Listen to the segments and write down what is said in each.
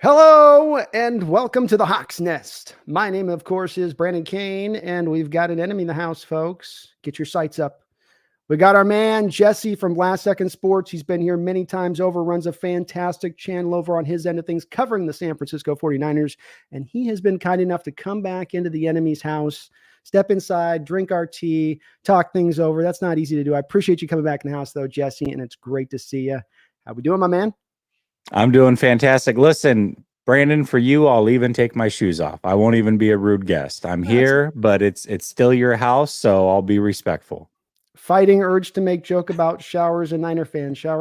Hello and welcome to the Hawks Nest. My name, of course, is Brandon Kane, and we've got an enemy in the house, folks. Get your sights up. We got our man, Jesse from Last Second Sports. He's been here many times over, runs a fantastic channel over on his end of things, covering the San Francisco 49ers. And he has been kind enough to come back into the enemy's house, step inside, drink our tea, talk things over. That's not easy to do. I appreciate you coming back in the house, though, Jesse, and it's great to see you. How we doing, my man? I'm doing fantastic. Listen, Brandon, for you, I'll even take my shoes off. I won't even be a rude guest. I'm here, but it's still your house, so I'll be respectful. Fighting urge to make joke about showers and Niner fans. No,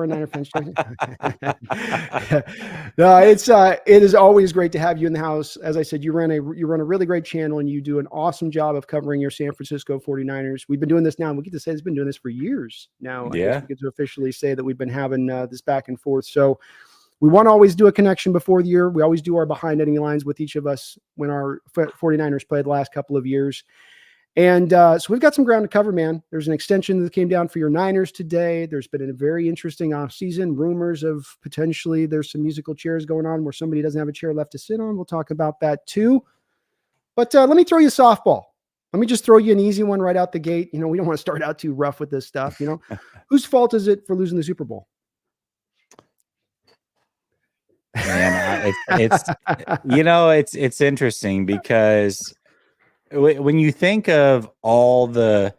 it is always great to have you in the house. As I said, you run a really great channel and you do an awesome job of covering your San Francisco 49ers. We've been doing this now, and we get to say it's been doing this for years now. Yeah. I guess we get to officially say that we've been having this back and forth. So we want to always do a connection before the year. We always do our behind enemy lines with each of us when our 49ers played the last couple of years. And so we've got some ground to cover, man. There's an extension that came down for your Niners today. There's been a very interesting offseason. Rumors of potentially there's some musical chairs going on where somebody doesn't have a chair left to sit on. We'll talk about that too. But let me throw you a softball. Let me just throw you an easy one right out the gate. You know, we don't want to start out too rough with this stuff. You know, whose fault is it for losing the Super Bowl? Man, it's interesting because when you think of all the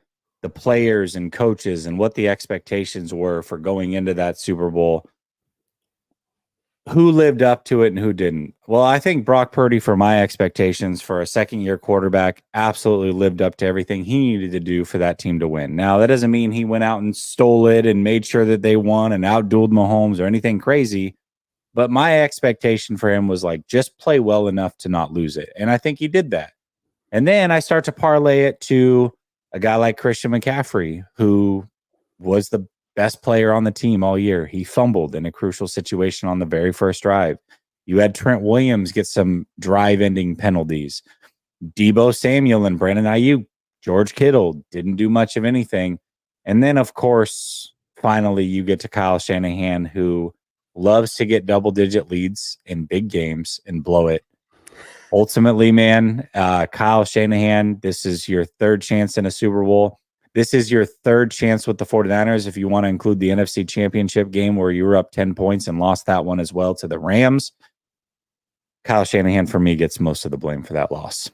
players and coaches and what the expectations were for going into that Super Bowl, who lived up to it and who didn't? Well, I think Brock Purdy, for my expectations for a second-year quarterback, absolutely lived up to everything he needed to do for that team to win. Now, that doesn't mean he went out and stole it and made sure that they won and outdueled Mahomes or anything crazy. But my expectation for him was like, just play well enough to not lose it. And I think he did that. And then I start to parlay it to a guy like Christian McCaffrey, who was the best player on the team all year. He fumbled in a crucial situation on the very first drive. You had Trent Williams get some drive-ending penalties. Deebo Samuel and Brandon Ayuk, George Kittle didn't do much of anything. And then, of course, finally you get to Kyle Shanahan, who loves to get double-digit leads in big games and blow it. Ultimately, man, Kyle Shanahan, this is your third chance in a Super Bowl. This is your third chance with the 49ers if you want to include the NFC Championship game where you were up 10 points and lost that one as well to the Rams. Kyle Shanahan, for me, gets most of the blame for that loss.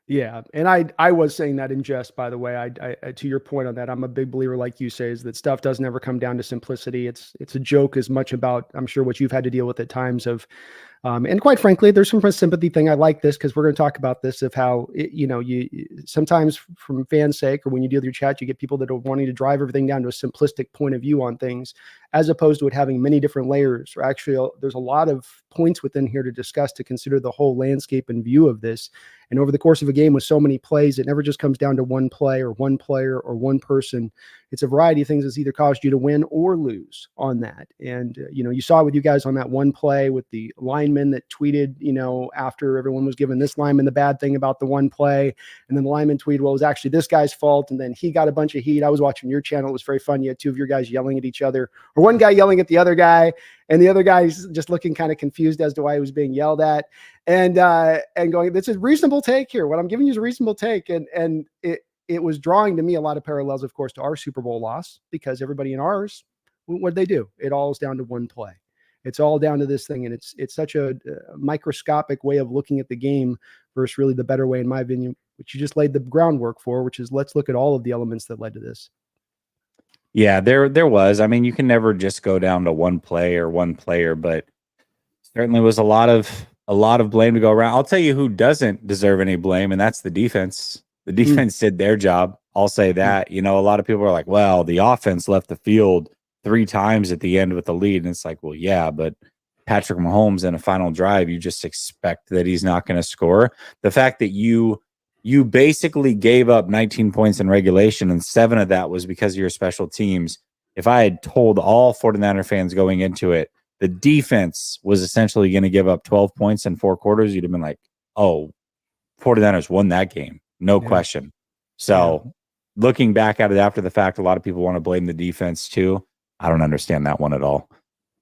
Yeah, and I was saying that in jest, by the way. I to your point on that, I'm a big believer, like you say, is that stuff doesn't ever come down to simplicity. It's a joke as much about, I'm sure, what you've had to deal with at times of, and quite frankly, there's some sympathy thing. I like this because we're going to talk about this of how, you sometimes from fans' sake or when you deal with your chat, you get people that are wanting to drive everything down to a simplistic point of view on things, as opposed to it having many different layers. Or actually, there's a lot of points within here to discuss to consider the whole landscape and view of this. And over the course of a game with so many plays, it never just comes down to one play or one player or one person. It's a variety of things that's either caused you to win or lose on that. And, you saw it with you guys on that one play with the lineman that tweeted, after everyone was giving this lineman the bad thing about the one play. And then the lineman tweeted, well, it was actually this guy's fault. And then he got a bunch of heat. I was watching your channel. It was very fun. You had two of your guys yelling at each other, or one guy yelling at the other guy, and the other guy's just looking kind of confused as to why he was being yelled at. And going, this is a reasonable take here. What I'm giving you is a reasonable take. And it was drawing to me a lot of parallels, of course, to our Super Bowl loss, because everybody in ours, what'd they do? It all is down to one play. It's all down to this thing. And it's such a microscopic way of looking at the game versus really the better way, in my opinion, which you just laid the groundwork for, which is let's look at all of the elements that led to this. Yeah, there was. I mean, you can never just go down to one play or one player, but certainly was a lot of blame to go around. I'll tell you who doesn't deserve any blame, and that's the defense. The defense did their job. I'll say that. A lot of people are like, well, the offense left the field 3 times at the end with the lead. And it's like, well, yeah, but Patrick Mahomes in a final drive, you just expect that he's not going to score. The fact that you basically gave up 19 points in regulation, and 7 of that was because of your special teams. If I had told all 49er fans going into it, the defense was essentially going to give up 12 points in 4 quarters, you'd have been like, oh, 49ers won that game. No question. So looking back at it after the fact, a lot of people want to blame the defense too. I don't understand that one at all.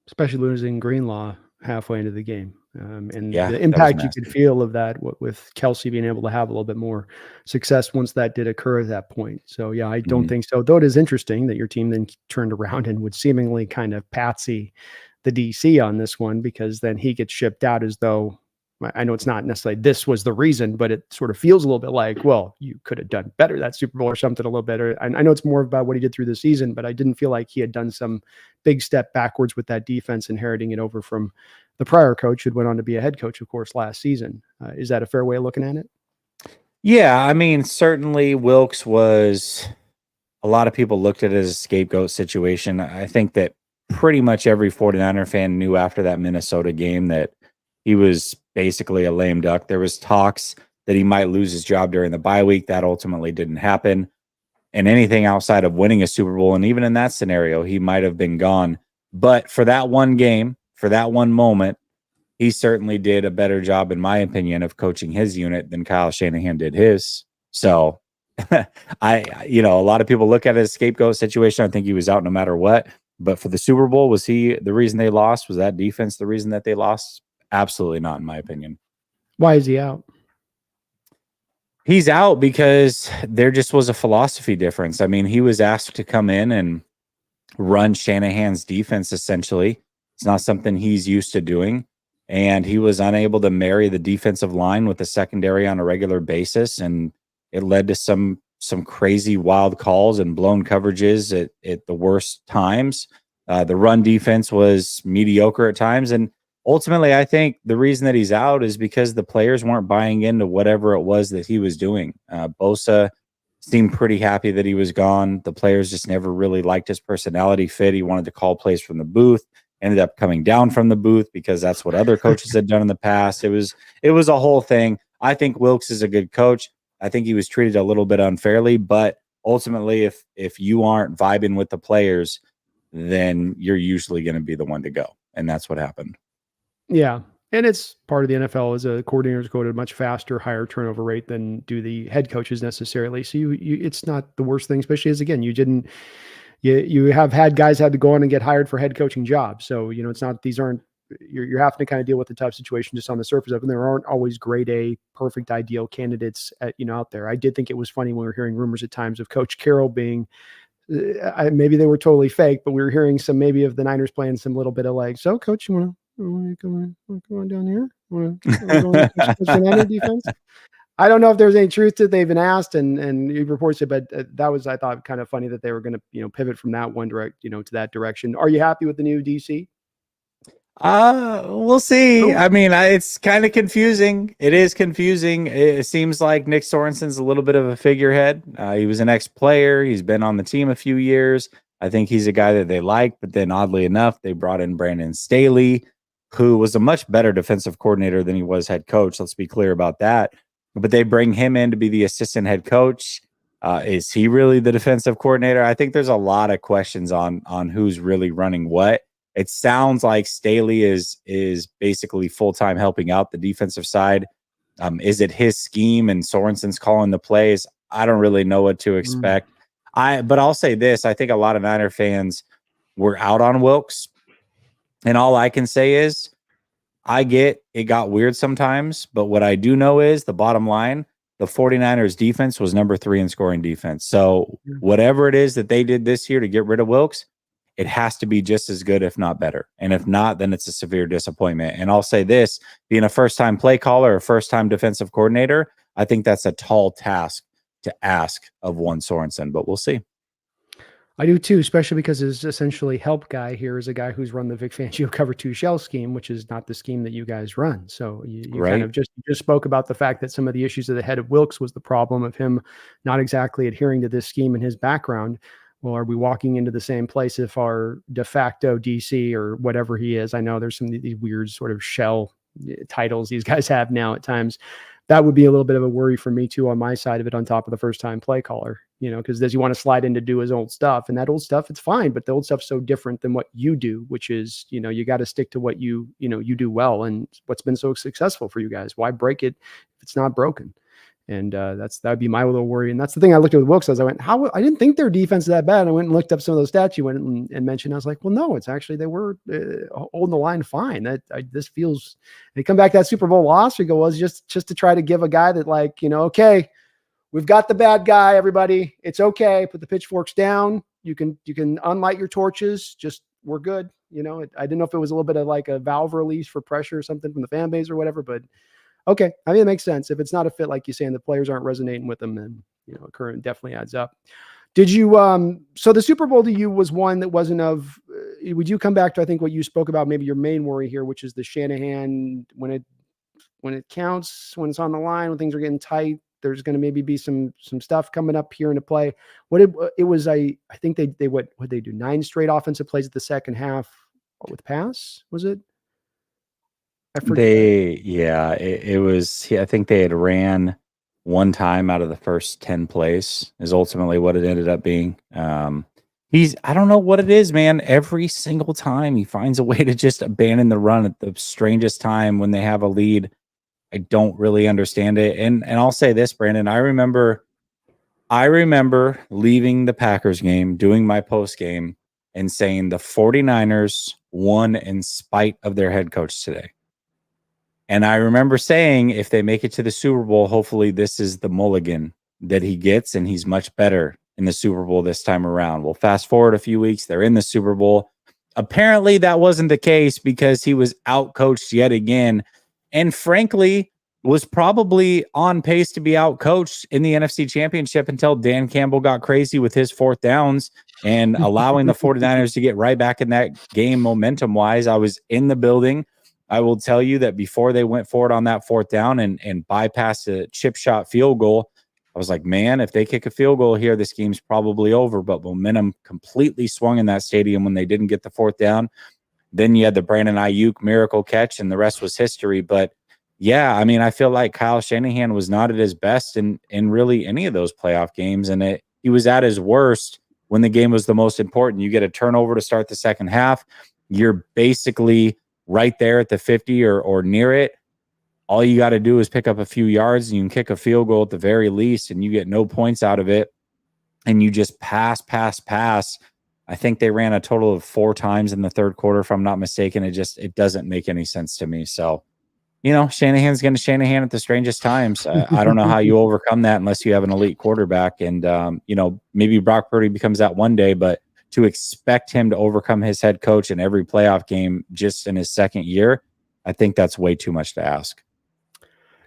Especially losing Greenlaw halfway into the game. And Yeah, the that was impact you nasty. could feel of that with Kelsey being able to have a little bit more success once that did occur at that point. So yeah, I don't Mhm. think so. Though it is interesting that your team then turned around and would seemingly kind of patsy the DC on this one, because then he gets shipped out as though, I know it's not necessarily this was the reason, but it sort of feels a little bit like, well, you could have done better that Super Bowl or something a little better. I know it's more about what he did through the season, but I didn't feel like he had done some big step backwards with that defense, inheriting it over from the prior coach, who went on to be a head coach, of course, last season. Is that a fair way of looking at it? Yeah, I mean, certainly Wilkes was, a lot of people looked at it as a scapegoat situation. I think that pretty much every 49er fan knew after that Minnesota game that he was basically a lame duck. There was talks that he might lose his job during the bye week. That ultimately didn't happen. And anything outside of winning a Super Bowl, and even in that scenario, he might have been gone. But for that one game, for that one moment, he certainly did a better job, in my opinion, of coaching his unit than Kyle Shanahan did his. So a lot of people look at it as a scapegoat situation. I think he was out no matter what. But for the Super Bowl, was he the reason they lost? Was that defense the reason that they lost? Absolutely not, in my opinion. Why is he out? He's out because there just was a philosophy difference. I mean, he was asked to come in and run Shanahan's defense, essentially. It's not something he's used to doing. And he was unable to marry the defensive line with the secondary on a regular basis. And it led to some crazy wild calls and blown coverages at the worst times. The run defense was mediocre at times. And ultimately, I think the reason that he's out is because the players weren't buying into whatever it was that he was doing. Bosa seemed pretty happy that he was gone. The players just never really liked his personality fit. He wanted to call plays from the booth, ended up coming down from the booth because that's what other coaches had done in the past. It was a whole thing. I think Wilkes is a good coach. I think he was treated a little bit unfairly, but ultimately, if you aren't vibing with the players, then you're usually going to be the one to go. And that's what happened. Yeah. And it's part of the NFL, as a coordinator's go at a much faster, higher turnover rate than do the head coaches necessarily. So it's not the worst thing, especially as, again, you have had guys had to go on and get hired for head coaching jobs. So, it's not, these aren't, you're having to kind of deal with the tough situation just on the surface of it. And there aren't always grade A, perfect, ideal candidates out there. I did think it was funny when we were hearing rumors at times of Coach Carroll being, maybe they were totally fake, but we were hearing some, maybe of the Niners playing some little bit of like, so coach, you want to come on down here? Want to go and coach the Niner defense? I don't know if there's any truth to it. They've been asked and he reports it, but that was, I thought, kind of funny that they were going to, pivot from that one to that direction. Are you happy with the new DC? We'll see. Cool. I mean, it's kind of confusing. It is confusing. It seems like Nick Sorensen's a little bit of a figurehead. He was an ex-player. He's been on the team a few years. I think he's a guy that they like, but then oddly enough, they brought in Brandon Staley, who was a much better defensive coordinator than he was head coach. Let's be clear about that. But they bring him in to be the assistant head coach. Is he really the defensive coordinator? I think there's a lot of questions on who's really running what. It sounds like Staley is basically full-time helping out the defensive side. Is it his scheme and Sorensen's calling the plays? I don't really know what to expect. But I'll say this. I think a lot of Niner fans were out on Wilkes. And all I can say is I get it got weird sometimes. But what I do know is the bottom line, the 49ers defense was number 3 in scoring defense. So whatever it is that they did this year to get rid of Wilkes, it has to be just as good, if not better. And if not, then it's a severe disappointment. And I'll say this, being a first-time play caller or first-time defensive coordinator, I think that's a tall task to ask of one Sorensen, but we'll see. I do too, especially because his essentially help guy here is a guy who's run the Vic Fangio cover 2 shell scheme, which is not the scheme that you guys run. So you kind of just spoke about the fact that some of the issues of the head of Wilkes was the problem of him not exactly adhering to this scheme in his background. Well, are we walking into the same place if our de facto DC or whatever he is? I know there's some of these weird sort of shell titles these guys have now at times. That would be a little bit of a worry for me too on my side of it, on top of the first-time play caller, because does he want to slide in to do his old stuff? And that old stuff, it's fine, but the old stuff's so different than what you do, which is, you got to stick to what you do well and what's been so successful for you guys. Why break it if it's not broken? And that'd be my little worry. And that's the thing I looked at with Wilkes as I went, I didn't think their defense is that bad. I went and looked up some of those stats you went and mentioned. I was like, well, no, it's actually, they were holding the line fine. This feels, they come back to that Super Bowl loss. We go, well, it's just to try to give a guy that okay, we've got the bad guy, everybody. It's okay. Put the pitchforks down. You can unlight your torches. Just, we're good. I didn't know if it was a little bit of like a valve release for pressure or something from the fan base or whatever, but okay. I mean, it makes sense. If it's not a fit, like you say, and the players aren't resonating with them, then, current definitely adds up. Did you, so the Super Bowl to you was one that wasn't would you come back to, I think what you spoke about, maybe your main worry here, which is the Shanahan, when it counts, when it's on the line, when things are getting tight, there's going to maybe be some stuff coming up here into play. I think they what they do? 9 straight offensive plays at the second half with pass, was it? I forget. It was, I think they had ran one time out of the first 10 plays is ultimately what it ended up being. I don't know what it is, man. Every single time he finds a way to just abandon the run at the strangest time when they have a lead. I don't really understand it. And I'll say this, Brandon, I remember leaving the Packers game, doing my post game and saying the 49ers won in spite of their head coach today. And I remember saying, if they make it to the Super Bowl, hopefully this is the mulligan that he gets, and he's much better in the Super Bowl this time around. Well, fast forward a few weeks, they're in the Super Bowl. Apparently that wasn't the case because he was outcoached yet again. And frankly, was probably on pace to be outcoached in the NFC Championship until Dan Campbell got crazy with his 4th downs and allowing the 49ers to get right back in that game momentum-wise. I was in the building. I will tell you that before they went forward on that 4th down and bypassed a chip shot field goal, I was like, man, if they kick a field goal here, this game's probably over. But momentum completely swung in that stadium when they didn't get the 4th down. Then you had the Brandon Ayuk miracle catch, and the rest was history. But yeah, I mean, I feel like Kyle Shanahan was not at his best in really any of those playoff games. And he was at his worst when the game was the most important. You get a turnover to start the second half. You're basically right there at the 50 or near it. All you got to do is pick up a few yards and you can kick a field goal at the very least, and you get no points out of it. And you just pass. I think they ran a total of 4 times in the third quarter, if I'm not mistaken. It doesn't make any sense to me. So, Shanahan's going to Shanahan at the strangest times. I don't know how you overcome that unless you have an elite quarterback. And, maybe Brock Purdy becomes that one day, but to expect him to overcome his head coach in every playoff game just in his second year, I think that's way too much to ask.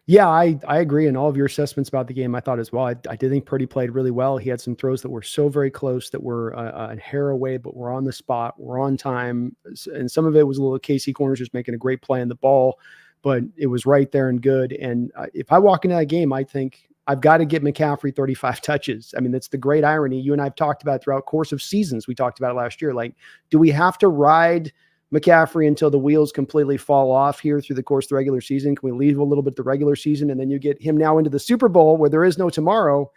Yeah, I agree. And all of your assessments about the game, I thought as well. I did think Purdy played really well. He had some throws that were so very close that were a hair away, but we're on the spot. We're on time. And some of it was a little Casey Corners just making a great play on the ball, but it was right there and good. And if I walk into that game, I think I've got to get McCaffrey 35 touches. I mean, that's the great irony. You and I have talked about throughout course of seasons. We talked about it last year. Like, do we have to ride McCaffrey until the wheels completely fall off here through the course of the regular season? Can we leave a little bit the regular season and then you get him now into the Super Bowl where there is no tomorrow?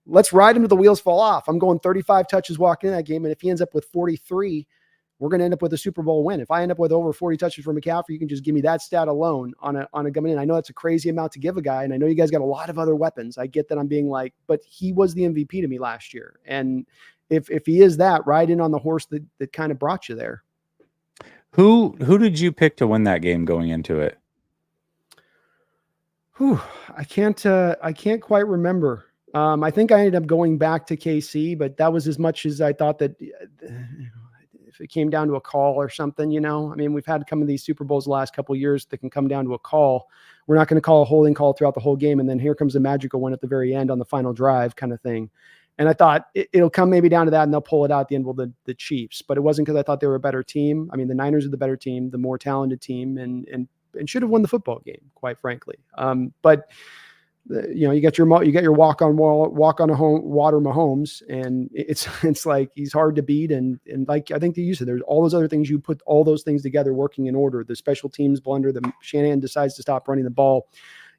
Let's ride him till the wheels fall off. I'm going 35 touches walking in that game. And if he ends up with 43, we're going to end up with a Super Bowl win. If I end up with over 40 touches for McCaffrey, you can just give me that stat alone on a coming in. I know that's a crazy amount to give a guy. And I know you guys got a lot of other weapons. I get that I'm being like, but he was the MVP to me last year. And if he is that, ride in on the horse that kind of brought you there. Who did you pick to win that game going into it? I can't quite remember. I think I ended up going back to KC, but that was as much as I thought that if it came down to a call or something, I mean, we've had some of these Super Bowls the last couple of years that can come down to a call. We're not going to call a holding call throughout the whole game. And then here comes a magical one at the very end on the final drive kind of thing. And I thought it'll come maybe down to that and they'll pull it out at the end. Well, the Chiefs, but it wasn't because I thought they were a better team. I mean, the Niners are the better team, the more talented team, and should have won the football game, quite frankly. But you get your walk on water Mahomes, and it's like he's hard to beat. And like I think you said, there's all those other things. You put all those things together, working in order. The special teams blunder, the Shanahan decides to stop running the ball,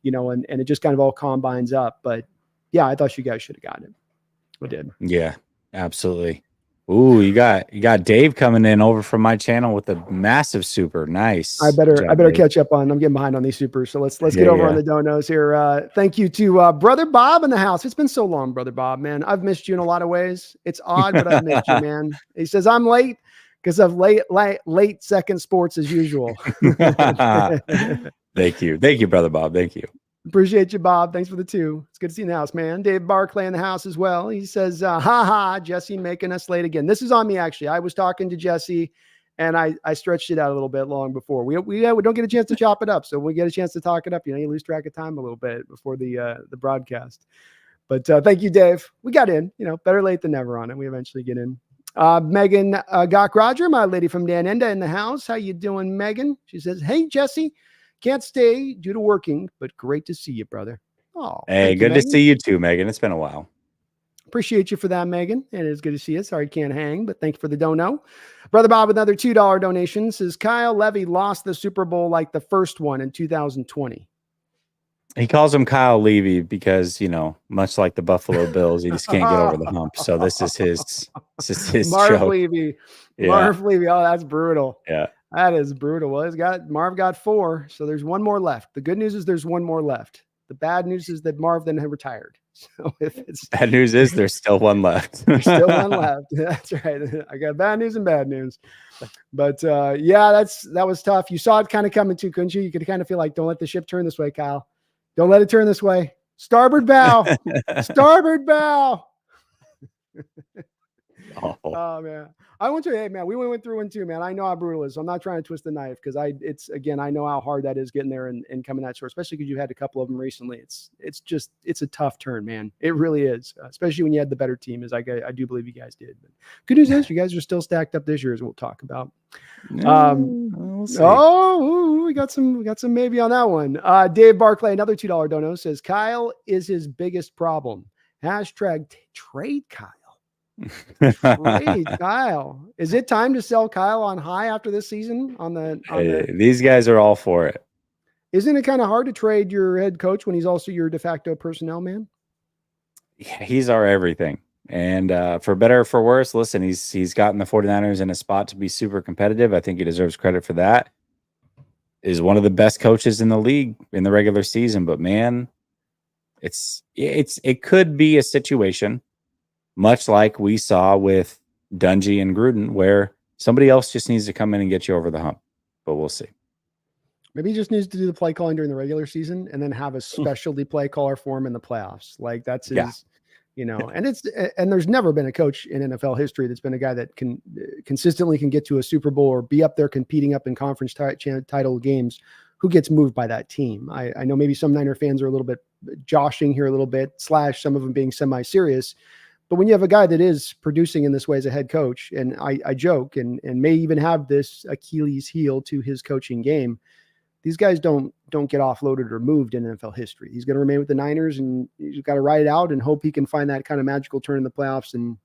and it just kind of all combines up. But yeah, I thought you guys should have gotten it. We did. Yeah, absolutely. Ooh, you got Dave coming in over from my channel with a massive super. Nice. I better Dave. catch up on. I'm getting behind on these supers. So let's get over on the donos here. Thank you to Brother Bob in the house. It's been so long, Brother Bob, man. I've missed you in a lot of ways. It's odd, but I've missed you, man. He says I'm late because of late second sports as usual. Thank you, Brother Bob. Thank you. Appreciate you, Bob. Thanks for the 2. It's good to see you in the house, man. Dave Barclay in the house as well. He says, Jesse making us late again. This is on me, actually. I was talking to Jesse, and I stretched it out a little bit long before. We don't get a chance to chop it up, so we get a chance to talk it up. You lose track of time a little bit before the broadcast. But thank you, Dave. We got in. Better late than never on it. We eventually get in. Megan Gok Roger, my lady from Dan Enda in the house. How you doing, Megan? She says, hey, Jesse. Can't stay due to working, but great to see you, brother. Oh, hey, good to see you too, Megan. It's been a while. Appreciate you for that, Megan. And it's good to see you. Sorry you can't hang, but thank you for the dono. Brother Bob, another $2 donation, says Kyle Levy lost the Super Bowl like the first one in 2020. He calls him Kyle Levy because, much like the Buffalo Bills, he just can't get over the hump. So this is his Marv joke. Levy. Yeah. Marv Levy. Oh, that's brutal. Yeah. That is brutal. Well, Marv got 4, so there's one more left. The good news is there's one more left. The bad news is that Marv then had retired. So if it's bad news is there's still one left. There's still one left. That's right. I got bad news and bad news. But that was tough. You saw it kind of coming too, couldn't you? You could kind of feel like, don't let the ship turn this way, Kyle. Don't let it turn this way. Starboard bow. Starboard bow. Awful. Oh man. I want to, hey man, we went through one too, man. I know how brutal it is. I'm not trying to twist the knife because I know how hard that is getting there and coming that short, especially because you had a couple of them recently. It's a tough turn, man. It really is, especially when you had the better team, as I do believe you guys did. But good news is you guys are still stacked up this year, as we'll talk about. We'll see. We got some maybe on that one. Dave Barclay, another $2 dono, says Kyle is his biggest problem. #trade Kyle. Trade Kyle. Is it time to sell Kyle on high after this season? These guys are all for it. Isn't it kind of hard to trade your head coach when he's also your de facto personnel man? Yeah, he's our everything. And for better or for worse, listen, he's gotten the 49ers in a spot to be super competitive. I think he deserves credit for that. Is one of the best coaches in the league in the regular season. But man, it could be a situation much like we saw with Dungy and Gruden, where somebody else just needs to come in and get you over the hump. But we'll see. Maybe he just needs to do the play calling during the regular season and then have a specialty play caller for him in the playoffs. Like that's his, and there's never been a coach in NFL history that's been a guy that consistently can get to a Super Bowl or be up there competing up in conference title games who gets moved by that team. I know maybe some Niner fans are a little bit joshing here a little bit, / some of them being semi-serious. But when you have a guy that is producing in this way as a head coach, and I joke and may even have this Achilles heel to his coaching game, these guys don't get offloaded or moved in NFL history. He's going to remain with the Niners, and he's got to ride it out and hope he can find that kind of magical turn in the playoffs. And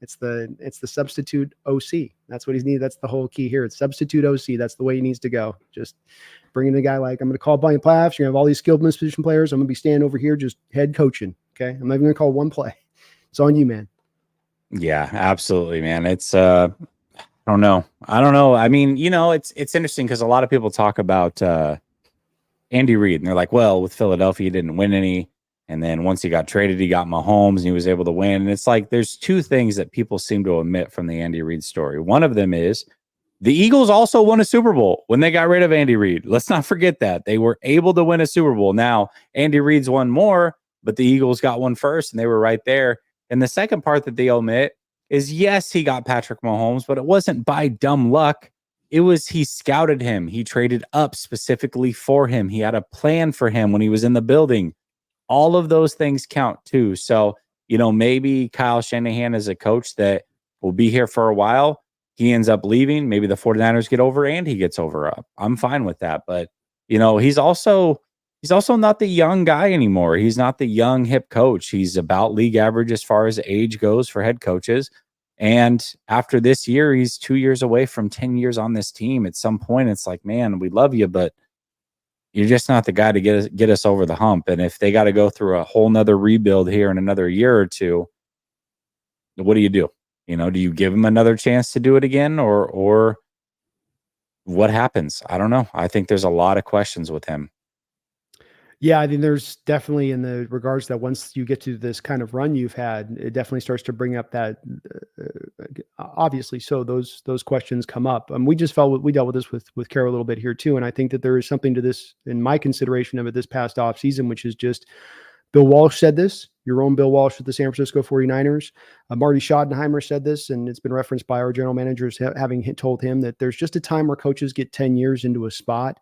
it's the substitute OC. That's what he's needed. That's the whole key here. It's substitute OC. That's the way he needs to go. Just bring in a guy like, I'm going to call a bunch of playoffs. You're going to have all these skilled position players. I'm going to be standing over here just head coaching. Okay, I'm not even going to call one play. It's on you, man. Yeah, absolutely, man. It's I don't know. I mean, it's interesting because a lot of people talk about Andy Reid, and they're like, well, with Philadelphia, he didn't win any. And then once he got traded, he got Mahomes and he was able to win. And it's like there's two things that people seem to omit from the Andy Reid story. One of them is the Eagles also won a Super Bowl when they got rid of Andy Reid. Let's not forget that. They were able to win a Super Bowl. Now, Andy Reid's won more, but the Eagles got one first, and they were right there. And the second part that they omit is, yes, he got Patrick Mahomes, but it wasn't by dumb luck. It was he scouted him. He traded up specifically for him. He had a plan for him when he was in the building. All of those things count too. So, maybe Kyle Shanahan is a coach that will be here for a while. He ends up leaving. Maybe the 49ers get over and he gets over up. I'm fine with that. But, he's also not the young guy anymore. He's not the young hip coach. He's about league average as far as age goes for head coaches. And after this year, he's 2 years away from 10 years on this team. At some point, it's like, man, we love you, but you're just not the guy to get us over the hump. And if they got to go through a whole nother rebuild here in another year or two, what do you do? Do you give him another chance to do it again, or what happens? I don't know. I think there's a lot of questions with him. Yeah, I think there's definitely in the regards that once you get to this kind of run you've had, it definitely starts to bring up that obviously. So those questions come up. We dealt with this with Carol a little bit here too, and I think that there is something to this in my consideration of it this past off season, which is just Bill Walsh said this. Your own Bill Walsh with the San Francisco 49ers. Marty Schottenheimer said this, and it's been referenced by our general managers having told him that there's just a time where coaches get 10 years into a spot.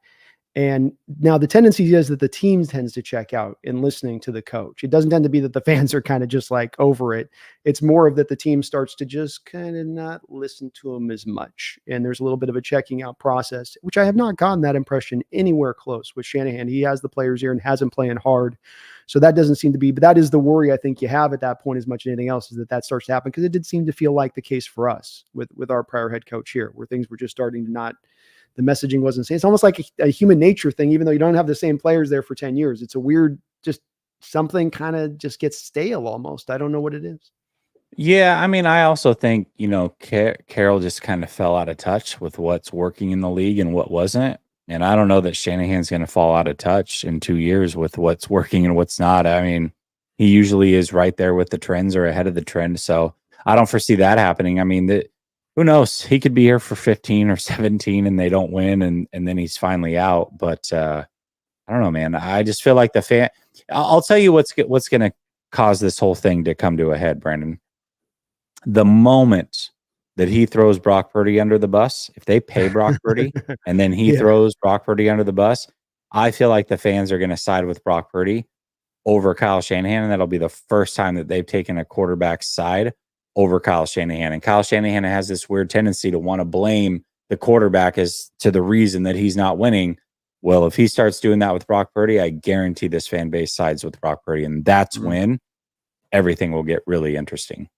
And now the tendency is that the team tends to check out in listening to the coach. It doesn't tend to be that the fans are kind of just like over it. It's more of that the team starts to just kind of not listen to him as much. And there's a little bit of a checking out process, which I have not gotten that impression anywhere close with Shanahan. He has the players here and has them playing hard. So that doesn't seem to be, but that is the worry I think you have at that point as much as anything else, is that starts to happen, because it did seem to feel like the case for us with our prior head coach here, where things were just starting to not, the messaging wasn't saying. It's almost like a human nature thing, even though you don't have the same players there for 10 years. It's a weird, just something kind of just gets stale almost. I don't know what it is. Yeah, I mean, I also think, Carroll just kind of fell out of touch with what's working in the league and what wasn't. And I don't know that Shanahan's going to fall out of touch in 2 years with what's working and what's not. I mean, he usually is right there with the trends or ahead of the trend. So I don't foresee that happening. I mean, who knows? He could be here for 15 or 17 and they don't win, and then he's finally out. But I don't know, man. I just feel like I'll tell you what's going to cause this whole thing to come to a head, Brandon. The moment that he throws Brock Purdy under the bus, if they pay Brock Purdy and then he throws Brock Purdy under the bus, I feel like the fans are going to side with Brock Purdy over Kyle Shanahan, and that'll be the first time that they've taken a quarterback's side over Kyle Shanahan. And Kyle Shanahan has this weird tendency to want to blame the quarterback as to the reason that he's not winning. Well, if he starts doing that with Brock Purdy, I guarantee this fan base sides with Brock Purdy, and that's when everything will get really interesting.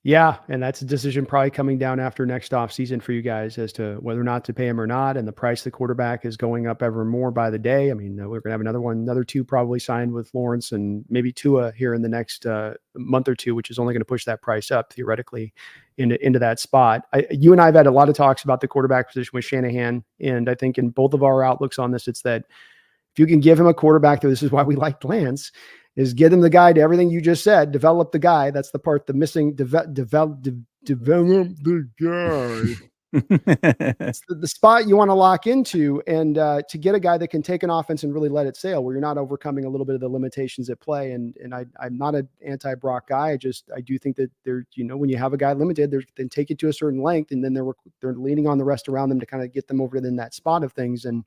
Yeah, and that's a decision probably coming down after next offseason for you guys as to whether or not to pay him or not. And the price of the quarterback is going up ever more by the day. I mean, we're going to have another two probably signed with Lawrence, and maybe Tua here in the next month or two, which is only going to push that price up theoretically into that spot. You and I have had a lot of talks about the quarterback position with Shanahan, and I think in both of our outlooks on this, it's that if you can give him a quarterback, this is why we liked Lance, is get him the guy to everything you just said, develop the guy. That's the part, the missing, develop the guy. It's the spot you want to lock into, and to get a guy that can take an offense and really let it sail, where you're not overcoming a little bit of the limitations at play. And I'm not an anti-Brock guy. I do think that when you have a guy limited, they take it to a certain length, and then they're leaning on the rest around them to kind of get them over in that spot of things. And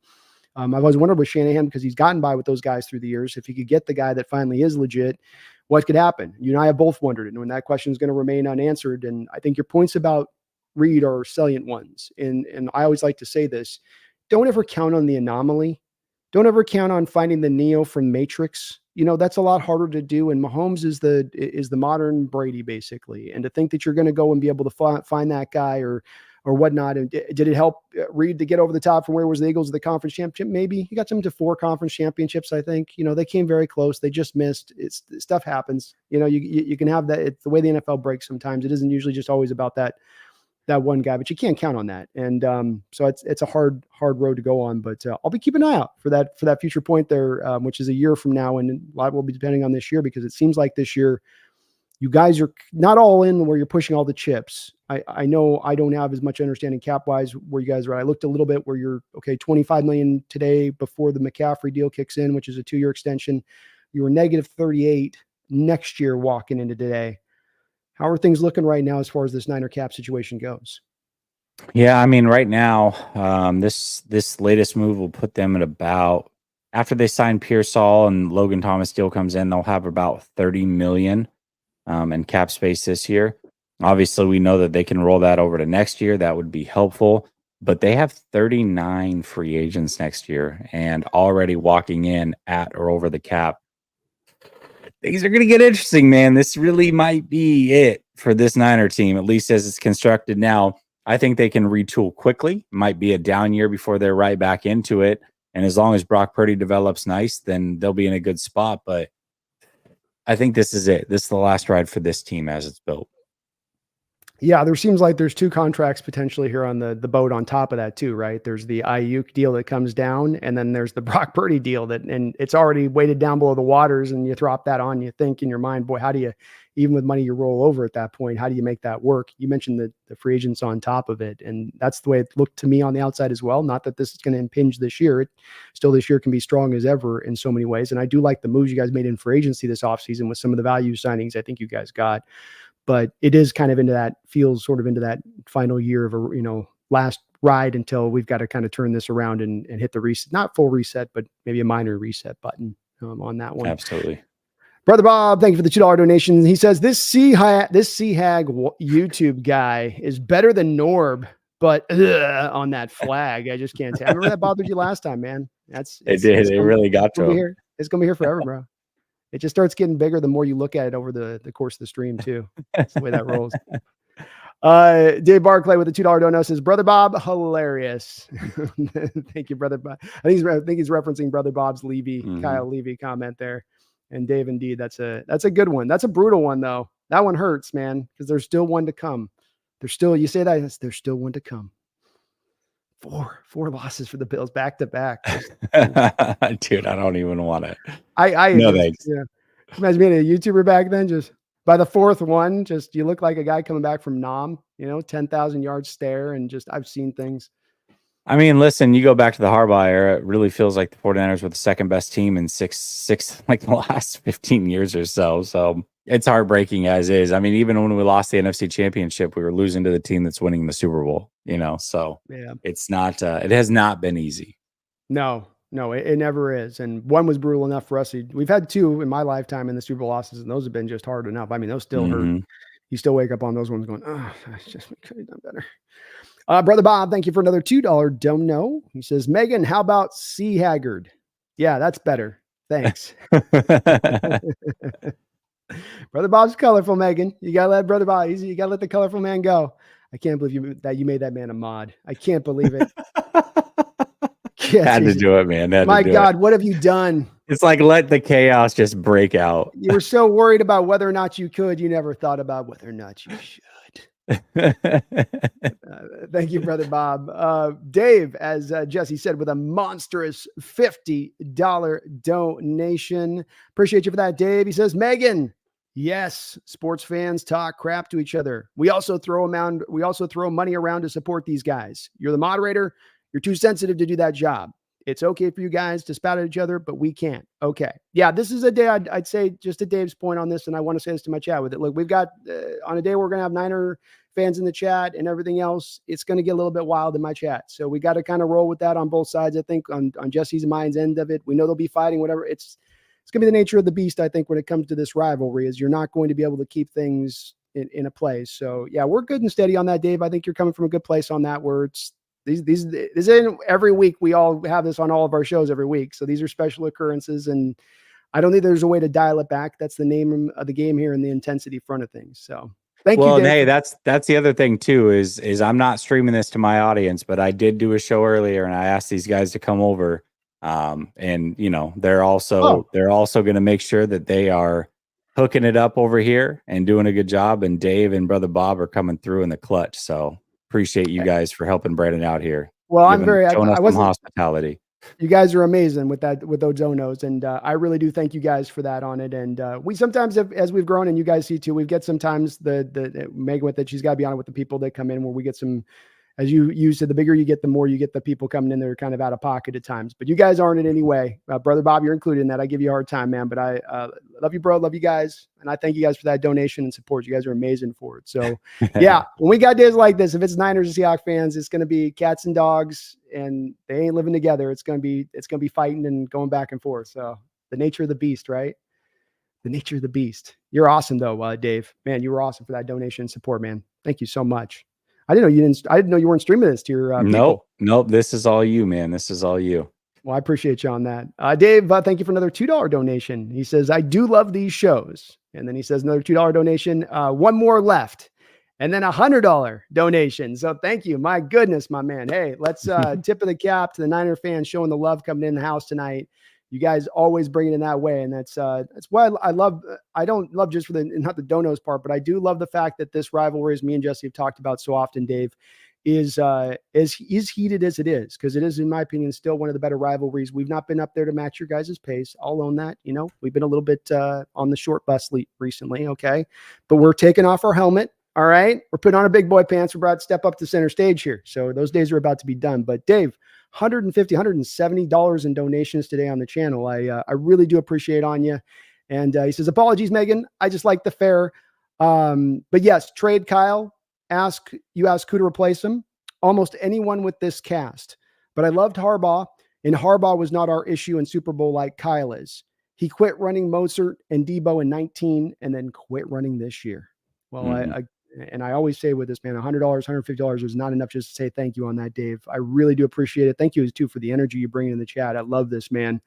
I've always wondered with Shanahan, because he's gotten by with those guys through the years, if he could get the guy that finally is legit, what could happen? You and I have both wondered, and when that question is going to remain unanswered. And I think your points about Reed are salient ones. And I always like to say this: don't ever count on the anomaly. Don't ever count on finding the Neo from Matrix. That's a lot harder to do. And Mahomes is the modern Brady, basically. And to think that you're going to go and be able to find that guy or whatnot. And did it help Reed to get over the top from where was the Eagles of the conference championship? Maybe he got them to 4 conference championships. I think, they came very close. They just missed. Stuff happens. You can have that. It's the way the NFL breaks. Sometimes it isn't usually just always about that one guy, but you can't count on that. And so it's a hard road to go on, but I'll be keeping an eye out for that future point there, which is a year from now. And a lot will be depending on this year, because it seems like this year, you guys are not all in where you're pushing all the chips. I know I don't have as much understanding cap wise where you guys are. I looked a little bit where you're okay, $25 million today before the McCaffrey deal kicks in, which is a 2-year extension. You were negative 38 next year walking into today. How are things looking right now as far as this Niner cap situation goes? Yeah, I mean, right now, this latest move will put them at about, after they sign Pearsall and Logan Thomas deal comes in, they'll have about $30 million in cap space this year. Obviously, we know that they can roll that over to next year. That would be helpful. But they have 39 free agents next year and already walking in at or over the cap. Things are going to get interesting, man. This really might be it for this Niner team, at least as it's constructed now. I think they can retool quickly. Might be a down year before they're right back into it. And as long as Brock Purdy develops nice, then they'll be in a good spot. But I think this is it. This is the last ride for this team as it's built. Yeah, there seems like there's 2 contracts potentially here on the boat on top of that too, right? There's the Ayuk deal that comes down, and then there's the Brock Purdy deal and it's already weighted down below the waters, and you drop that on, you think in your mind, boy, how do you, even with money you roll over at that point, how do you make that work? You mentioned the free agents on top of it, and that's the way it looked to me on the outside as well. Not that this is going to impinge this year. It still this year can be strong as ever in so many ways. And I do like the moves you guys made in free agency this offseason with some of the value signings I think you guys got. But it is kind of into that, feels sort of into that final year of a, last ride until we've got to kind of turn this around and hit the reset, not full reset, but maybe a minor reset button on that one. Absolutely. Brother Bob, thank you for the $2 donation. He says this Sea Hag YouTube guy is better than Norb, but on that flag, I just can't say. I remember that bothered you last time, man. It really got to him. It's gonna be here forever, bro. It just starts getting bigger the more you look at it over the course of the stream too. That's the way that rolls. Dave Barclay with the $2 donut says, Brother Bob, hilarious. Thank you, Brother Bob. I think he's referencing Brother Bob's Kyle Levy comment there. And Dave, indeed, that's a good one. That's a brutal one though. That one hurts, man, because there's still one to come. There's still one to come. Four losses for the Bills back to back. Dude, I don't even want it. No thanks. Yeah. Imagine being a YouTuber back then, just by the 4th one, just you look like a guy coming back from Nam, 10,000 yard stare, and just I've seen things. I mean, listen, you go back to the Harbaugh era, it really feels like the 49ers were the second best team in six like the last 15 years or so. So it's heartbreaking as is. I mean, even when we lost the NFC Championship, we were losing to the team that's winning the Super Bowl, so yeah, it's not, it has not been easy. No, it never is. And one was brutal enough for us. We've had 2 in my lifetime in the Super Bowl losses, and those have been just hard enough. I mean, those still hurt. You still wake up on those ones going, oh, we could have done better. Brother Bob, thank you for another $2 dono. He says, Megan, how about Sea Haggard? Yeah, that's better. Thanks. Brother Bob's colorful, Megan. You gotta let Brother Bob. You gotta let the colorful man go. I can't believe you made that man a mod. I can't believe it. Had to do it, man. My God, what have you done? It's like let the chaos just break out. You were so worried about whether or not you could. You never thought about whether or not you should. Thank you, Brother Bob. Dave, as Jessie said, with a monstrous $50 donation. Appreciate you for that, Dave. He says, Megan, yes, sports fans talk crap to each other. We also throw money around to support these guys. You're the moderator. You're too sensitive to do that job. It's okay for you guys to spout at each other, but we can't. Okay. Yeah, this is a day I'd say, just to Dave's point on this, and I want to say this to my chat with it. Look, we've got on a day we're going to have Niner fans in the chat and everything else. It's going to get a little bit wild in my chat. So we got to kind of roll with that on both sides. I think on Jesse's and mine's end of it, we know they'll be fighting, whatever. It's going to be the nature of the beast, I think, when it comes to this rivalry, is you're not going to be able to keep things in a place. So yeah, we're good and steady on that, Dave. I think you're coming from a good place on that, where it's, this isn't every week. We all have this on all of our shows every week. So these are special occurrences, and I don't think there's a way to dial it back. That's the name of the game here and the intensity front of things. So thank you. Well, hey, that's the other thing too, is I'm not streaming this to my audience, but I did do a show earlier and I asked these guys to come over. And they're also going to make sure that they are hooking it up over here and doing a good job. And Dave and Brother Bob are coming through in the clutch. So appreciate you guys for helping Brandon out here. Well, I'm very, showing us some hospitality. You guys are amazing with those donos. And I really do thank you guys for that on it. And we sometimes have, as we've grown, and you guys see too, we get sometimes the Megan with it. She's got to be on it with the people that come in, where we get some, as you said, the bigger you get, the more you get the people coming in there kind of out of pocket at times. But you guys aren't in any way. Brother Bob, you're included in that. I give you a hard time, man. But I love you, bro. Love you guys. And I thank you guys for that donation and support. You guys are amazing for it. So, yeah, when we got days like this, if it's Niners and Seahawks fans, it's going to be cats and dogs, and they ain't living together. It's going to be fighting and going back and forth. So the nature of the beast, right? The nature of the beast. You're awesome, though, Dave. Man, you were awesome for that donation and support, man. Thank you so much. I didn't know you weren't streaming this to your Nope. This is all you, man. This is all you. Well, I appreciate you on that. Dave, thank you for another $2 donation. He says, I do love these shows. And then he says another $2 donation, one more left. And then $100 donation. So thank you. My goodness, my man. Hey, let's tip of the cap to the Niner fans showing the love coming in the house tonight. You guys always bring it in that way. And that's why I love, I don't love just for the, not the donos part, but I do love the fact that this rivalry, as me and Jesse have talked about so often, Dave, is as heated as it is, because it is, in my opinion, still one of the better rivalries. We've not been up there to match your guys' pace. I'll own that. You know, we've been a little bit on the short bus recently. Okay. But we're taking off our helmet. All right. We're putting on our big boy pants. We're about to step up to center stage here. So those days are about to be done. But Dave, $150, $170 in donations today on the channel. I really do appreciate on you. And he says, apologies, Megan. I just like the fair. But yes, trade Kyle. Ask who to replace him. Almost anyone with this cast. But I loved Harbaugh, and Harbaugh was not our issue in Super Bowl like Kyle is. He quit running Mostert and Debo in 19 and then quit running this year. Well, I always say with this, man, $100, $150 was not enough just to say thank you on that, Dave. I really do appreciate it. Thank you too for the energy you bring in the chat. I love this, man.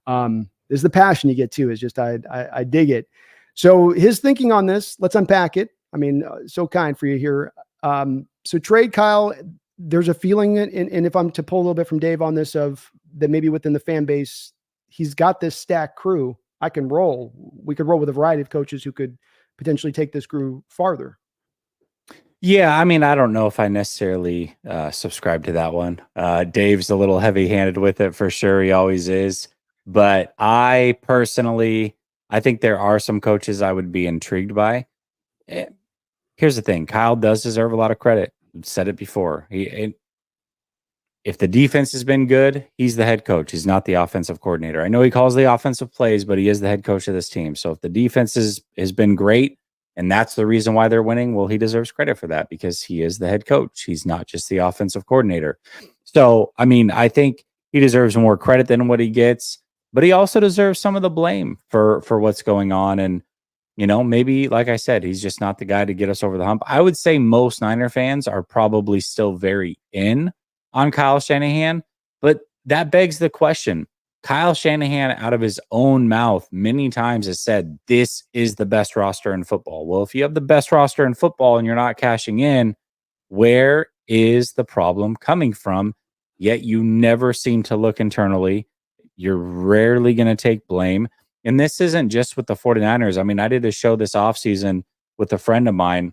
This is the passion you get too. It's just, I dig it. So his thinking on this, let's unpack it. I mean, so kind for you here. So trade Kyle, there's a feeling, and if I'm to pull a little bit from Dave on this, of that maybe within the fan base, he's got this stacked crew. I can roll. We could roll with a variety of coaches who could potentially take this crew farther. Yeah, I mean, I don't know if I necessarily subscribe to that one. Dave's a little heavy-handed with it for sure. He always is. But I personally, I think there are some coaches I would be intrigued by. Here's the thing. Kyle does deserve a lot of credit. I've said it before. If the defense has been good, he's the head coach. He's not the offensive coordinator. I know he calls the offensive plays, but he is the head coach of this team. So if the defense has been great, and that's the reason why they're winning, well, he deserves credit for that because he is the head coach. He's not just the offensive coordinator. So, I mean, I think he deserves more credit than what he gets, but he also deserves some of the blame for what's going on. And, you know, maybe, like I said, he's just not the guy to get us over the hump. I would say most Niner fans are probably still very in on Kyle Shanahan, but that begs the question. Kyle Shanahan, out of his own mouth, many times has said, this is the best roster in football. Well, if you have the best roster in football and you're not cashing in, where is the problem coming from? Yet you never seem to look internally. You're rarely going to take blame. And this isn't just with the 49ers. I mean, I did a show this offseason with a friend of mine,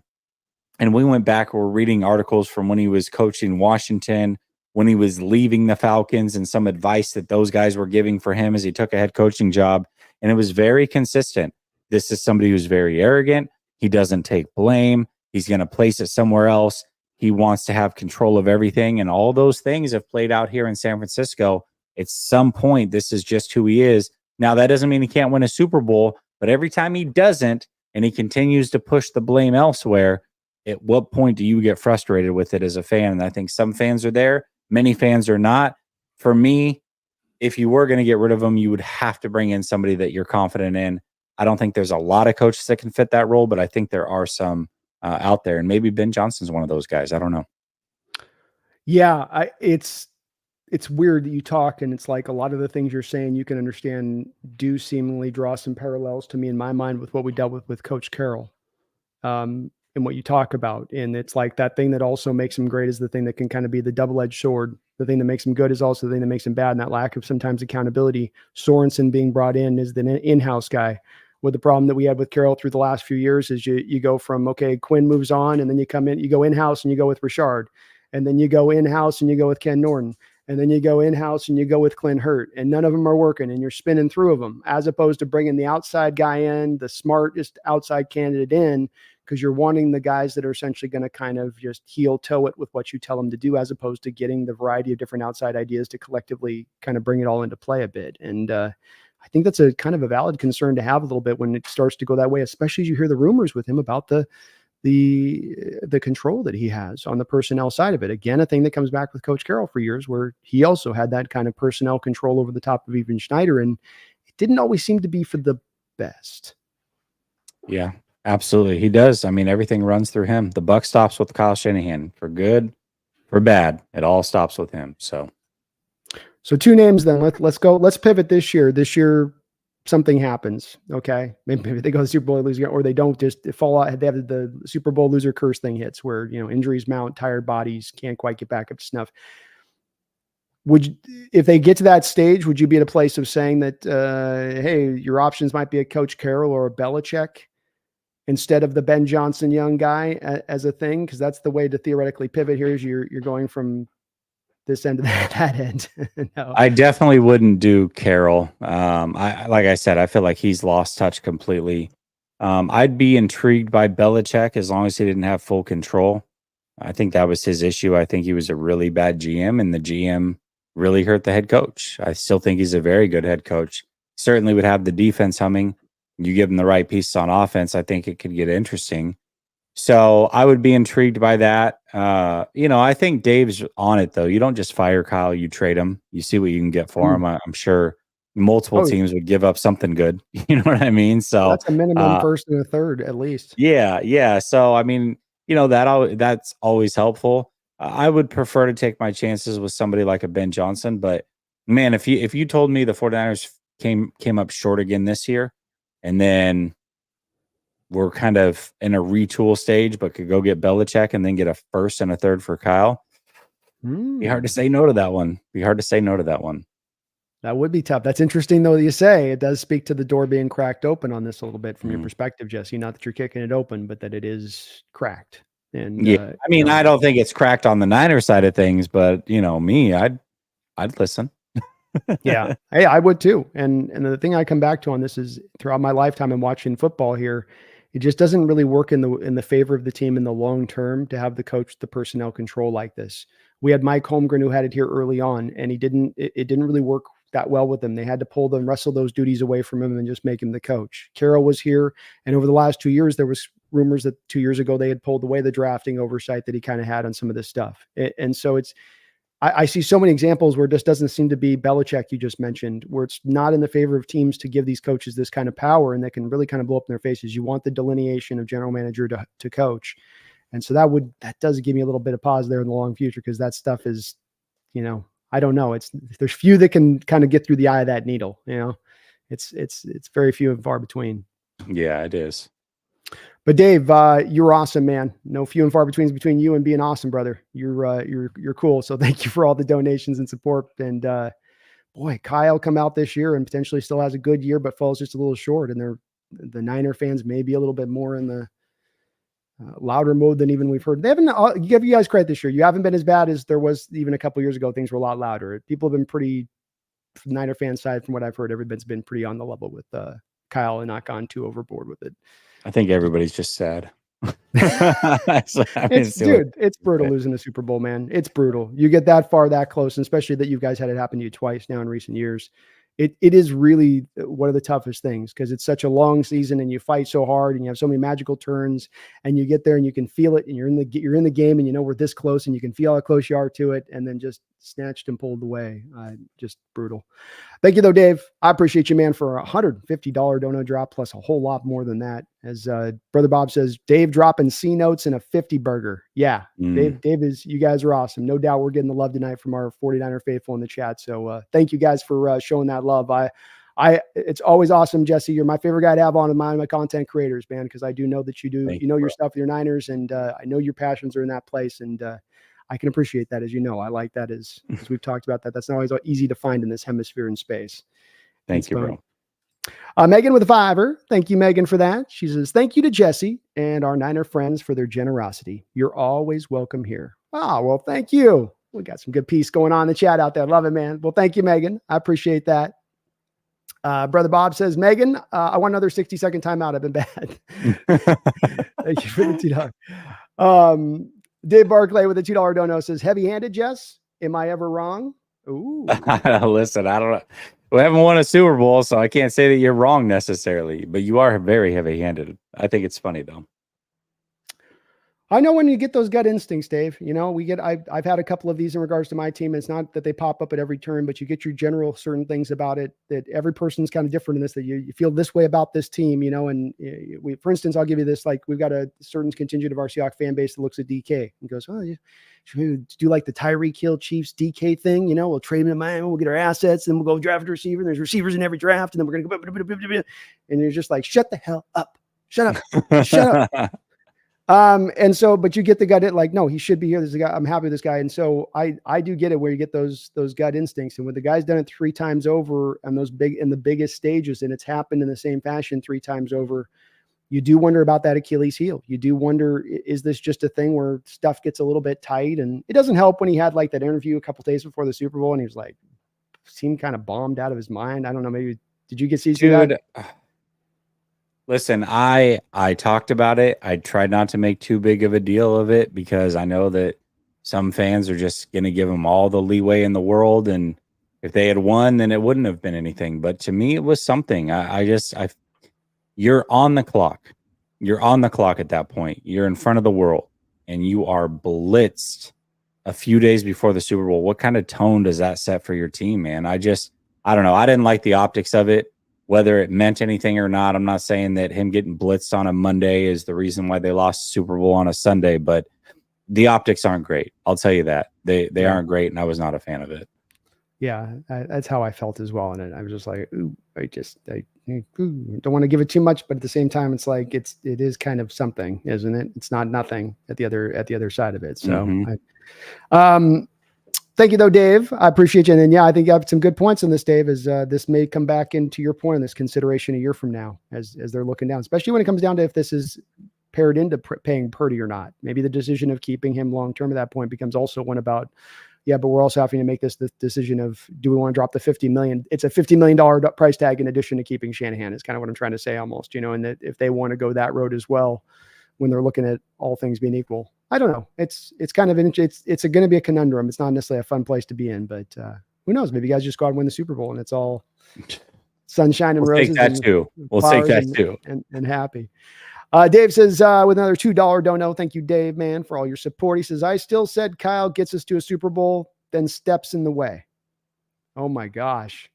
and we went back, we're reading articles from when he was coaching Washington, when he was leaving the Falcons, and some advice that those guys were giving for him as he took a head coaching job. And it was very consistent. This is somebody who's very arrogant. He doesn't take blame. He's going to place it somewhere else. He wants to have control of everything. And all those things have played out here in San Francisco. At some point, this is just who he is. Now, that doesn't mean he can't win a Super Bowl, but every time he doesn't, and he continues to push the blame elsewhere, at what point do you get frustrated with it as a fan? And I think some fans are there. Many fans are not. For me, if you were going to get rid of him, you would have to bring in somebody that you're confident in. I don't think there's a lot of coaches that can fit that role, but I think there are some out there. And maybe Ben Johnson's one of those guys. I don't know. Yeah, it's weird that you talk, and it's like a lot of the things you're saying you can understand do seemingly draw some parallels to me in my mind with what we dealt with Coach Carroll. And what you talk about. And it's like that thing that also makes him great is the thing that can kind of be the double-edged sword. The thing that makes him good is also the thing that makes him bad. And that lack of sometimes accountability. Sorensen being brought in is the in-house guy. Well, the problem that we had with Carroll through the last few years is you go from, okay, Quinn moves on, and then you come in, you go in-house and you go with Richard. And then you go in-house and you go with Ken Norton. And then you go in-house and you go with Clint Hurt. And none of them are working, and you're spinning through of them, as opposed to bringing the outside guy in, the smartest outside candidate in, because you're wanting the guys that are essentially going to kind of just heel toe it with what you tell them to do, as opposed to getting the variety of different outside ideas to collectively kind of bring it all into play a bit. And I think that's a kind of a valid concern to have a little bit when it starts to go that way, especially as you hear the rumors with him about the control that he has on the personnel side of it. Again, a thing that comes back with Coach Carroll for years, where he also had that kind of personnel control over the top of even Schneider, and it didn't always seem to be for the best. Yeah. Absolutely. He does. I mean, everything runs through him. The buck stops with Kyle Shanahan. For good, for bad, it all stops with him. So two names then. Let's go. Let's pivot this year. This year, something happens. Okay. Maybe they go to the Super Bowl losing, or they don't, just fall out. They have the Super Bowl loser curse thing hits where, injuries mount, tired bodies, can't quite get back up to snuff. if they get to that stage, would you be at a place of saying that, hey, your options might be a Coach Carroll or a Belichick instead of the Ben Johnson young guy as a thing? Because that's the way to theoretically pivot here. Is you're going from this end to that end. No. I definitely wouldn't do Carroll. Like I said, I feel like he's lost touch completely. I'd be intrigued by Belichick as long as he didn't have full control. I think that was his issue. I think he was a really bad GM, and the GM really hurt the head coach. I still think he's a very good head coach. Certainly would have the defense humming. You give him the right pieces on offense, I think it could get interesting. So I would be intrigued by that. I think Dave's on it, though. You don't just fire Kyle, you trade him. You see what you can get for him. I'm sure multiple teams would give up something good. You know what I mean? So that's a minimum first and a third, at least. Yeah. So, I mean, that's always helpful. I would prefer to take my chances with somebody like a Ben Johnson. But, man, if you told me the 49ers came up short again this year, and then we're kind of in a retool stage, but could go get Belichick and then get a first and a third for Kyle, be hard to say no to that one. That would be tough. That's interesting, though, that you say. It does speak to the door being cracked open on this a little bit from your perspective, Jesse. Not that you're kicking it open, but that it is cracked. And yeah, I mean, I don't think it's cracked on the Niner side of things, but me, I'd listen. Yeah, hey, I would too. And the thing I come back to on this is throughout my lifetime and watching football here, it just doesn't really work in the favor of the team in the long term to have the coach, the personnel control like this. We had Mike Holmgren who had it here early on, and it didn't really work that well with him. They had to wrestle those duties away from him and just make him the coach. Carroll was here, and over the last 2 years, there was rumors that 2 years ago they had pulled away the drafting oversight that he kind of had on some of this stuff. And so I see so many examples where it just doesn't seem to be Belichick you just mentioned, where it's not in the favor of teams to give these coaches this kind of power, and that can really kind of blow up in their faces. You want the delineation of general manager to coach. And so that does give me a little bit of pause there in the long future, because that stuff is, I don't know. There's few that can kind of get through the eye of that needle. It's very few and far between. Yeah, it is. But Dave, you're awesome, man. No few and far between you and being awesome, brother. You're cool. So thank you for all the donations and support. And boy, Kyle come out this year and potentially still has a good year, but falls just a little short. And the Niner fans may be a little bit more in the louder mode than even we've heard. They haven't. Give you guys credit this year. You haven't been as bad as there was even a couple years ago. Things were a lot louder. People have been pretty, from Niner fan side, from what I've heard, everybody's been pretty on the level with Kyle and not gone too overboard with it. I think everybody's just sad. It's brutal losing the Super Bowl, man. It's brutal. You get that far, that close, and especially that you guys had it happen to you twice now in recent years. It is really one of the toughest things, because it's such a long season and you fight so hard and you have so many magical turns, and you get there and you can feel it, and you're in the game, and we're this close, and you can feel how close you are to it, and then just snatched and pulled away. Just brutal. Thank you though, Dave. I appreciate you, man, for a $150 dono drop plus a whole lot more than that. As Brother Bob says, Dave dropping C notes and a 50 burger. Yeah, Dave you guys are awesome. No doubt we're getting the love tonight from our 49er faithful in the chat. So thank you guys for showing that love. It's always awesome, Jesse. You're my favorite guy to have on my content creators, man, because I do know that you do. Your stuff with your Niners, and I know your passions are in that place, and I can appreciate that, as you know. I like that as we've talked about that. That's not always easy to find in this hemisphere and space. Thank you, bro. Megan with a $5. Thank you, Megan, for that. She says, thank you to Jesse and our Niner friends for their generosity. You're always welcome here. Well, thank you. We got some good peace going on in the chat out there. Love it, man. Well, thank you, Megan. I appreciate that. Brother Bob says, Megan, I want another 60-second timeout. I've been bad. Thank you for the $2. Dave Barclay with a $2 dono says, heavy-handed, Jess? Am I ever wrong? Ooh. Listen, I don't know. We haven't won a Super Bowl, so I can't say that you're wrong necessarily, but you are very heavy-handed. I think it's funny, though. I know when you get those gut instincts, Dave. I've had a couple of these in regards to my team. It's not that they pop up at every turn, but you get your general certain things about it, that every person's kind of different in this, that you feel this way about this team, and for instance, I'll give you this, like we've got a certain contingent of our Seahawks fan base that looks at DK and goes, oh, yeah, should we do like the Tyreek Hill Chiefs DK thing? We'll trade him in Miami, we'll get our assets, and we'll go draft a receiver. There's receivers in every draft, and then we're going to go, and you're just like, shut the hell up. Shut up. Shut up. And so, but you get the gut, like, no, he should be here. There's a guy, I'm happy with this guy. And so I do get it where you get those gut instincts. And when the guy's done it 3 times over on in the biggest stages, and it's happened in the same fashion 3 times over, you do wonder about that Achilles heel. You do wonder, is this just a thing where stuff gets a little bit tight? And it doesn't help when he had like that interview a couple days before the Super Bowl and he was like, seemed kind of bombed out of his mind. I don't know. Maybe, did you get to see that? Listen, I talked about it. I tried not to make too big of a deal of it because I know that some fans are just going to give him all the leeway in the world. And if they had won, then it wouldn't have been anything. But to me, it was something. You're on the clock. You're on the clock at that point. You're in front of the world and you are blitzed a few days before the Super Bowl. What kind of tone does that set for your team, man? I don't know. I didn't like the optics of it, whether it meant anything or not. I'm not saying that him getting blitzed on a Monday is the reason why they lost the Super Bowl on a Sunday, but the optics aren't great. I'll tell you that. They aren't great, and I was not a fan of it. Yeah, that's how I felt as well. And I was just like, ooh, I don't want to give it too much, but at the same time, it's like it is kind of something, isn't it? It's not nothing at the other side of it. So, thank you though, Dave. I appreciate you. And then, yeah, I think you have some good points on this, Dave. As this may come back into your point on this consideration a year from now, as they're looking down, especially when it comes down to if this is paired into paying Purdy or not. Maybe the decision of keeping him long term at that point becomes also one about. Yeah, but we're also having to make the decision of, do we want to drop the $50 million? It's a $50 million price tag in addition to keeping Shanahan is kind of what I'm trying to say almost, and that if they want to go that road as well, when they're looking at all things being equal, I don't know. It's kind of, it's going to be a conundrum. It's not necessarily a fun place to be in, but who knows? Maybe you guys just go out and win the Super Bowl and it's all sunshine and roses. We'll take that too. We'll take that too. And happy. Dave says, with another $2 dono, thank you, Dave, man, for all your support. He says, I still said Kyle gets us to a Super Bowl, then steps in the way. Oh my gosh.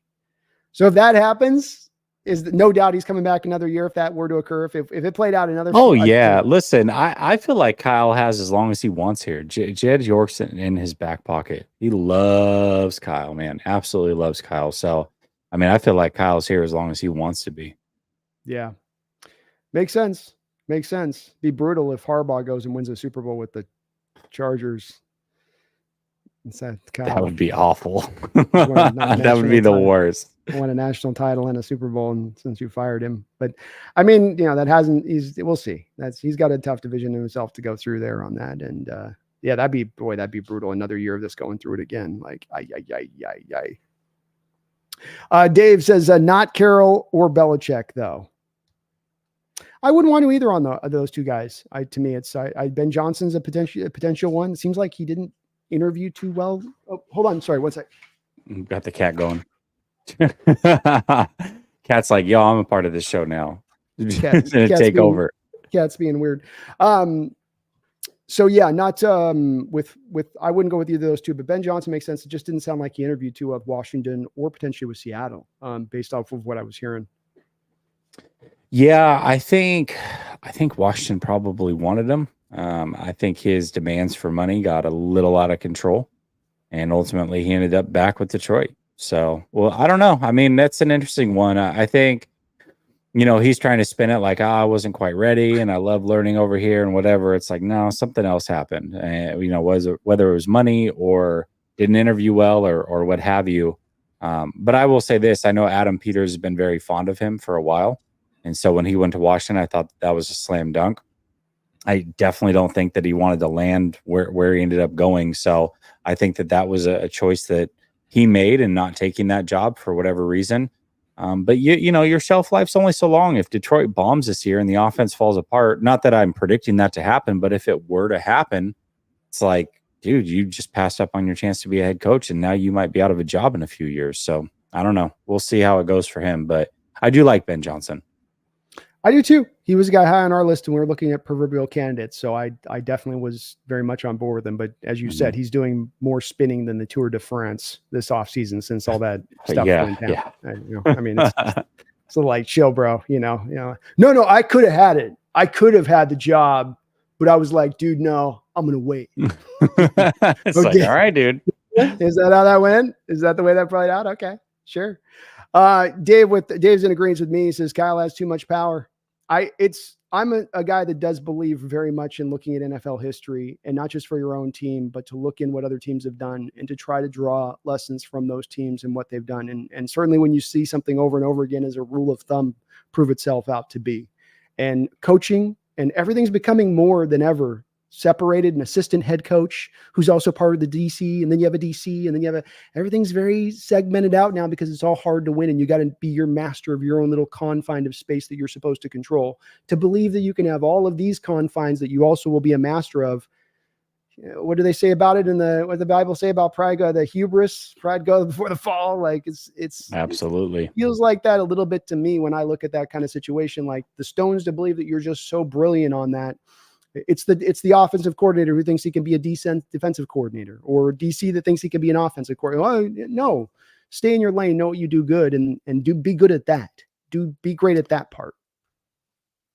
So if that happens, no doubt he's coming back another year if that were to occur. If it played out another. Oh yeah. Listen, I feel like Kyle has as long as he wants here. Jed York's in his back pocket. He loves Kyle, man. Absolutely loves Kyle. So, I mean, I feel like Kyle's here as long as he wants to be. Yeah. Makes sense. Makes sense. Be brutal if Harbaugh goes and wins a Super Bowl with the Chargers. That would be awful. That would be the worst. Won a national title and a Super Bowl, and since you fired him, but I mean, that hasn't. We'll see. He's got a tough division himself to go through there on that, and yeah, that'd be brutal. Another year of this going through it again. Like, Dave says not Carroll or Belichick though. I wouldn't want to either on those two guys. To me, it's Ben Johnson's a potential one. It seems like he didn't interview too well. Oh, hold on, sorry, one sec. Got the cat going. Cat's like, yo, I'm a part of this show now. Cat's gonna take over. Cat's being weird. So yeah, not with I wouldn't go with either of those two, but Ben Johnson makes sense. It just didn't sound like he interviewed too with Washington or potentially with Seattle, based off of what I was hearing. Yeah, I think Washington probably wanted him. I think his demands for money got a little out of control, and ultimately he ended up back with Detroit. So, well, I don't know. I mean, that's an interesting one. I think, he's trying to spin it like, I wasn't quite ready, and I love learning over here and whatever. It's like, no, something else happened. Whether it was money or didn't interview well or what have you. But I will say this: I know Adam Peters has been very fond of him for a while. And so when he went to Washington, I thought that was a slam dunk. I definitely don't think that he wanted to land where he ended up going. So I think that was a choice that he made in not taking that job for whatever reason. But your shelf life's only so long. If Detroit bombs this year and the offense falls apart, not that I'm predicting that to happen, but if it were to happen, it's like, dude, you just passed up on your chance to be a head coach, and now you might be out of a job in a few years. So I don't know. We'll see how it goes for him. But I do like Ben Johnson. I do too. He was a guy high on our list when we were looking at proverbial candidates. So I definitely was very much on board with him. But as you said, he's doing more spinning than the Tour de France this offseason since all that stuff went down. Yeah. I mean, it's a little like, chill, bro. No, I could have had it. I could have had the job, but I was like, dude, no, I'm going to wait. It's okay. Like, all right, dude. Is that how that went? Is that the way that played out? Okay, sure. Dave's in agreement with me. He says Kyle has too much power. I'm a guy that does believe very much in looking at NFL history, and not just for your own team, but to look in what other teams have done and to try to draw lessons from those teams and what they've done. And certainly when you see something over and over again as a rule of thumb prove itself out to be. And coaching and everything's becoming more than ever separated, an assistant head coach who's also part of the DC, and then you have a DC, and then everything's very segmented out now because it's all hard to win, and you got to be your master of your own little confine of space that you're supposed to control. To believe that you can have all of these confines that you also will be a master of. What do they say about it what the Bible say about pride? The hubris, pride go before the fall. Like it's absolutely it feels like that a little bit to me when I look at that kind of situation. Like the stones to believe that you're just so brilliant on that. It's the offensive coordinator who thinks he can be a decent defensive coordinator, or DC that thinks he can be an offensive coordinator. Oh, no, stay in your lane, know what you do good, and be good at that. Be great at that part.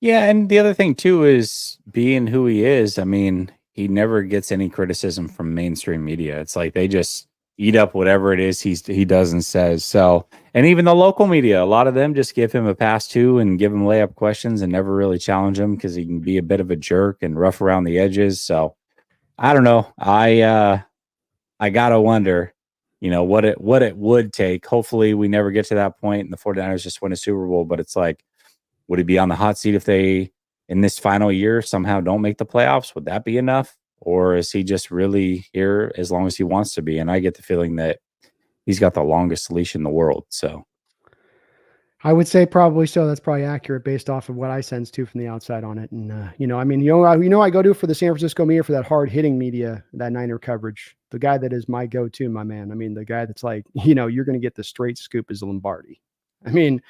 Yeah, and the other thing too is being who he is. I mean, he never gets any criticism from mainstream media. It's like they just eat up whatever it is he does and says. So, and even the local media, a lot of them just give him a pass too and give him layup questions and never really challenge him because he can be a bit of a jerk and rough around the edges. So, I don't know. I gotta wonder, what it would take. Hopefully, we never get to that point and the 49ers just win a Super Bowl. But it's like, would he be on the hot seat if they in this final year somehow don't make the playoffs? Would that be enough? Or is he just really here as long as he wants to be? And I get the feeling that he's got the longest leash in the world. So I would say probably so. That's probably accurate based off of what I sense too from the outside on it. And I go to for the San Francisco media for that hard hitting media, that Niner coverage. The guy that is my go-to, my man. I mean, the guy that's like, you're going to get the straight scoop is Lombardi. I mean,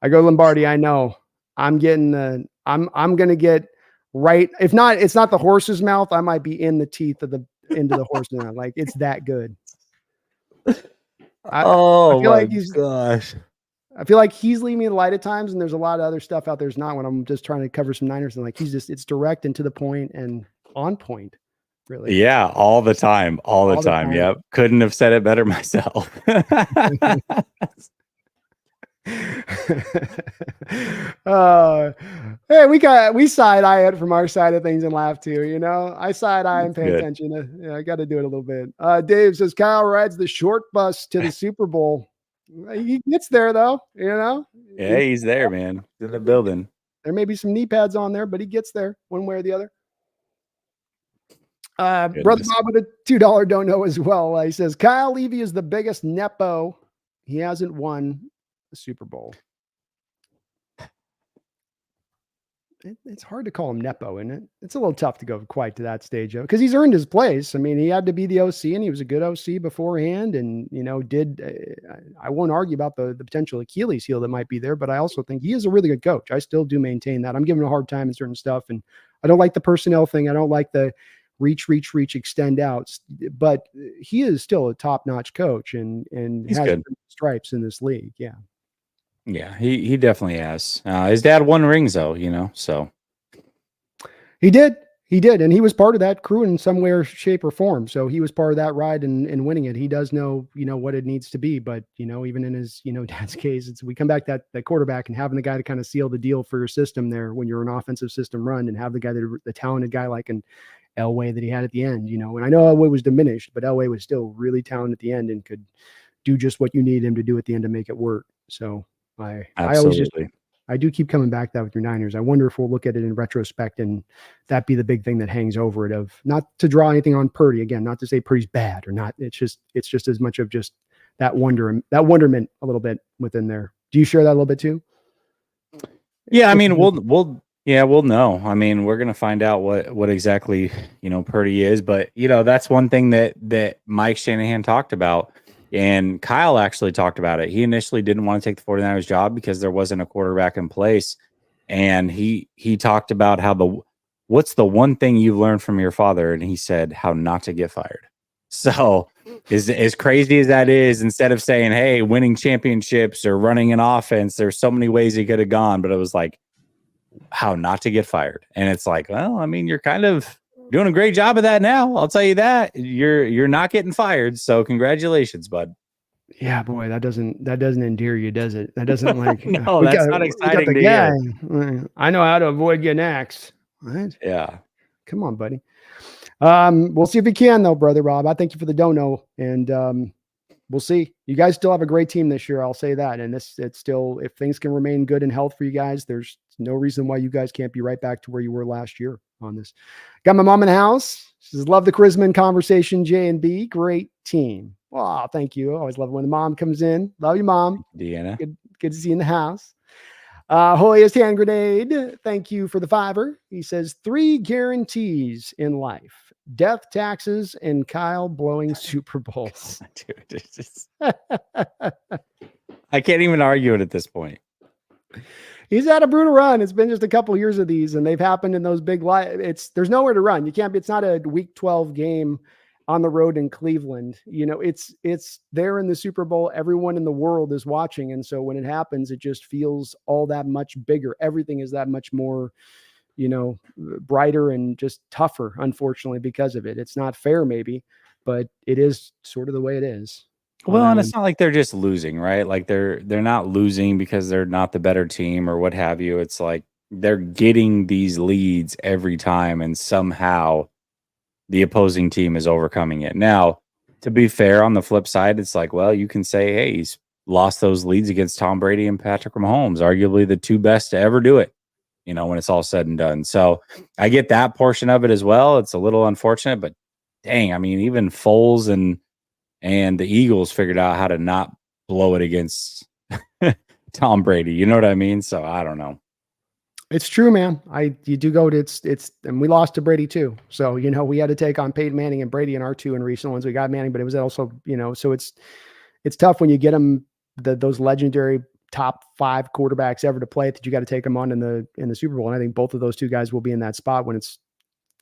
I go Lombardi. I know I'm getting I'm going to get right. If not, it's not the horse's mouth. I might be in the teeth of into the horse's mouth. Like it's that good. I feel like gosh. I feel like he's leaving me the light at times, and there's a lot of other stuff out there's not when I'm just trying to cover some Niners, and like it's direct and to the point and on point, really. Yeah, all the time. All the time. Yep. Couldn't have said it better myself. Hey, we side eye it from our side of things and laugh too. I side eye and pay attention. I got to do it a little bit. Dave says Kyle rides the short bus to the Super Bowl. He gets there though. Yeah, he's there, man. He's in the building. There may be some knee pads on there, but he gets there one way or the other. Brother Bob with a $2 don't know as well. He says Kyle Levy is the biggest nepo. He hasn't won the Super Bowl. It's hard to call him nepo, isn't it? It's a little tough to go quite to that stage because he's earned his place. I mean, he had to be the OC, and he was a good OC beforehand. And I won't argue about the potential Achilles heel that might be there, but I also think he is a really good coach. I still do maintain that. I'm giving him a hard time in certain stuff, and I don't like the personnel thing. I don't like the reach, extend out, but he is still a top-notch coach and he's has good stripes in this league. Yeah. Yeah, he definitely has. His dad won rings though, so he did. And he was part of that crew in some way or shape or form. So he was part of that ride and winning it. He does know, what it needs to be. But, even in his, dad's case, we come back that quarterback and having the guy to kind of seal the deal for your system there when you're an offensive system run, and have the guy the talented guy like an Elway that he had at the end, and I know Elway was diminished, but Elway was still really talented at the end and could do just what you need him to do at the end to make it work. So I do keep coming back to that with your Niners. I wonder if we'll look at it in retrospect and that be the big thing that hangs over it, of not to draw anything on Purdy, again, not to say Purdy's bad or not. It's just as much of just that wonderment a little bit within there. Do you share that a little bit too? Yeah. I mean, we'll know. I mean, we're going to find out what exactly, Purdy is, but that's one thing that Mike Shanahan talked about. And Kyle actually talked about it. He initially didn't want to take the 49ers job because there wasn't a quarterback in place. And he talked about what's the one thing you've learned from your father? And he said, how not to get fired. So as crazy as that is, instead of saying, hey, winning championships or running an offense, there's so many ways he could have gone, but it was like, how not to get fired. And it's like, well, I mean, you're kind of doing a great job of that now. I'll tell you that. You're not getting fired. So congratulations, bud. Yeah, boy, that doesn't endear you, does it? That doesn't like No, we that's got not the exciting to guy. hear. I know how to avoid getting axed. What? Yeah. Come on, buddy. We'll see if we can though, brother Rob. I thank you for the dono, and we'll see. You guys still have a great team this year. I'll say that. And it's still, if things can remain good in health for you guys, there's no reason why you guys can't be right back to where you were last year on this. Got my mom in the house. She says, love the charisma and conversation, J and B. Great team. Wow, thank you. Always love it when the mom comes in. Love you, Mom. Deanna. Good to see you in the house. Holiest hand grenade. Thank you for the $5. He says 3 guarantees in life: death, taxes, and Kyle blowing Super Bowls. Dude, I can't even argue it at this point. He's had a brutal run. It's been just a couple of years of these, and they've happened in those big there's nowhere to run. You can't be, it's not a week 12 game on the road in Cleveland. You know, it's there in the Super Bowl. Everyone in the world is watching. And so when it happens, it just feels all that much bigger. Everything is that much more, brighter and just tougher, unfortunately, because of it. It's not fair, maybe, but it is sort of the way it is. Well, and it's not like they're just losing, right? Like they're not losing because they're not the better team or what have you. It's like they're getting these leads every time, and somehow the opposing team is overcoming it. Now, to be fair, on the flip side, it's like, well, you can say, hey, he's lost those leads against Tom Brady and Patrick Mahomes, arguably the 2 best to ever do it, when it's all said and done. So I get that portion of it as well. It's a little unfortunate, but dang, I mean, even Foles and the Eagles figured out how to not blow it against Tom Brady. You know what I mean? So I don't know. It's true, man. You do go to and we lost to Brady too. So, we had to take on Peyton Manning and Brady in our 2 in recent ones. We got Manning, but it was also, so it's tough when you get them, those legendary top 5 quarterbacks ever to play, that you got to take them on in the Super Bowl. And I think both of those 2 guys will be in that spot when it's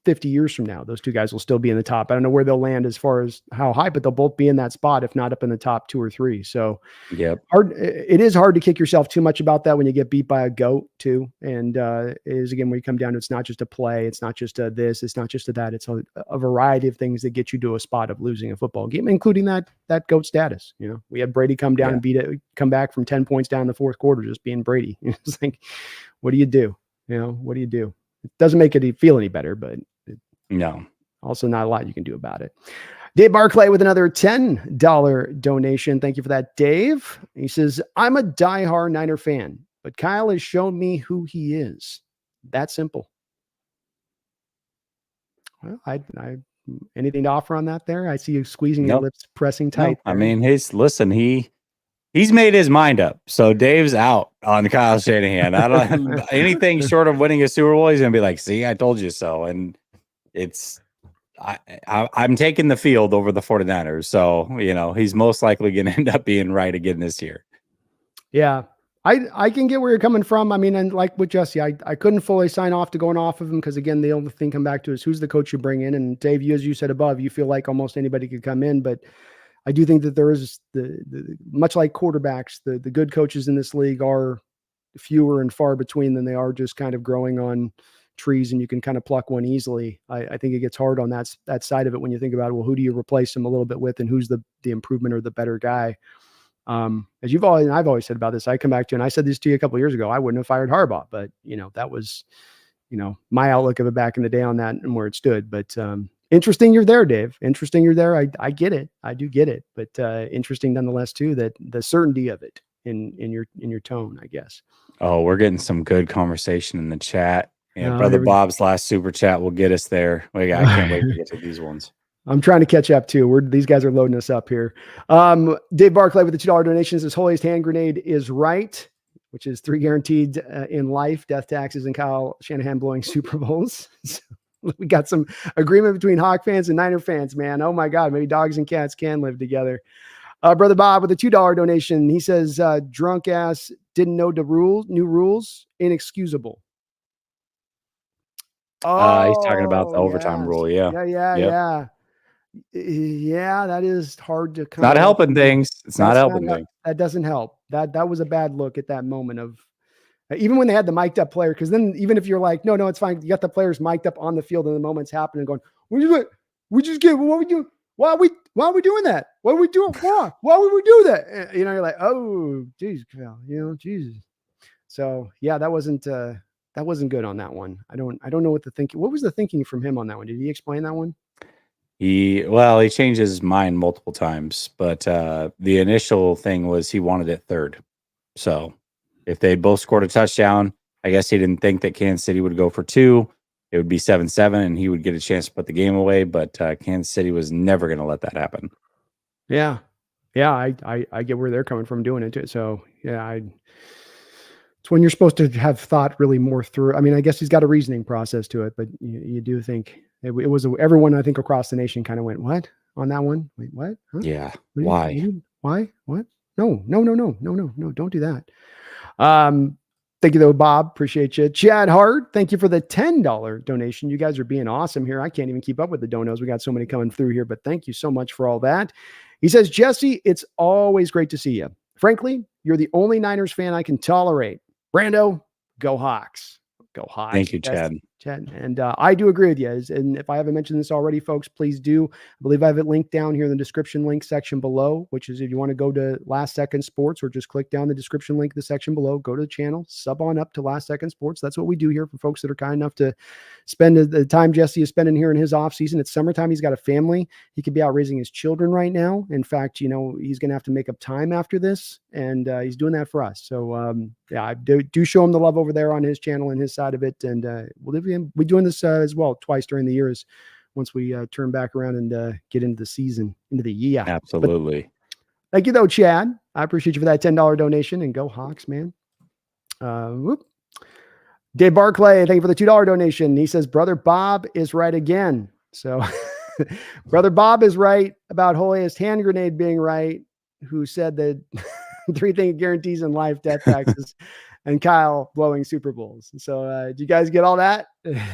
50 years from now. Those 2 guys will still be in the top. I don't know where they'll land as far as how high, but they'll both be in that spot, if not up in the top 2 or 3. So it is hard to kick yourself too much about that when you get beat by a GOAT too. And it is, again, when you come down to, it's not just a play. It's not just a this, it's not just a that. It's a variety of things that get you to a spot of losing a football game, including that GOAT status. We had Brady come down and come back from 10 points down in the 4th quarter, just being Brady. It's like, what do you do? What do you do? It doesn't make it feel any better, but no, also not a lot you can do about it. Dave Barclay with another $10 donation. Thank you for that, Dave. He says, I'm a diehard Niner fan, but Kyle has shown me who he is. That simple. Well, I anything to offer on that there? I see you squeezing your lips, pressing tight. No, I mean, he's made his mind up. So Dave's out on Kyle Shanahan. I don't anything short of winning a Super Bowl, he's gonna be like, see, I told you so. And I'm taking the field over the 49ers. So, he's most likely going to end up being right again this year. Yeah. I can get where you're coming from. I mean, and like with Jesse, I couldn't fully sign off to going off of him because, again, the only thing come back to is who's the coach you bring in. And Dave, as you said above, you feel like almost anybody could come in. But I do think that there is the much like quarterbacks, the good coaches in this league are fewer and far between than they are just kind of growing on trees and you can kind of pluck one easily. I think it gets hard on that side of it when you think about it. Well, who do you replace him a little bit with, and who's the improvement or the better guy? As I've always said about this, I come back to, and I said this to you a couple of years ago, I wouldn't have fired Harbaugh, but that was, my outlook of it back in the day on that and where it stood. But interesting you're there, Dave. Interesting you're there. I get it. I do get it. But interesting nonetheless too, that the certainty of it in your tone, I guess. Oh, we're getting some good conversation in the chat. Yeah, Brother Bob's last super chat will get us there. I can't wait to get to these ones. I'm trying to catch up too. These guys are loading us up here. Dave Barclay with the $2 donations. His holiest hand grenade is right, which is 3 guaranteed in life: death, taxes, and Kyle Shanahan blowing Super Bowls. So we got some agreement between Hawk fans and Niner fans, man. Oh my God, maybe dogs and cats can live together. Brother Bob with a $2 donation. He says, drunk ass didn't know the new rules, inexcusable. He's talking about the overtime rule. Yeah. Yeah. That is hard to not helping things. It's not helping things. That doesn't help. That was a bad look at that moment of, even when they had the mic'd up player, because then even if you're like, no, it's fine. You got the players mic'd up on the field and the moment's happening going, what would you why are we doing that? What are we doing? Why would we do that? You know, you're like, oh, geez, Jesus. So yeah, that wasn't good on that one. I don't know what the thinking. What was the thinking from him on that one? Did he explain that one? He changed his mind multiple times, but the initial thing was he wanted it third. So if they both scored a touchdown, I guess he didn't think that Kansas City would go for 2. It would be 7-7, and he would get a chance to put the game away. But Kansas City was never going to let that happen. Yeah, I get where they're coming from doing it too. So yeah, it's when you're supposed to have thought really more through. I mean, I guess he's got a reasoning process to it, but you do think it was everyone I think across the nation kind of went, what on that one? Wait, what? Huh? Yeah. Why? Why? What? No, don't do that. Thank you though, Bob. Appreciate you. Chad Hart, thank you for the $10 donation. You guys are being awesome here. I can't even keep up with the donos. We got so many coming through here, but thank you so much for all that. He says, Jesse, it's always great to see you. Frankly, you're the only Niners fan I can tolerate. Brando, go Hawks. Go Hawks. Thank you, Chad. And I do agree with you. And if I haven't mentioned this already, folks, please do. I believe I have it linked down here in the description link section below, which is if you want to go to Last Second Sports or just click down the description link, the section below, go to the channel, sub on up to Last Second Sports. That's what we do here for folks that are kind enough to spend the time Jesse is spending here in his off season. It's summertime. He's got a family. He could be out raising his children right now. In fact, he's going to have to make up time after this, and he's doing that for us. So yeah, I do show him the love over there on his channel and his side of it. And we'll be doing this as well twice during the years once we turn back around and get into the season, into the year. Absolutely. But thank you though, Chad. I appreciate you for that $10 donation, and go Hawks, man. Dave Barclay, thank you for the $2 donation. He says, Brother Bob is right again. So Brother Bob is right about holiest hand grenade being right, who said that 3 things guarantees in life, death, taxes, and Kyle blowing Super Bowls. So do you guys get all that?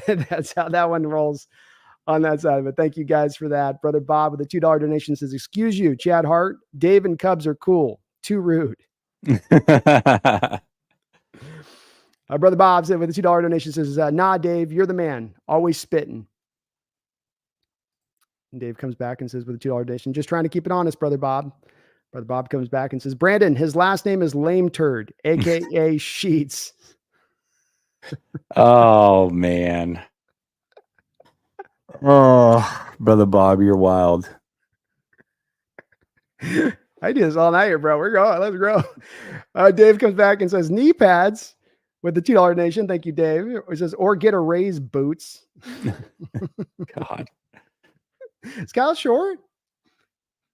That's how that one rolls on that side of it. Thank you guys for that. Brother Bob with a $2 donation says, excuse you, Chad Hart, Dave and Cubs are cool. Too rude. Brother Bob said with a $2 donation says, nah, Dave, you're the man. Always spitting. And Dave comes back and says with a $2 donation, just trying to keep it honest, Brother Bob. Brother Bob comes back and says, Brandon, his last name is Lame Turd, a.k.a. Sheets. Oh, man. Oh, Brother Bob, you're wild. I do this all night here, bro. We're going. Let's go. Dave comes back and says, knee pads with the $2 donation. Thank you, Dave. It says, or get a raise boots. God. Is Kyle short?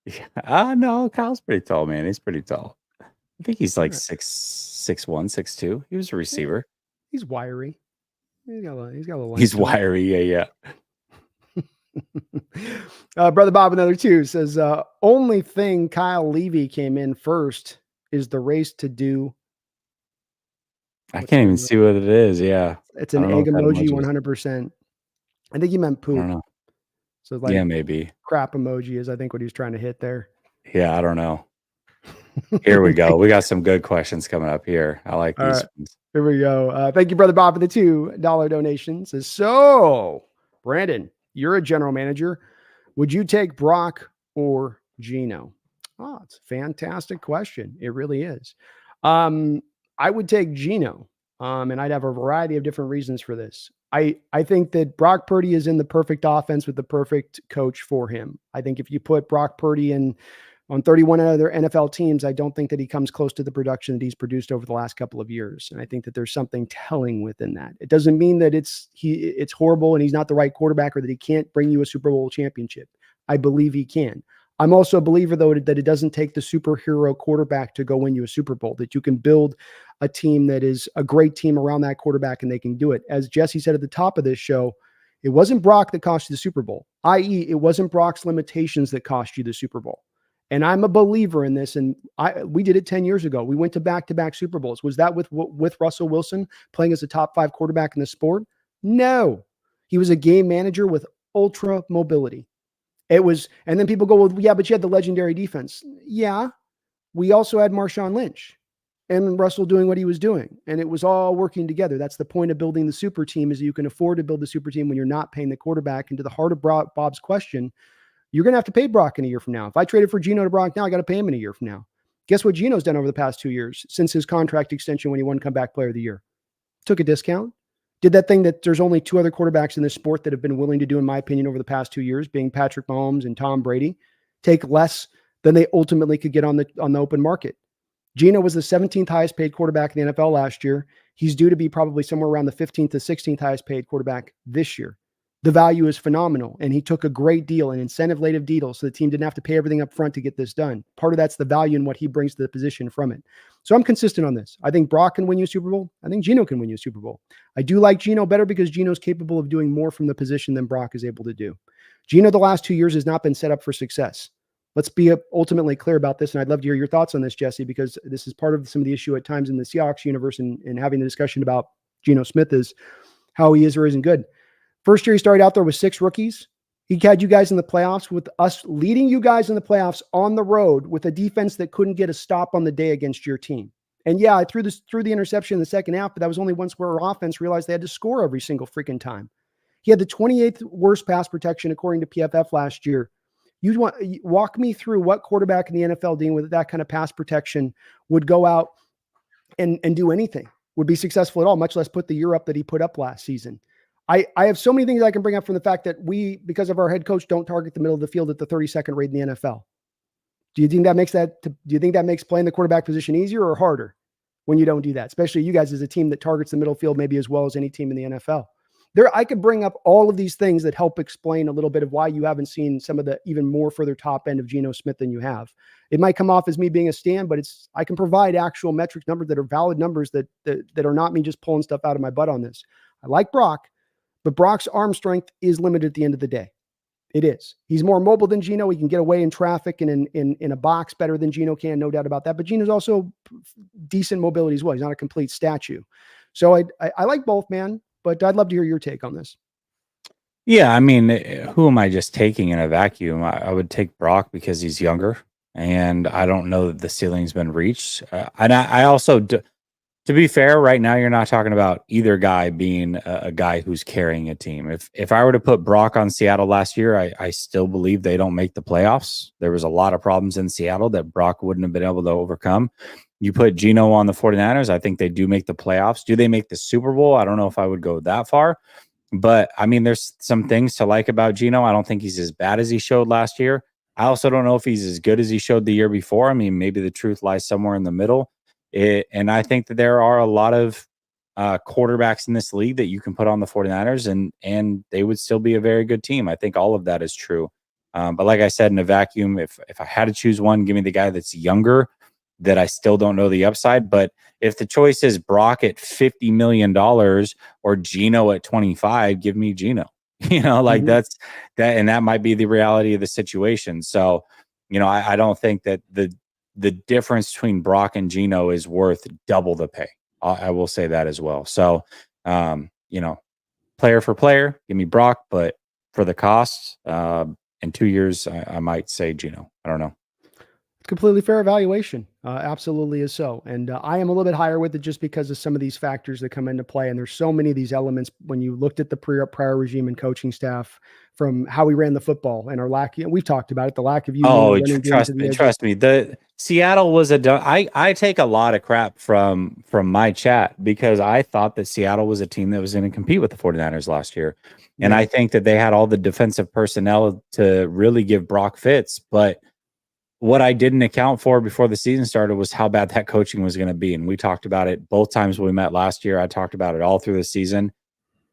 Yeah. No, Kyle's pretty tall, man. He's pretty tall. I think he's like 6'1", 6'2". He was a receiver. He's wiry. He's got a little. He's wiry. Yeah. Brother Bob, another 2 says, only thing Kyle Levy came in first is the race to do. I can't even see what it is. Yeah. It's an egg emoji, 100%. I think he meant poop. I don't know. So like, yeah, maybe crap emoji is, I think, what he was trying to hit there. Yeah, I don't know. Here we go. We got some good questions coming up here. I like these ones. Here we go. Thank you, Brother Bob, for the $2 donation. Says, so, Brandon, you're a general manager. Would you take Brock or Geno? Oh, it's a fantastic question. It really is. I would take Geno, and I'd have a variety of different reasons for this. I think that Brock Purdy is in the perfect offense with the perfect coach for him. I think if you put Brock Purdy on 31 other NFL teams, I don't think that he comes close to the production that he's produced over the last couple of years. And I think that there's something telling within that. It doesn't mean that it's horrible and he's not the right quarterback or that he can't bring you a Super Bowl championship. I believe he can. I'm also a believer, though, that it doesn't take the superhero quarterback to go win you a Super Bowl, that you can build a team that is a great team around that quarterback and they can do it. As Jesse said at the top of this show, it wasn't Brock that cost you the Super Bowl, i.e. it wasn't Brock's limitations that cost you the Super Bowl. And I'm a believer in this. And we did it 10 years ago. We went to back-to-back Super Bowls. Was that with Russell Wilson playing as a top 5 quarterback in the sport? No. He was a game manager with ultra mobility. It was, and then people go, well, yeah, but you had the legendary defense. Yeah. We also had Marshawn Lynch and Russell doing what he was doing. And it was all working together. That's the point of building the super team, is you can afford to build the super team when you're not paying the quarterback. And to the heart of Bob's question, You're going to have to pay Brock in a year from now. If I traded for Geno to Brock now, I got to pay him in a year from now. Guess what Geno's done over the past 2 years since his contract extension when he won Comeback Player of the Year? Took a discount. Did that thing that there's only 2 other quarterbacks in this sport that have been willing to do, in my opinion, over the past 2 years, being Patrick Mahomes and Tom Brady, take less than they ultimately could get on the open market. Geno was the 17th highest paid quarterback in the NFL last year. He's due to be probably somewhere around the 15th to 16th highest paid quarterback this year. The value is phenomenal, and he took a great deal, an incentive-laden deal, so the team didn't have to pay everything up front to get this done. Part of that's the value and what he brings to the position from it. So I'm consistent on this. I think Brock can win you a Super Bowl. I think Geno can win you a Super Bowl. I do like Geno better because Geno's capable of doing more from the position than Brock is able to do. Geno, the last 2 years, has not been set up for success. Let's be ultimately clear about this, and I'd love to hear your thoughts on this, Jesse, because this is part of some of the issue at times in the Seahawks universe and having the discussion about Geno Smith is how he is or isn't good. First year he started out there with 6 rookies. He had you guys in the playoffs with us leading you guys in the playoffs on the road with a defense that couldn't get a stop on the day against your team. And yeah, I threw the interception in the second half, but that was only once where our offense realized they had to score every single freaking time. He had the 28th worst pass protection according to PFF last year. You walk me through what quarterback in the NFL dealing with that kind of pass protection would go out and do anything, would be successful at all, much less put the year up that he put up last season. I have so many things I can bring up from the fact that we, because of our head coach, don't target the middle of the field at the 32nd rate in the NFL. Do you think that makes playing the quarterback position easier or harder when you don't do that? Especially you guys as a team that targets the middle field maybe as well as any team in the NFL. I could bring up all of these things that help explain a little bit of why you haven't seen some of the even more further top end of Geno Smith than you have. It might come off as me being a stand, but I can provide actual metric numbers that are valid numbers that are not me just pulling stuff out of my butt on this. I like Brock, but Brock's arm strength is limited at the end of the day. It is. He's more mobile than Geno. He can get away in traffic and in a box better than Geno can, no doubt about that. But Geno's also decent mobility as well. He's not a complete statue. So I like both, man. But I'd love to hear your take on this. Yeah, I mean, who am I just taking in a vacuum? I would take Brock because he's younger, and I don't know that the ceiling's been reached. And I also, to be fair, right now you're not talking about either guy being a guy who's carrying a team. If I were to put Brock on Seattle last year, I still believe they don't make the playoffs. There was a lot of problems in Seattle that Brock wouldn't have been able to overcome. You put Geno on the 49ers, I think they do make the playoffs. Do they make the Super Bowl? I don't know if I would go that far. But, I mean, there's some things to like about Geno. I don't think he's as bad as he showed last year. I also don't know if he's as good as he showed the year before. I mean, maybe the truth lies somewhere in the middle. And I think that there are a lot of quarterbacks in this league that you can put on the 49ers, and they would still be a very good team. I think all of that is true. But like I said, in a vacuum, if I had to choose one, give me the guy that's younger, that I still don't know the upside. But if the choice is Brock at $50 million or Geno at 25, give me Geno. That's that. And that might be the reality of the situation. So, I don't think that the difference between Brock and Geno is worth double the pay. I will say that as well. So, player for player, give me Brock, but for the cost, in 2 years, I might say Geno. I don't know. Completely fair evaluation. Absolutely is so. And I am a little bit higher with it just because of some of these factors that come into play. And there's so many of these elements when you looked at the prior regime and coaching staff, from how we ran the football and our lack. We've talked about it, the lack of you. Oh, trust me. The Seattle was I take a lot of crap from my chat because I thought that Seattle was a team that was going to compete with the 49ers last year. And I think that they had all the defensive personnel to really give Brock fits. But what I didn't account for before the season started was how bad that coaching was going to be. And we talked about it both times we met last year. I talked about it all through the season.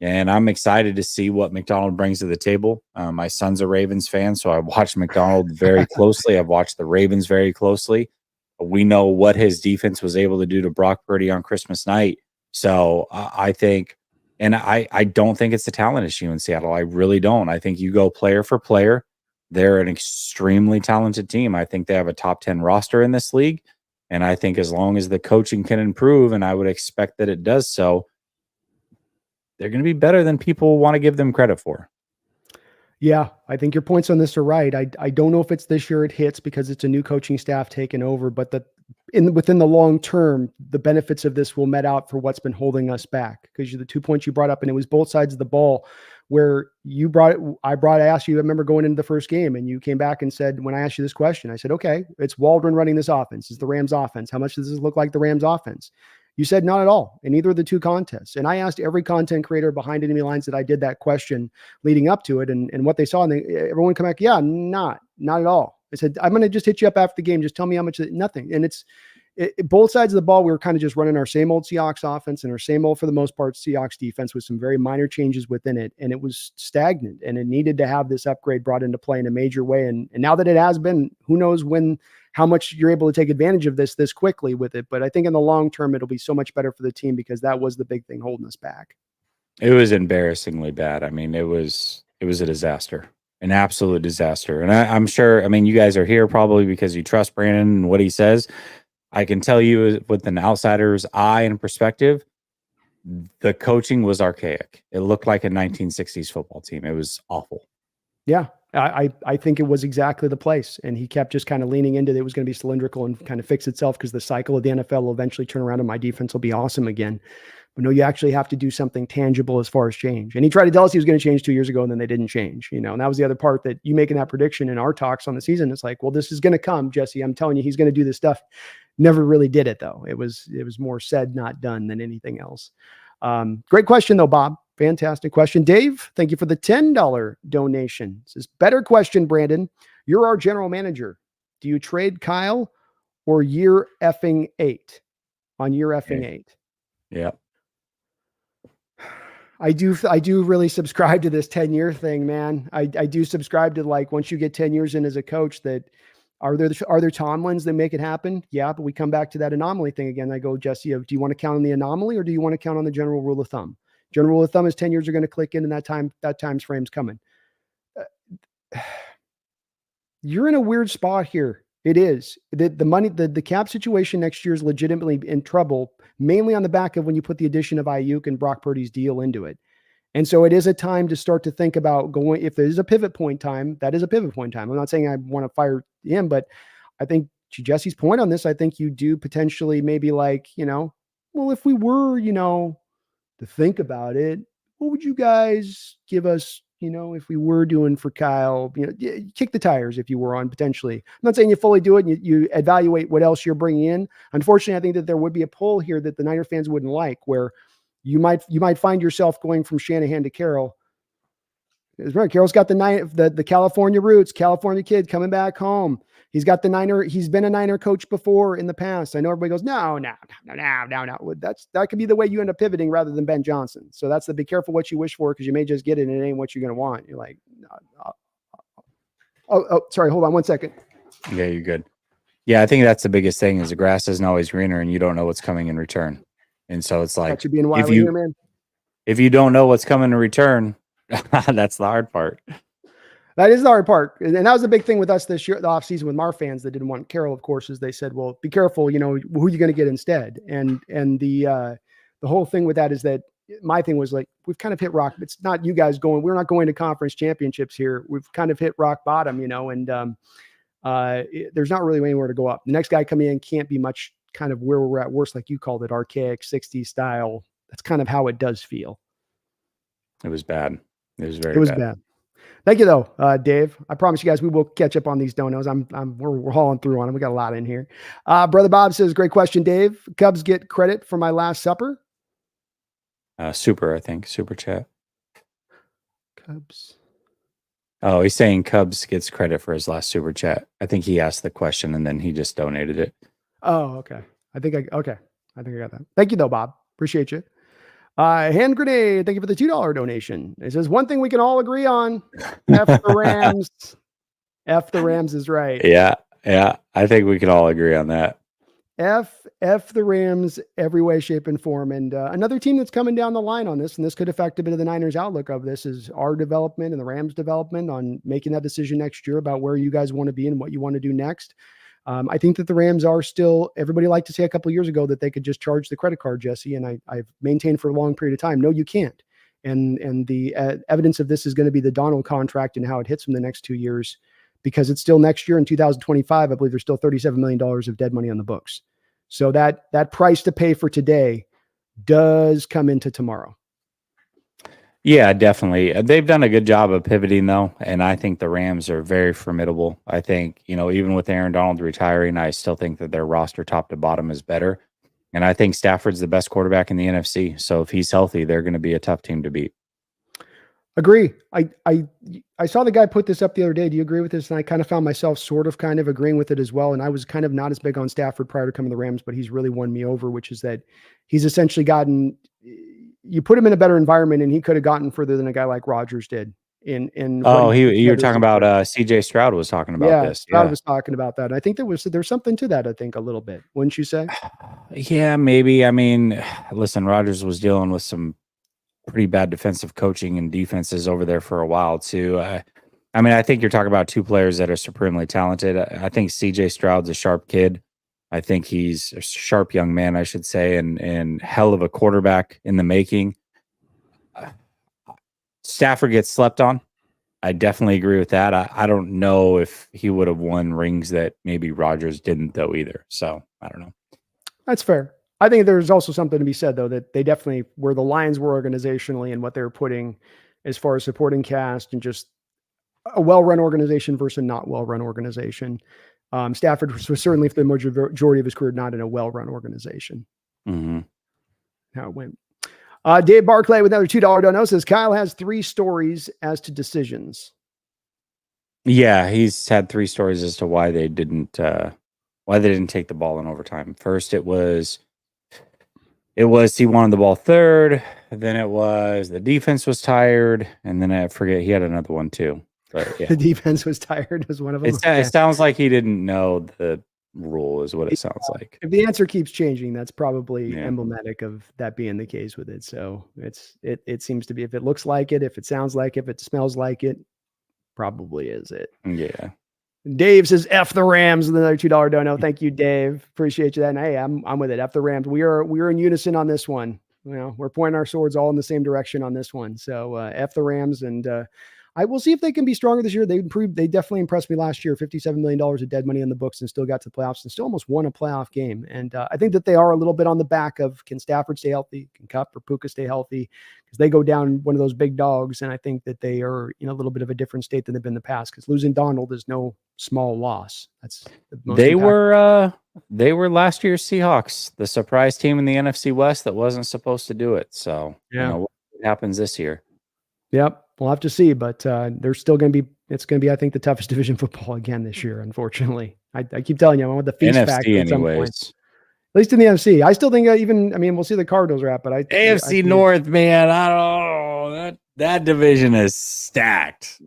And I'm excited to see what McDonald brings to the table. My son's a Ravens fan, so I watched McDonald very closely. I've watched the Ravens very closely. We know what his defense was able to do to Brock Purdy on Christmas night. So I think, and I don't think it's a talent issue in Seattle. I really don't. I think you go player for player. They're an extremely talented team. I think they have a top 10 roster in this league. And I think as long as the coaching can improve, and I would expect that it does so, they're going to be better than people want to give them credit for. Yeah, I think your points on this are right. I don't know if it's this year it hits because it's a new coaching staff taking over, but within the long term, the benefits of this will met out for what's been holding us back. Because the 2 points you brought up, and it was both sides of the ball where I asked you, I remember going into the first game and you came back and said, when I asked you this question, I said, okay, it's Waldron running this offense. It's the Rams offense. How much does this look like the Rams offense? You said not at all in either of the two contests. And I asked every content creator behind enemy lines that I did that question leading up to it and what they saw. And everyone come back, yeah, not at all. I said, I'm going to just hit you up after the game. Just tell me how much, nothing. And both sides of the ball, we were kind of just running our same old Seahawks offense and our same old, for the most part, Seahawks defense with some very minor changes within it. And it was stagnant and it needed to have this upgrade brought into play in a major way. And now that it has been, who knows how much you're able to take advantage of this quickly with it. But I think in the long term, it'll be so much better for the team because that was the big thing holding us back. It was embarrassingly bad. I mean, it was a disaster, an absolute disaster. And I'm sure, I mean, you guys are here probably because you trust Brandon and what he says. I can tell you with an outsider's eye and perspective, the coaching was archaic. It looked like a 1960s football team. It was awful. Yeah. I think it was exactly the place. And he kept just kind of leaning into it was going to be cylindrical and kind of fix itself because the cycle of the NFL will eventually turn around and my defense will be awesome again. But no, you actually have to do something tangible as far as change. And he tried to tell us he was going to change 2 years ago and then they didn't change, and that was the other part that you making that prediction in our talks on the season. It's like, well, this is going to come, Jesse. I'm telling you, he's going to do this stuff. Never really did it though. It was more said, not done than anything else. Great question though, Bob. Fantastic question. Dave, thank you for the $10 donation. This is better question, Brandon. You're our general manager. Do you trade Kyle or year effing 8 on year effing 8? Yeah. I do really subscribe to this 10-year thing, man. I do subscribe to, like, once you get 10 years in as a coach, that are there Tomlins that make it happen? Yeah. But we come back to that anomaly thing again. I go, Jesse, do you want to count on the anomaly or do you want to count on the general rule of thumb? General rule of thumb is 10 years are going to click in and that time's frame's coming. You're in a weird spot here. It is the money, the cap situation next year is legitimately in trouble, mainly on the back of when you put the addition of Ayuk and Brock Purdy's deal into it. And so it is a time to start to think about going, if there's a pivot point time, that is a pivot point time. I'm not saying I want to fire him, but I think to Jesse's point on this, I think you do potentially maybe like, well, if we were, to think about it, what would you guys give us, if we were doing for Kyle, kick the tires if you were on potentially. I'm not saying you fully do it and you evaluate what else you're bringing in. Unfortunately, I think that there would be a pull here that the Niner fans wouldn't like, where you might find yourself going from Shanahan to Carroll. Carroll's got the California roots, California kid coming back home. He's got he's been a Niner coach before in the past. I know everybody goes, no. That could be the way you end up pivoting rather than Ben Johnson. So that's be careful what you wish for, because you may just get it and it ain't what you're going to want. You're like, sorry, hold on 1 second. Yeah, you're good. Yeah, I think that's the biggest thing is the grass isn't always greener and you don't know what's coming in return. And so it's like, if you don't know what's coming in return, that's the hard part. That is the hard part. And that was the big thing with us this year, the offseason, with our fans that didn't want Carroll, of course, is they said, well, be careful, who are you going to get instead? And the whole thing with that is that my thing was like, we've kind of hit rock. It's not you guys we're not going to conference championships here. We've kind of hit rock bottom, and there's not really anywhere to go up. The next guy coming in can't be much kind of where we're at, worse, like you called it, archaic 60s style. That's kind of how it does feel. It was bad. It was very bad. Thank you though, Dave. I promise you guys, we will catch up on these donos. We're hauling through on them. We got a lot in here. Brother Bob says, great question, Dave. Cubs get credit for my last supper. Super, I think. Super chat. Cubs. Oh, he's saying Cubs gets credit for his last super chat. I think he asked the question and then he just donated it. Oh, okay. I think I got that. Thank you though, Bob. Appreciate you. Hand grenade, thank you for the $2 donation. It says one thing we can all agree on: F the Rams. F the Rams is right. Yeah. I think we can all agree on that. F the Rams every way, shape, and form. And another team that's coming down the line on this, and this could affect a bit of the Niners' outlook of this, is our development and the Rams' development on making that decision next year about where you guys want to be and what you want to do next. I think that the Rams are still, everybody liked to say a couple of years ago that they could just charge the credit card, Jesse. And I've maintained for a long period of time, no, you can't. And the evidence of this is going to be the Donald contract and how it hits from the next 2 years, because it's still next year in 2025. I believe there's still $37 million of dead money on the books. So that price to pay for today does come into tomorrow. Yeah, definitely. They've done a good job of pivoting though, and I think the Rams are very formidable. I think, even with Aaron Donald retiring, I still think that their roster top to bottom is better. And I think Stafford's the best quarterback in the NFC. So if he's healthy, they're going to be a tough team to beat. Agree. I saw the guy put this up the other day. Do you agree with this? And I kind of found myself kind of agreeing with it as well. And I was kind of not as big on Stafford prior to coming to the Rams, but he's really won me over, which is that he's essentially you put him in a better environment and he could have gotten further than a guy like Rodgers did. You were talking about CJ Stroud was talking about this. Stroud was talking about that. I think there's something to that, I think, a little bit. Wouldn't you say? Yeah, maybe. I mean, listen, Rodgers was dealing with some pretty bad defensive coaching and defenses over there for a while too. I think you're talking about two players that are supremely talented. I think CJ Stroud's a sharp kid. I think he's a sharp young man, I should say, and hell of a quarterback in the making. Stafford gets slept on. I definitely agree with that. I don't know if he would have won rings that maybe Rodgers didn't though either. So I don't know. That's fair. I think there's also something to be said, though, that they definitely, where the Lions were organizationally and what they were putting as far as supporting cast and just a well-run organization versus a not well-run organization. Stafford was certainly, for the majority of his career, not in a well-run organization. Mm-hmm. How it went. Dave Barclay with another $2 dono says, Kyle has 3 stories as to decisions. Yeah, he's had 3 stories as to why they didn't take the ball in overtime. First, it was he wanted the ball third. Then it was the defense was tired, and then I forget he had another one too. But yeah, the defense was tired was one of them. It sounds like he didn't know the rule, is what it sounds like. If the answer keeps changing, that's probably emblematic of that being the case with it. So it seems to be, if it looks like it, if it sounds like it, if it smells like it, probably is it. Yeah. Dave says F the Rams with another $2 dono. Thank you, Dave. Appreciate you that. And hey, I'm with it. F the Rams. We are in unison on this one. We're pointing our swords all in the same direction on this one. So F the Rams, and I will see if they can be stronger this year. They definitely impressed me last year. $57 million of dead money in the books and still got to the playoffs and still almost won a playoff game. And I think that they are a little bit on the back of, can Stafford stay healthy? Can Kupp or Puka stay healthy? Because they go down one of those big dogs. And I think that they are in a little bit of a different state than they've been in the past, because losing Donald is no small loss. That's they were last year's Seahawks, the surprise team in the NFC West that wasn't supposed to do it. So what happens this year? Yep. We'll have to see, but they're still going to be, it's going to be, I think, the toughest division football again this year, unfortunately. I keep telling you, I want the feast NFC factor at some point. Anyways. At least in the NFC. I still think we'll see the Cardinals are at, but AFC North, man, I don't know. That division is stacked.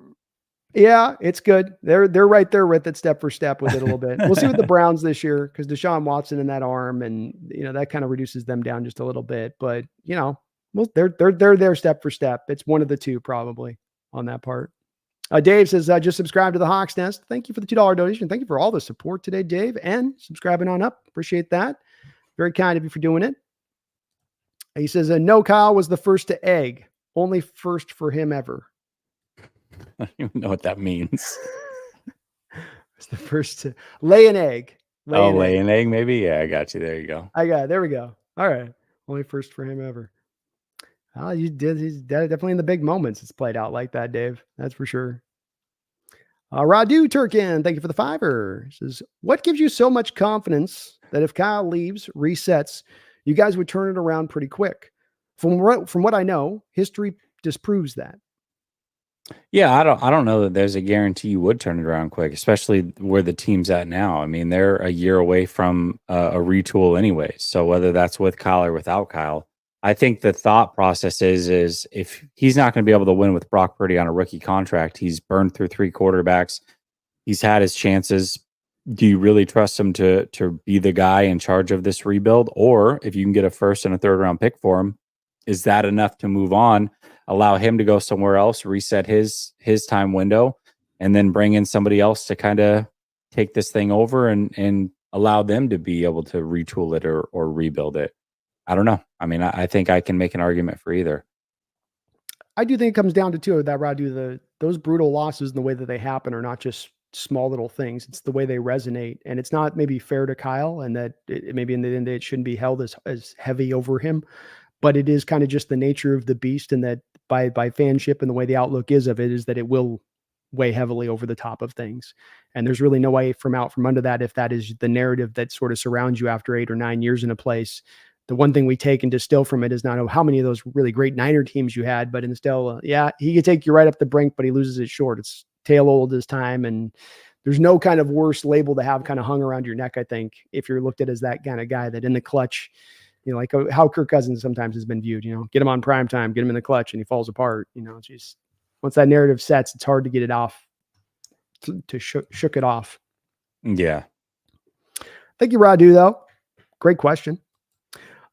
Yeah, it's good. They're right there with it, step for step with it a little bit. We'll see with the Browns this year, because Deshaun Watson in that arm, and that kind of reduces them down just a little bit. But well, they're there step for step. It's one of the two probably on that part. Dave says, just subscribe to the Hawks Nest. Thank you for the $2 donation. Thank you for all the support today, Dave, and subscribing on up. Appreciate that. Very kind of you for doing it. He says, no, Kyle was the first to egg. Only first for him ever. I don't even know what that means. It's the first to lay an egg. Lay an egg, maybe? Yeah, I got you. There you go. There we go. All right. Only first for him ever. He's definitely in the big moments. It's played out like that, Dave. That's for sure. Radu Turkin, thank you for the $5. Says, what gives you so much confidence that if Kyle leaves, resets, you guys would turn it around pretty quick? From what I know, history disproves that. Yeah, I don't know that there's a guarantee you would turn it around quick, especially where the team's at now. I mean, they're a year away from a retool anyway. So whether that's with Kyle or without Kyle, I think the thought process is if he's not going to be able to win with Brock Purdy on a rookie contract, he's burned through 3 quarterbacks. He's had his chances. Do you really trust him to be the guy in charge of this rebuild? Or if you can get a first and a third round pick for him, is that enough to move on, allow him to go somewhere else, reset his time window, and then bring in somebody else to kind of take this thing over and allow them to be able to retool it or rebuild it? I don't know. I mean, I think I can make an argument for either. I do think it comes down to two of that, Radu. Those brutal losses and the way that they happen are not just small little things. It's the way they resonate, and it's not maybe fair to Kyle, and that maybe in the end it shouldn't be held as heavy over him, but it is kind of just the nature of the beast, and that by fanship and the way the outlook is of it is that it will weigh heavily over the top of things. And there's really no way from under that if that is the narrative that sort of surrounds you after 8 or 9 years in a place. The one thing we take and distill from it is not how many of those really great Niner teams you had, but instead, yeah, he could take you right up the brink, but he loses it short. It's tail old as time, and there's no kind of worse label to have kind of hung around your neck, I think, if you're looked at as that kind of guy that in the clutch, like how Kirk Cousins sometimes has been viewed, get him on prime time, get him in the clutch, and he falls apart. It's just, once that narrative sets, it's hard to get it off, to shook it off. Yeah. Thank you, Radu, though. Great question.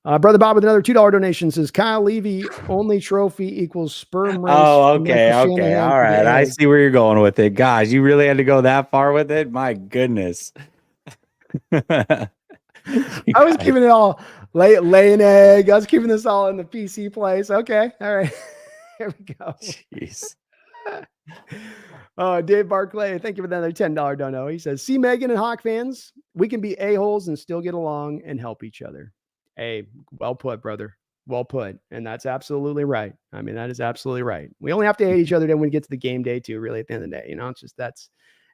Brother Bob with another $2 donation says, Kyle Levy only trophy equals sperm race. Oh, okay. All right. I see where you're going with it. Gosh, you really had to go that far with it? My goodness. I was keeping it all lay an egg. I was keeping this all in the PC place. Okay. All right. Here we go. Jeez. Dave Barclay, thank you for another $10 dono. He says, see, Megan and Hawk fans, we can be a-holes and still get along and help each other. Hey, well put, brother. Well put. And that's absolutely right. I mean, that is absolutely right. We only have to hate each other then when we get to the game day too, really, at the end of the day. It's just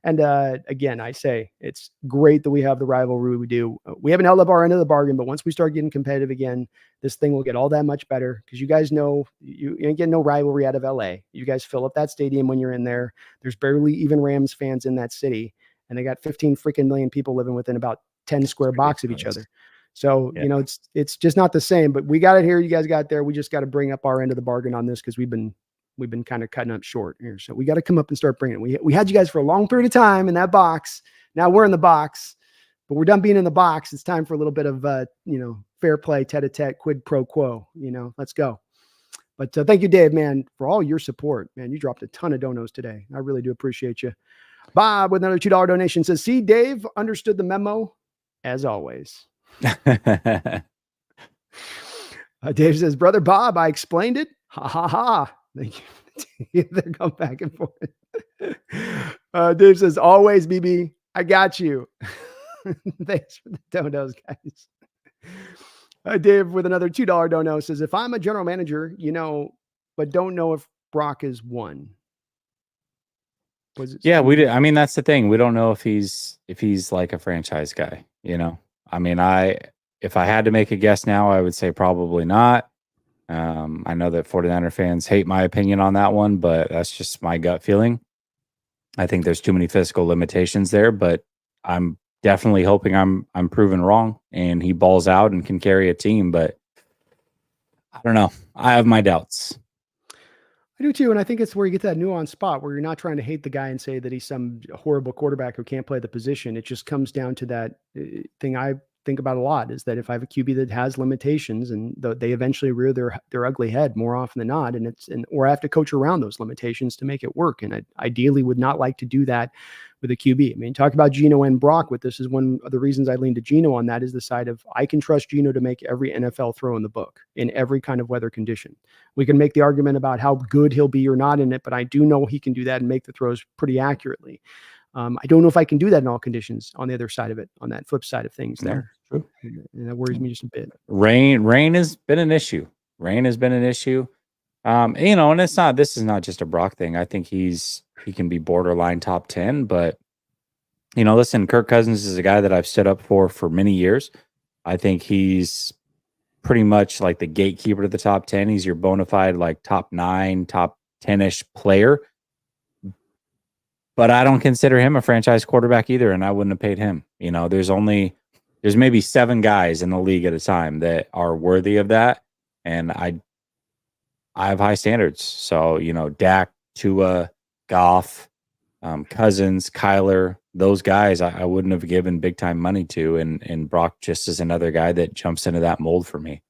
and again, I say it's great that we have the rivalry we do. We haven't held up our end of the bargain, but once we start getting competitive again, this thing will get all that much better because you guys know you ain't getting no rivalry out of LA. You guys fill up that stadium when you're in there. There's barely even Rams fans in that city, and they got 15 freaking million people living within about 10 square blocks of each other. So, yeah. It's just not the same, but we got it here. You guys got there. We just got to bring up our end of the bargain on this because we've been kind of cutting up short here. So we got to come up and start bringing it. We had you guys for a long period of time in that box. Now we're in the box, but we're done being in the box. It's time for a little bit of, fair play, tete-a-tete, quid pro quo, let's go. But thank you, Dave, man, for all your support, man. You dropped a ton of donos today. I really do appreciate you. Bob with another $2 donation says, see, Dave understood the memo as always. Dave says, brother Bob, I explained it. Ha ha ha. Thank you. They're going back and forth. Dave says, always, BB, I got you. Thanks for the donos, guys. Dave with another $2 dono says, if I'm a general manager, but don't know if Brock is one. Yeah, we did. I mean, that's the thing. We don't know if he's like a franchise guy, I mean, if I had to make a guess now, I would say probably not. I know that 49er fans hate my opinion on that one, but that's just my gut feeling. I think there's too many physical limitations there, but I'm definitely hoping I'm proven wrong and he balls out and can carry a team, but I don't know. I have my doubts. I do too, and I think it's where you get that nuanced spot where you're not trying to hate the guy and say that he's some horrible quarterback who can't play the position. It just comes down to that thing I think about a lot, is that if I have a QB that has limitations and they eventually rear their ugly head more often than not, or I have to coach around those limitations to make it work. And I ideally would not like to do that with a QB. I mean, talk about Geno and Brock with this is one of the reasons I lean to Geno on that, is the side of I can trust Geno to make every NFL throw in the book in every kind of weather condition. We can make the argument about how good he'll be or not in it, but I do know he can do that and make the throws pretty accurately. I don't know if I can do that in all conditions on the other side of it, on that flip side of things there. True. And that worries me just a bit. Rain has been an issue. And this is not just a Brock thing. I think he can be borderline top 10, but listen, Kirk Cousins is a guy that I've stood up for many years. I think he's pretty much like the gatekeeper to the top 10. He's your bona fide, like top 9, top 10-ish player. But I don't consider him a franchise quarterback either, and I wouldn't have paid him. There's maybe 7 guys in the league at a time that are worthy of that, and I have high standards. So, Dak, Tua, Goff, Cousins, Kyler, those guys I wouldn't have given big time money to, and Brock just is another guy that jumps into that mold for me.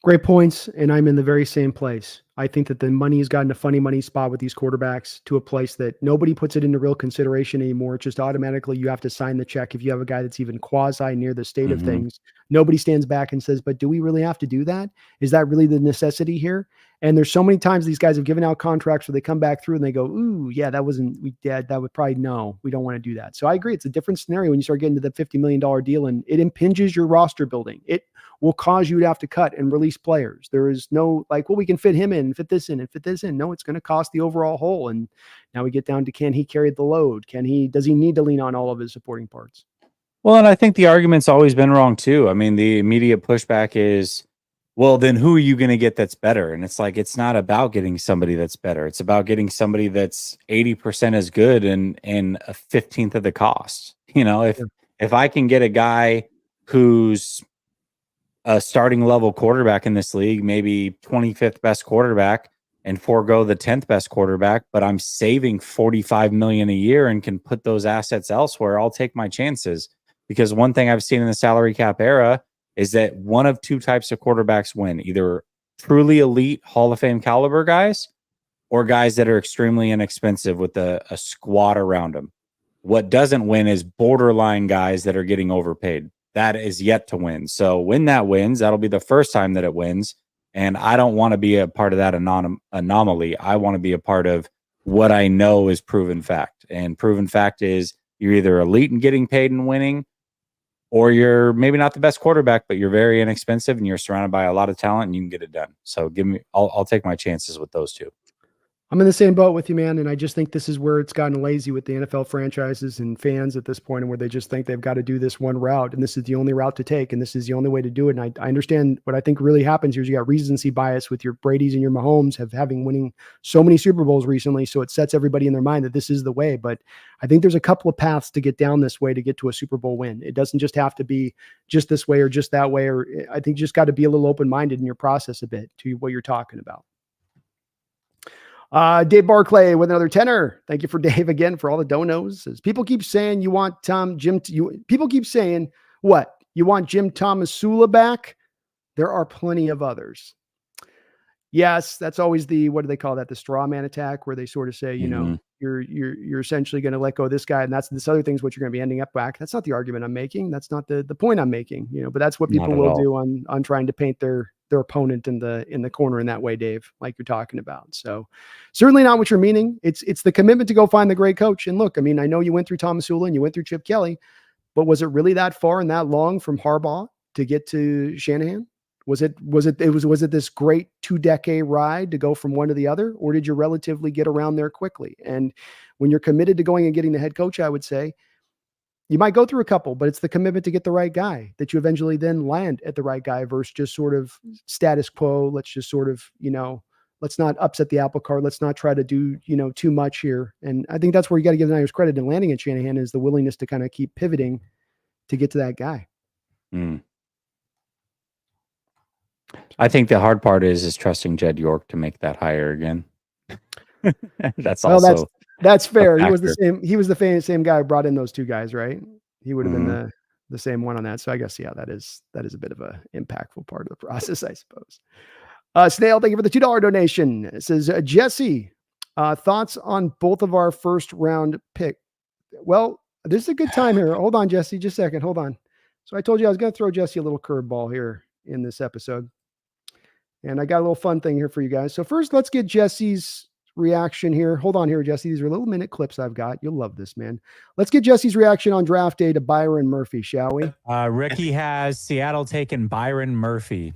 Great points, and I'm in the very same place. I think that the money has gotten a funny money spot with these quarterbacks to a place that nobody puts it into real consideration anymore. It's just automatically you have to sign the check if you have a guy that's even quasi near the state of things. nobody stands back and says, but do we really have to do that? Is that really the necessity here? And there's so many times these guys have given out contracts where they come back through and they go, ooh, yeah, that would probably, no, we don't want to do that. So I agree. It's a different scenario when you start getting to the $50 million deal, and it impinges your roster building. It will cause you to have to cut and release players. There is no like, well, we can fit him in, fit this in, and fit this in. No, it's going to cost the overall whole. And now we get down to, can he carry the load? Does he need to lean on all of his supporting parts? Well, and I think the argument's always been wrong too. I mean, the immediate pushback is, well, then who are you going to get that's better? And it's like, it's not about getting somebody that's better. It's about getting somebody that's 80% as good and a 15th of the cost. You know, if I can get a guy who's a starting level quarterback in this league, maybe 25th best quarterback, and forego the 10th best quarterback, but I'm saving $45 million a year and can put those assets elsewhere, I'll take my chances. Because one thing I've seen in the salary cap era is that one of two types of quarterbacks win: either truly elite Hall of Fame caliber guys, or guys that are extremely inexpensive with a squad around them. What doesn't win is borderline guys that are getting overpaid. That is yet to win. So when that wins, that'll be the first time that it wins. And I don't want to be a part of that anomaly. I want to be a part of what I know is proven fact. And proven fact is you're either elite and getting paid and winning, or you're maybe not the best quarterback, but you're very inexpensive and you're surrounded by a lot of talent and you can get it done. So I'll take my chances with those two. I'm in the same boat with you, man. And I just think this is where it's gotten lazy with the NFL franchises and fans at this point, and where they just think they've got to do this one route, and this is the only route to take, and this is the only way to do it. And I understand what I think really happens here is you got recency bias with your Brady's and your Mahomes having winning so many Super Bowls recently. So it sets everybody in their mind that this is the way. But I think there's a couple of paths to get down this way to get to a Super Bowl win. It doesn't just have to be just this way or just that way. Or I think you just got to be a little open-minded in your process a bit to what you're talking about. Dave Barclay with another tenor. Thank you for Dave again for all the donos. As people keep saying you want people keep saying what? You want Jim Thomasula back? There are plenty of others. Yes, that's always what do they call that? The straw man attack, where they sort of say, you know, you're essentially going to let go of this guy, and that's this other thing's what you're going to be ending up back. That's not the argument I'm making. That's not the point I'm making, you know, but that's what people will do on trying to paint their opponent in the corner in that way, Dave, like you're talking about. So certainly not what you're meaning. It's the commitment to go find the great coach. And look, I mean, I know you went through Thomasula and you went through Chip Kelly, but was it really that far and that long from Harbaugh to get to Shanahan? Was it this great 2-decade ride to go from one to the other, or did you relatively get around there quickly? And when you're committed to going and getting the head coach, I would say you might go through a couple, but it's the commitment to get the right guy that you eventually then land at the right guy versus just sort of status quo. Let's just sort of, you know, let's not upset the apple cart. Let's not try to do, you know, too much here. And I think that's where you got to give the Niners credit in landing at Shanahan, is the willingness to kind of keep pivoting to get to that guy. I think the hard part is trusting Jed York to make that hire again. That's fair. He was the same guy who brought in those two guys, right? He would have been the same one on that. So I guess, yeah, that is a bit of a impactful part of the process, I suppose. Snail, thank you for the $2 donation. It says, Jesse, thoughts on both of our first round pick. Well, this is a good time here. Hold on, Jesse, just a second. Hold on. So I told you I was going to throw Jesse a little curveball here in this episode. And I got a little fun thing here for you guys. So first, let's get Jesse's reaction here. Hold on here, Jesse. These are little minute clips I've got. You'll love this, man. Let's get Jesse's reaction on draft day to Byron Murphy, shall we? Ricky has Seattle taking Byron Murphy.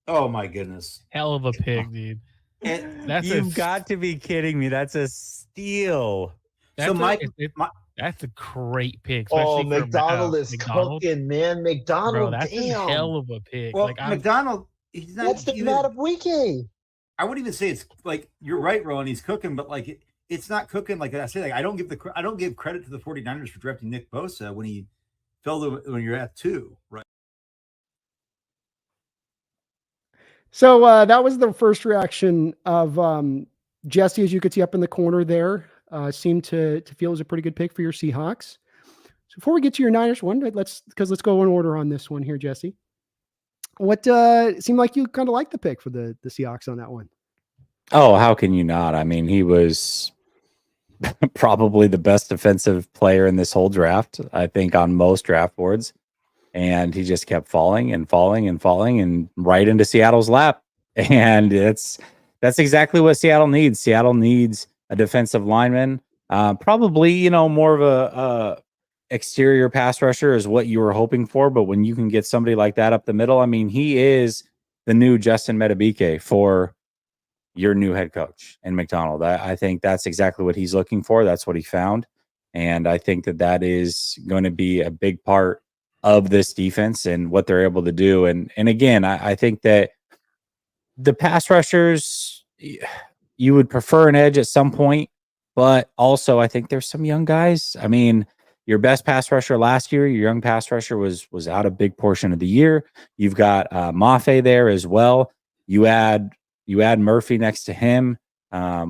Oh my goodness. Hell of a pick, dude. You've got to be kidding me. That's a steal. That's a great pick. Oh, McDonald is cooking, man. McDonald, bro, that's damn. A hell of a pick. Well, McDonald, he's not. That's the Matt of weekend. I wouldn't even say it's like, you're right, Rowan. He's cooking, but like it's not cooking. Like I say, like I don't give credit to the 49ers for drafting Nick Bosa when he fell to when you're at 2, right? So that was the first reaction of Jesse, as you could see up in the corner there. Seemed to feel it was a pretty good pick for your Seahawks. So before we get to your Niners one, let's go in order on this one here, Jesse. What seemed like you kind of liked the pick for the Seahawks on that one? Oh, how can you not? I mean, he was probably the best defensive player in this whole draft, I think, on most draft boards. and he just kept falling and falling and falling and right into Seattle's lap. And that's exactly what Seattle needs. Seattle needs a defensive lineman, probably, more of a exterior pass rusher is what you were hoping for. But when you can get somebody like that up the middle, I mean, he is the new Justin Metabike for your new head coach in McDonald. I think that's exactly what he's looking for. That's what he found. And I think that is going to be a big part of this defense and what they're able to do. And again, I think that the pass rushers, you would prefer an edge at some point, but also I think there's some young guys. I mean, your best pass rusher last year, your young pass rusher was out a big portion of the year. You've got Mafe there as well. You add Murphy next to him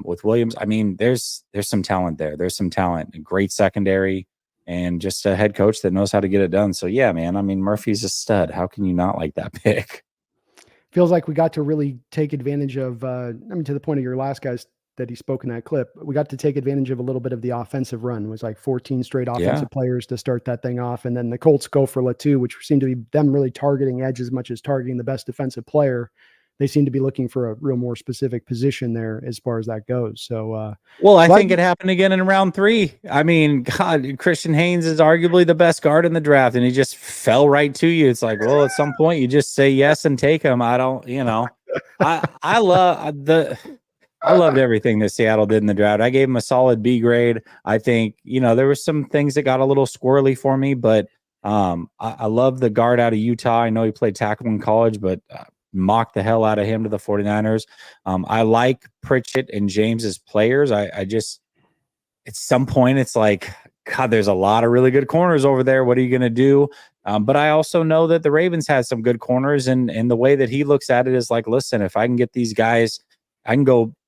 with Williams. I mean, there's some talent there. There's some talent, a great secondary, and just a head coach that knows how to get it done. So yeah, man, I mean, Murphy's a stud. How can you not like that pick? Feels like we got to really take advantage of, to the point of your last guys that he spoke in that clip, we got to take advantage of a little bit of the offensive run. It was like 14 straight offensive players to start that thing off. And then the Colts go for Latu, which seemed to be them really targeting edge as much as targeting the best defensive player. They seem to be looking for a real more specific position there as far as that goes. So, I think it happened again in round 3. I mean, God, Christian Haynes is arguably the best guard in the draft, and he just fell right to you. It's like, well, at some point you just say yes and take him. I don't, I loved everything that Seattle did in the draft. I gave him a solid B grade. I think, there were some things that got a little squirrely for me, but I love the guard out of Utah. I know he played tackle in college, but mocked the hell out of him to the 49ers. I like Pritchett and James as players. I just, at some point, it's like, God, there's a lot of really good corners over there. What are you going to do? But I also know that the Ravens had some good corners, and the way that he looks at it is like, listen, if I can get these guys,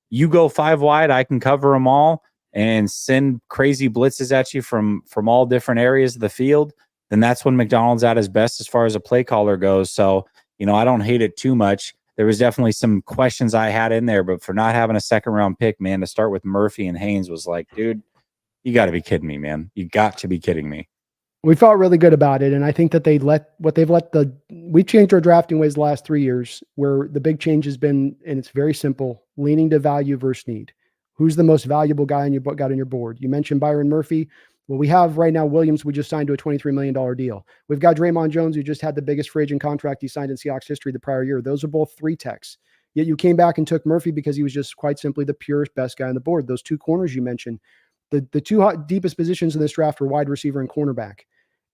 you go 5 wide, I can cover them all and send crazy blitzes at you from all different areas of the field, then that's when McDonald's at his best as far as a play caller goes. So, I don't hate it too much. There was definitely some questions I had in there, but for not having a second round pick, man, to start with Murphy and Haynes was like, dude, you got to be kidding me, man. You got to be kidding me. We felt really good about it. And I think that we've changed our drafting ways the last 3 years, where the big change has been, and it's very simple, leaning to value versus need. Who's the most valuable guy got on your board? You mentioned Byron Murphy. Well, we have right now Williams, we just signed to a $23 million deal. We've got Draymond Jones, who just had the biggest free agent contract he signed in Seahawks history the prior year. Those are both 3 techs. Yet you came back and took Murphy because he was just quite simply the purest best guy on the board. Those 2 corners you mentioned, the 2 deepest positions in this draft were wide receiver and cornerback.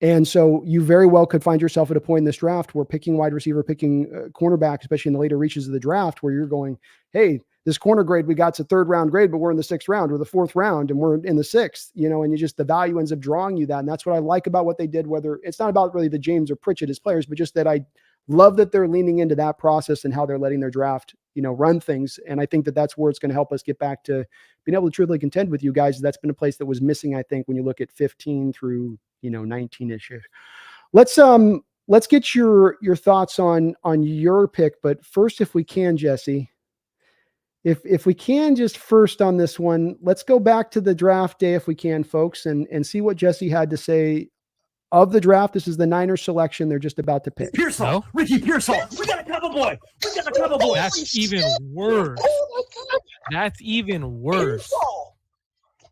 And so you very well could find yourself at a point in this draft where picking wide receiver, picking cornerback, especially in the later reaches of the draft, where you're going, hey, this corner grade we got's a 3rd round grade, but we're in the 6th round or the 4th round and we're in the 6th, and the value ends up drawing you that. And that's what I like about what they did, whether it's not about really the James or Pritchett as players, but just that I love that they're leaning into that process and how they're letting their draft, run things. And I think that that's where it's going to help us get back to being able to truly contend with you guys. That's been a place that was missing, I think, when you look at 15 through, 19-ish. Let's get your thoughts on your pick. But first, if we can, Jesse, if we can just first on this one, let's go back to the draft day if we can, folks, and see what Jesse had to say of the draft. This is the Niners selection they're just about to pick. Pearsall, No? Ricky Pearsall. We got a Cabo boy. We got a Cabo boy. That's even worse. That's even worse.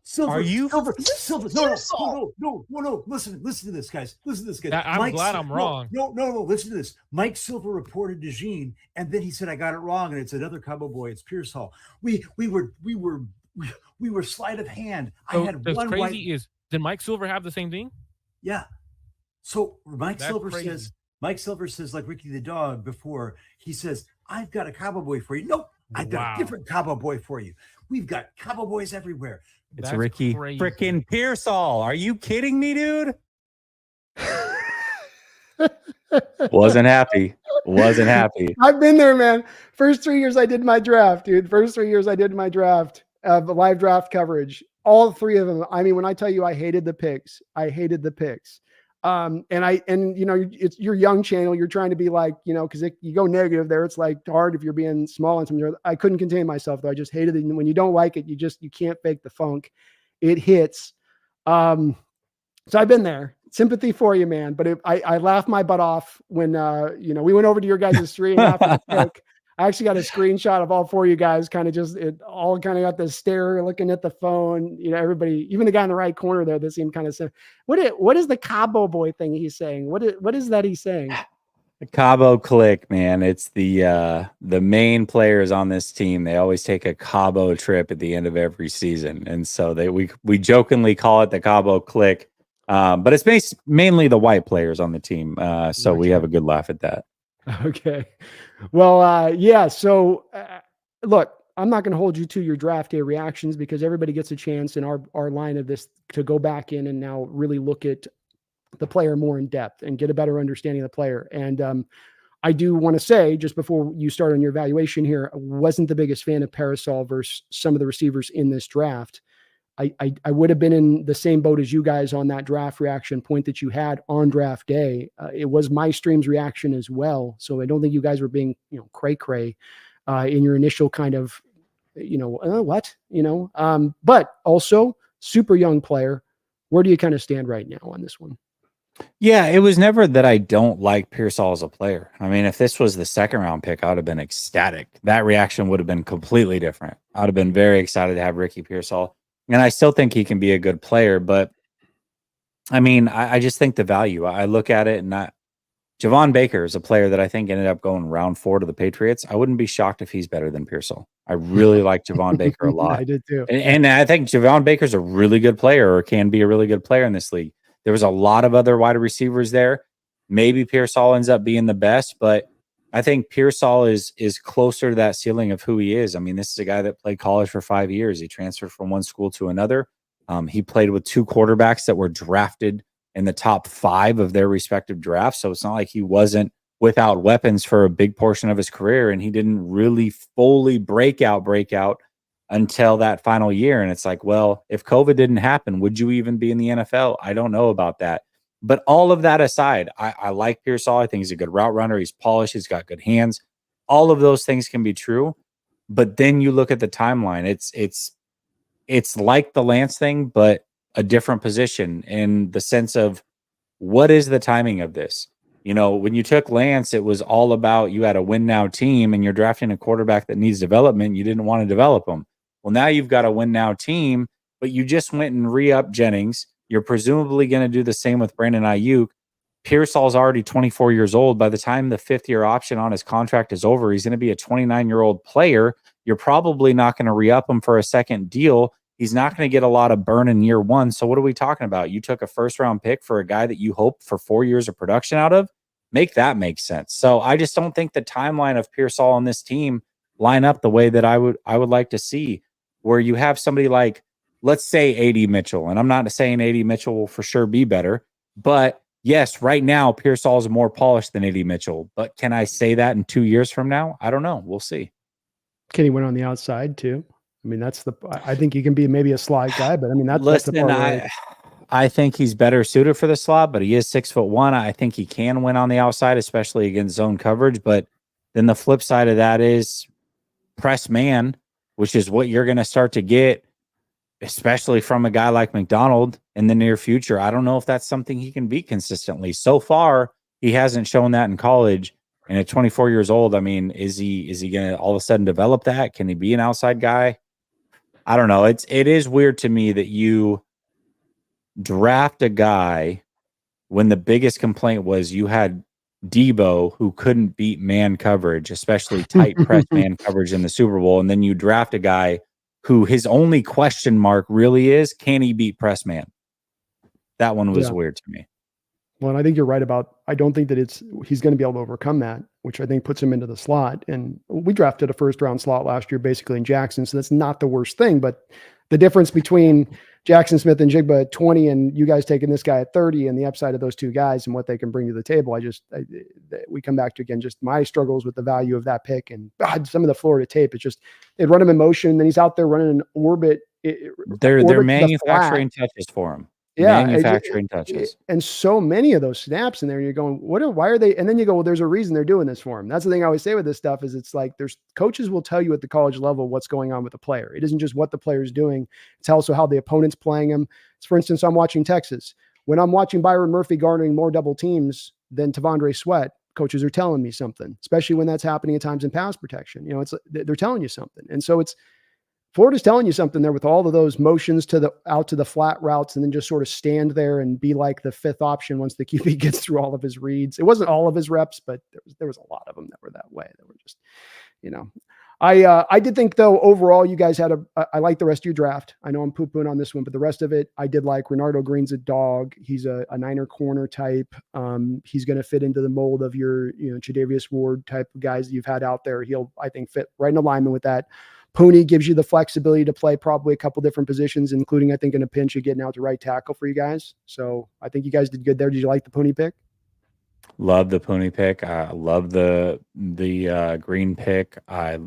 Silver, Are you- Silver? No. Listen to this, guys. Listen to this, guys. I'm glad I'm wrong. No. Listen to this. Mike Silver reported to Gene, and then he said, I got it wrong, and it's another Cabo boy. It's Pearsall. We were sleight of hand. So I had what's one crazy white. is, did Mike Silver have the same thing? Yeah. So Mike That's Silver crazy. says, like Ricky the dog before, he says, I've got a Cabo boy for you. Nope. I've got a different Cabo boy for you. We've got Cabo boys everywhere. It's That's Ricky crazy. freaking Pearsall. Are you kidding me, dude? Wasn't happy. I've been there, man. First 3 years I did my draft, dude. First 3 years I did my draft of live draft coverage. All 3 of them. I mean, when I tell you I hated the picks. It's your young channel. You're trying to be like, because you go negative there. It's like hard if you're being small on something. I couldn't contain myself though. I just hated it. And when you don't like it, you can't fake the funk. It hits. So I've been there. sympathy for you, man. But I laughed my butt off when we went over to your guys' stream after the pick. I actually got a screenshot of all four of you guys kind of all kind of got this stare looking at the phone. Everybody, even the guy in the right corner there, that seemed kind of what is the Cabo boy thing he's saying? What is that he's saying? Cabo Click, man. It's the main players on this team. They always take a Cabo trip at the end of every season. And so we jokingly call it the Cabo Click. But it's mainly the white players on the team. So we have a good laugh at that. Okay. Well, yeah. So look, I'm not going to hold you to your draft day reactions because everybody gets a chance in our line of this to go back in and now really look at the player more in depth and get a better understanding of the player. And I do want to say, just before you start on your evaluation here, I wasn't the biggest fan of Pearsall versus some of the receivers in this draft. I would have been in the same boat as you guys on that draft reaction point that you had on draft day. It was my stream's reaction as well. So I don't think you guys were being, cray-cray in your initial kind of, but also super young player. Where do you kind of stand right now on this one? Yeah, it was never that I don't like Pearsall as a player. I mean, if this was the second round pick, I would have been ecstatic. That reaction would have been completely different. I would have been very excited to have Ricky Pearsall. And I still think he can be a good player. But, I mean, I just think the value. I look at it and Javon Baker is a player that I think ended up going round 4 to the Patriots. I wouldn't be shocked if he's better than Pearsall. I really like Javon Baker a lot. I did too. And I think Javon Baker's a really good player or can be a really good player in this league. There was a lot of other wide receivers there. Maybe Pearsall ends up being the best, but I think Pearsall is closer to that ceiling of who he is. I mean, this is a guy that played college for 5 years. He transferred from one school to another. He played with 2 quarterbacks that were drafted in the top 5 of their respective drafts. So it's not like he wasn't without weapons for a big portion of his career, and he didn't really fully break out until that final year. And it's like, well, if COVID didn't happen, would you even be in the NFL? I don't know about that. But all of that aside, I like Pearsall. I think he's a good route runner. He's polished. He's got good hands. All of those things can be true. But then you look at the timeline. It's like the Lance thing, but a different position in the sense of what is the timing of this? When you took Lance, it was all about you had a win now team and you're drafting a quarterback that needs development. You didn't want to develop him. Well, now you've got a win now team, but you just went and re-upped Jennings. You're presumably going to do the same with Brandon Ayuk. Pearsall's already 24 years old. By the time the 5th-year option on his contract is over, he's going to be a 29-year-old player. You're probably not going to re-up him for a second deal. He's not going to get a lot of burn in year 1. So what are we talking about? You took a first-round pick for a guy that you hope for 4 years of production out of? Make that make sense. So I just don't think the timeline of Pearsall on this team line up the way that I would like to see, where you have somebody like, let's say A.D. Mitchell. And I'm not saying A.D. Mitchell will for sure be better, but yes, right now Pearsall is more polished than A.D. Mitchell. But can I say that in 2 years from now? I don't know. We'll see. Can he win on the outside too? I mean, I think he can be maybe a slot guy, but I mean, that's the part I think he's better suited for the slot, but he is 6'1". I think he can win on the outside, especially against zone coverage. But then the flip side of that is press man, which is what you're going to start to get, especially from a guy like McDonald in the near future. I don't know if that's something he can beat consistently. So far, he hasn't shown that in college. And at 24 years old, I mean, is he going to all of a sudden develop that? Can he be an outside guy? I don't know. It is weird to me that you draft a guy when the biggest complaint was you had Debo, who couldn't beat man coverage, especially tight press man coverage in the Super Bowl. And then you draft a guy who his only question mark really is, can he beat press man? That one was weird to me. Well, and I think you're right about, I don't think that he's going to be able to overcome that, which I think puts him into the slot. And we drafted a 1st-round slot last year, basically in Jackson. So that's not the worst thing, but the difference between Jackson Smith and Jigba at 20 and you guys taking this guy at 30 and the upside of those two guys and what they can bring to the table. We come back to, again, just my struggles with the value of that pick and some of the Florida tape. It's just, they'd run him in motion. Then he's out there running an orbit. They're manufacturing touches for him. Yeah, manufacturing touches. And so many of those snaps in there, and you're going, why are they? And then you go, well, there's a reason they're doing this for him. That's the thing I always say with this stuff is it's like coaches will tell you at the college level what's going on with the player. It isn't just what the player's doing. It's also how the opponent's playing him. For instance, I'm watching Texas. when I'm watching Byron Murphy garnering more double teams than Tavondre Sweat, coaches are telling me something, especially when that's happening at times in pass protection. They're telling you something. And so Florida's telling you something there with all of those motions out to the flat routes, and then just sort of stand there and be like the fifth option once the QB gets through all of his reads. It wasn't all of his reps, but there was a lot of them that were that way. That were just, I did think though, overall, you guys I like the rest of your draft. I know I'm poo-pooing on this one, but the rest of it, I did like. Renardo Green's a dog. He's a Niner corner type. He's going to fit into the mold of your, Tre'Davious Ward type of guys that you've had out there. He'll, I think, fit right in alignment with that. Pooney gives you the flexibility to play probably a couple different positions, including, I think, in a pinch of getting out to right tackle for you guys. So I think you guys did good there. Did you like the Pooney pick? Love the Pooney pick. I love the Green pick. I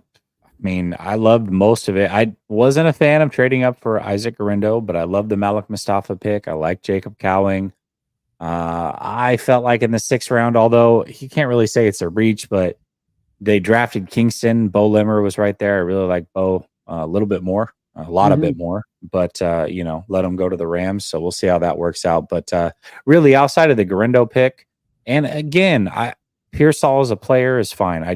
loved most of it. I wasn't a fan of trading up for Isaac Garindo, but I love the Malik Mustafa pick. I like Jacob Cowing. I felt like in the 6th round, although he can't really say it's a reach, but they drafted Kingston. Bo Limmer was right there. I really like Bo a little bit more, a lot of bit more, but let him go to the Rams. So we'll see how that works out. But really, outside of the Garindo pick, and again, Pearsall as a player is fine. I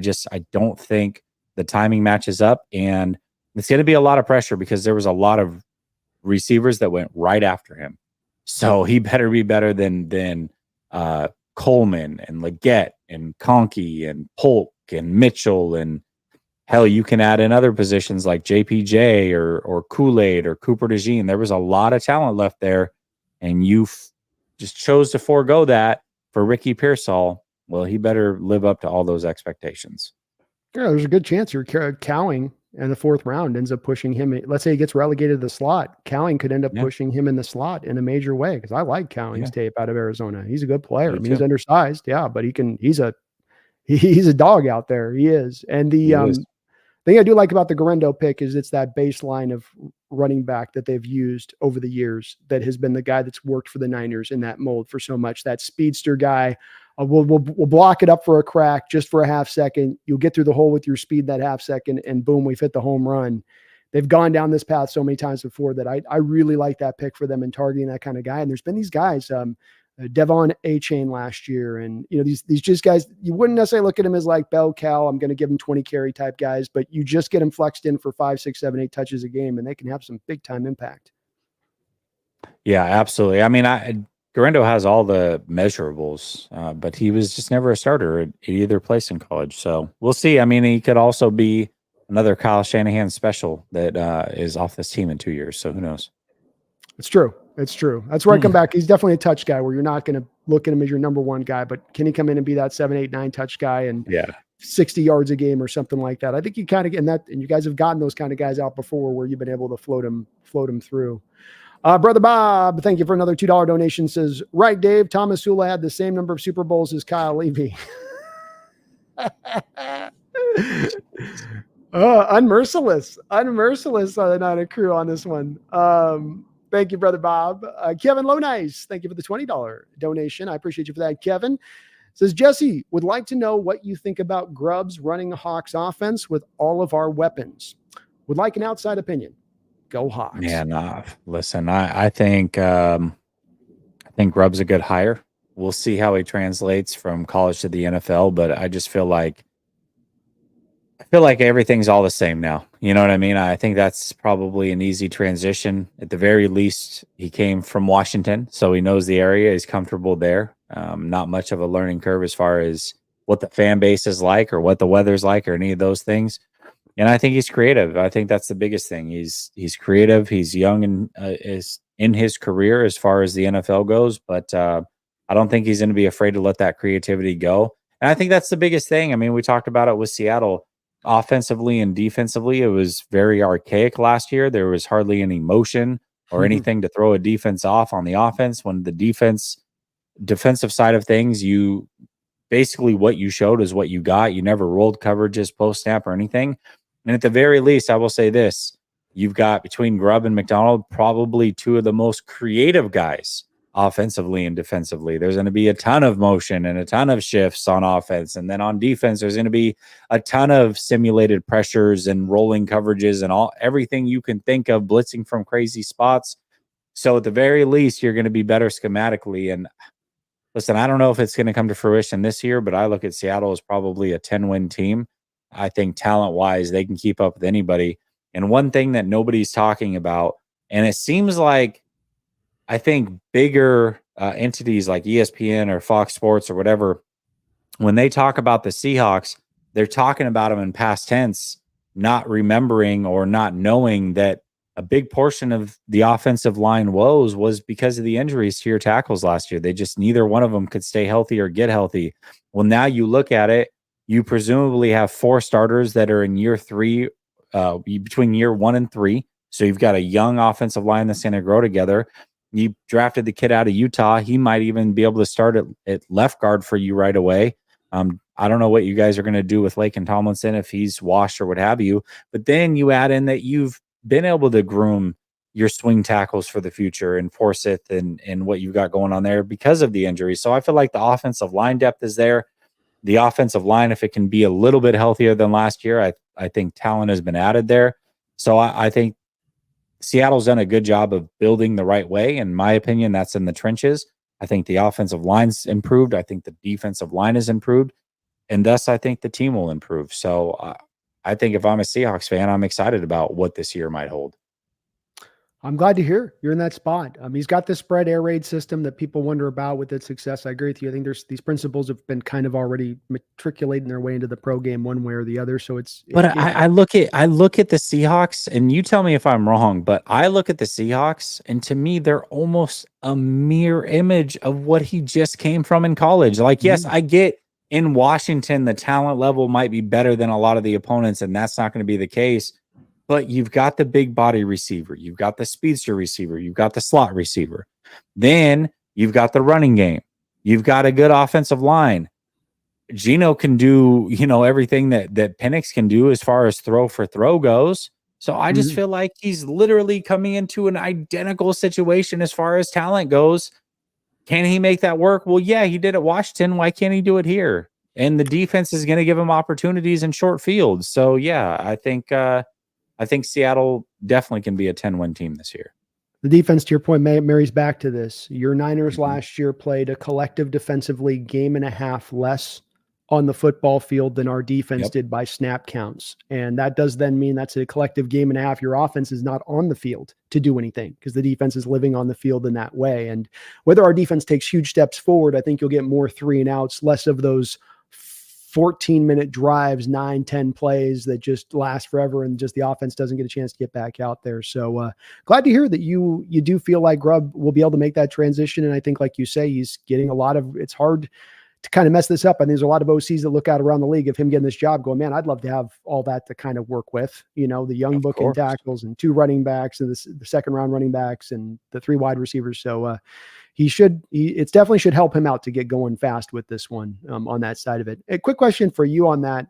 don't think the timing matches up, and it's going to be a lot of pressure because there was a lot of receivers that went right after him. So he better be better than Coleman and Leggett and Conkey and Polk and Mitchell, and hell, you can add in other positions like JPJ or Kool-Aid or Cooper DeJean. There was a lot of talent left there, and you just chose to forego that for Ricky Pearsall. Well, he better live up to all those expectations. Yeah, there's a good chance you're Cowing in the 4th round ends up pushing him. Let's say he gets relegated to the slot. Cowing could end up pushing him in the slot in a major way, because I like Cowing's tape out of Arizona. He's a good player. He's undersized, but he's a dog out there. He is. And the thing I do like about the Garindo pick is it's that baseline of running back that they've used over the years that has been the guy that's worked for the Niners in that mold for so much. That speedster guy. We'll block it up for a crack just for a half second. You'll get through the hole with your speed that half second, and boom, we've hit the home run. They've gone down this path so many times before that I really like that pick for them in targeting that kind of guy. And there's been these guys, Devon A-Chain last year, and these just guys, you wouldn't necessarily look at him as like bell cow, I'm going to give him 20 carry type guys, but you just get them flexed in for 5, 6, 7, 8 touches a game, and they can have some big time impact. Yeah, absolutely. I mean, Garindo has all the measurables, but he was just never a starter at either place in college. So we'll see. I mean, he could also be another Kyle Shanahan special that is off this team in 2 years. So who knows? It's true. It's true. That's where I come back. He's definitely a touch guy where you're not going to look at him as your number one guy, but can he come in and be that 7, 8, 9 touch guy and 60 yards a game or something like that? I think you kind of get in that, and you guys have gotten those kind of guys out before where you've been able to float them through. Brother Bob, thank you for another $2 donation. Says, right, Dave, Thomas Sula had the same number of Super Bowls as Kyle Levy. Unmerciless on the Niner crew on this one. Thank you, Brother Bob. Kevin Lownice, thank you for the $20 donation. I appreciate you for that, Kevin. Says, Jesse, would like to know what you think about Grubbs running a Hawks offense with all of our weapons. Would like an outside opinion. Go Hawks. Yeah, listen, I think Grubb's a good hire. We'll see how he translates from college to the NFL, but I just feel like everything's all the same now. You know what I mean? I think that's probably an easy transition. At the very least, he came from Washington, so he knows the area. He's comfortable there. Not much of a learning curve as far as what the fan base is like or what the weather's like or any of those things. And I think he's creative. I think that's the biggest thing. He's creative. He's young and is in his career as far as the NFL goes, but I don't think he's going to be afraid to let that creativity go. And I think that's the biggest thing. I mean, we talked about it with Seattle. Offensively and defensively, it was very archaic last year. There was hardly any motion or anything to throw a defense off on the offense. When the defensive side of things, you basically what you showed is what you got. You never rolled coverages post snap or anything. And at the very least, I will say this: you've got between Grubb and McDonald probably two of the most creative guys offensively and defensively. There's going to be a ton of motion and a ton of shifts on offense. And then on defense, there's going to be a ton of simulated pressures and rolling coverages and everything you can think of, blitzing from crazy spots. So at the very least, you're going to be better schematically. And listen, I don't know if it's going to come to fruition this year, but I look at Seattle as probably a 10-win team. I think talent-wise, they can keep up with anybody. And one thing that nobody's talking about, and it seems like I think bigger entities like ESPN or Fox Sports or whatever, when they talk about the Seahawks, they're talking about them in past tense, not remembering or not knowing that a big portion of the offensive line woes was because of the injuries to your tackles last year. They just, neither one of them could stay healthy or get healthy. Well, now you look at it, you presumably have 4 starters that are in year 3, between year 1 and 3. So you've got a young offensive line that's going to grow together. You drafted the kid out of Utah. He might even be able to start at left guard for you right away. I don't know what you guys are going to do with Laken Tomlinson if he's washed or what have you. But then you add in that you've been able to groom your swing tackles for the future and Forsyth and what you've got going on there because of the injury. So I feel like the offensive line depth is there. The offensive line, if it can be a little bit healthier than last year, I think talent has been added there. So I think Seattle's done a good job of building the right way. In my opinion, that's in the trenches. I think the offensive line's improved. I think the defensive line is improved. And thus, I think the team will improve. So I think if I'm a Seahawks fan, I'm excited about what this year might hold. I'm glad to hear you're in that spot. He's got this spread air raid system that people wonder about with its success. I agree with you. I think these principles have been kind of already matriculating their way into the pro game one way or the other. So I look at the Seahawks, and you tell me if I'm wrong, but I look at the Seahawks, and to me, they're almost a mirror image of what he just came from in college. Like, yes, I get in Washington, the talent level might be better than a lot of the opponents, and that's not going to be the case. But you've got the big body receiver. You've got the speedster receiver. You've got the slot receiver. Then you've got the running game. You've got a good offensive line. Geno can do, everything that Penix can do as far as throw for throw goes. So I just feel like he's literally coming into an identical situation as far as talent goes. Can he make that work? Well, yeah, he did at Washington. Why can't he do it here? And the defense is going to give him opportunities in short fields. So yeah, I think Seattle definitely can be a 10-win team this year. The defense, to your point, marries back to this. Your Niners last year played a collective defensively game and a half less on the football field than our defense did by snap counts. And that does then mean that's a collective game and a half. Your offense is not on the field to do anything because the defense is living on the field in that way. And whether our defense takes huge steps forward, I think you'll get more 3 and outs, less of those 14-minute drives, 9-10 plays that just last forever and just the offense doesn't get a chance to get back out there. So glad to hear that you do feel like Grubb will be able to make that transition. And I think, like you say, he's getting it's hard to kind of mess this up. I think there's a lot of OCs that look out around the league of him getting this job going, man, I'd love to have all that to kind of work with, the young booking tackles and 2 running backs and the second round running backs and the 3 wide receivers. So it definitely should help him out to get going fast with this one on that side of it. A quick question for you on that.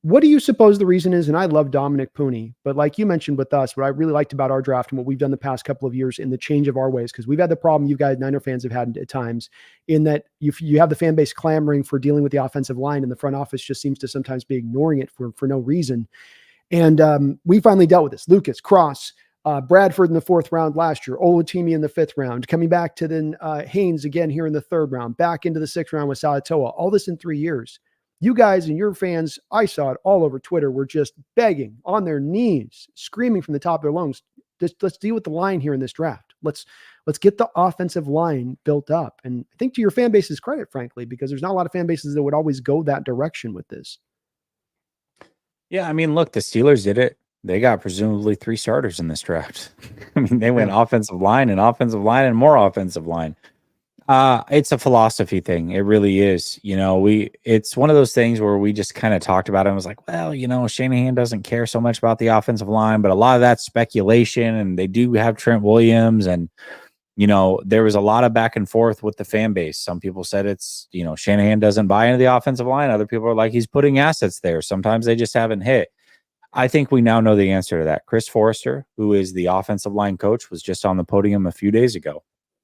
What do you suppose the reason is? And I love Dominic Pooney, but like you mentioned with us, what I really liked about our draft and what we've done the past couple of years in the change of our ways, because we've had the problem you guys, Niner fans, have had at times in that you have the fan base clamoring for dealing with the offensive line and the front office just seems to sometimes be ignoring it for no reason. And we finally dealt with this. Lucas, Cross, Bradford in the 4th round last year, Olatimi in the 5th round, coming back to then Haynes again here in the 3rd round, back into the 6th round with Salatoa, all this in 3 years. You guys and your fans, I saw it all over Twitter, were just begging on their knees, screaming from the top of their lungs, let's deal with the line here in this draft. Let's get the offensive line built up. And I think to your fan base's credit, frankly, because there's not a lot of fan bases that would always go that direction with this. Yeah, I mean, look, the Steelers did it. They got presumably 3 starters in this draft. I mean, they went offensive line and more offensive line. It's a philosophy thing. It really is. It's one of those things where we just kind of talked about it and was like, well, Shanahan doesn't care so much about the offensive line, but a lot of that's speculation, and they do have Trent Williams, and there was a lot of back and forth with the fan base. Some people said it's, Shanahan doesn't buy into the offensive line. Other people are like, he's putting assets there. Sometimes they just haven't hit. I think we now know the answer to that. Chris Forrester, who is the offensive line coach, was just on the podium a few days ago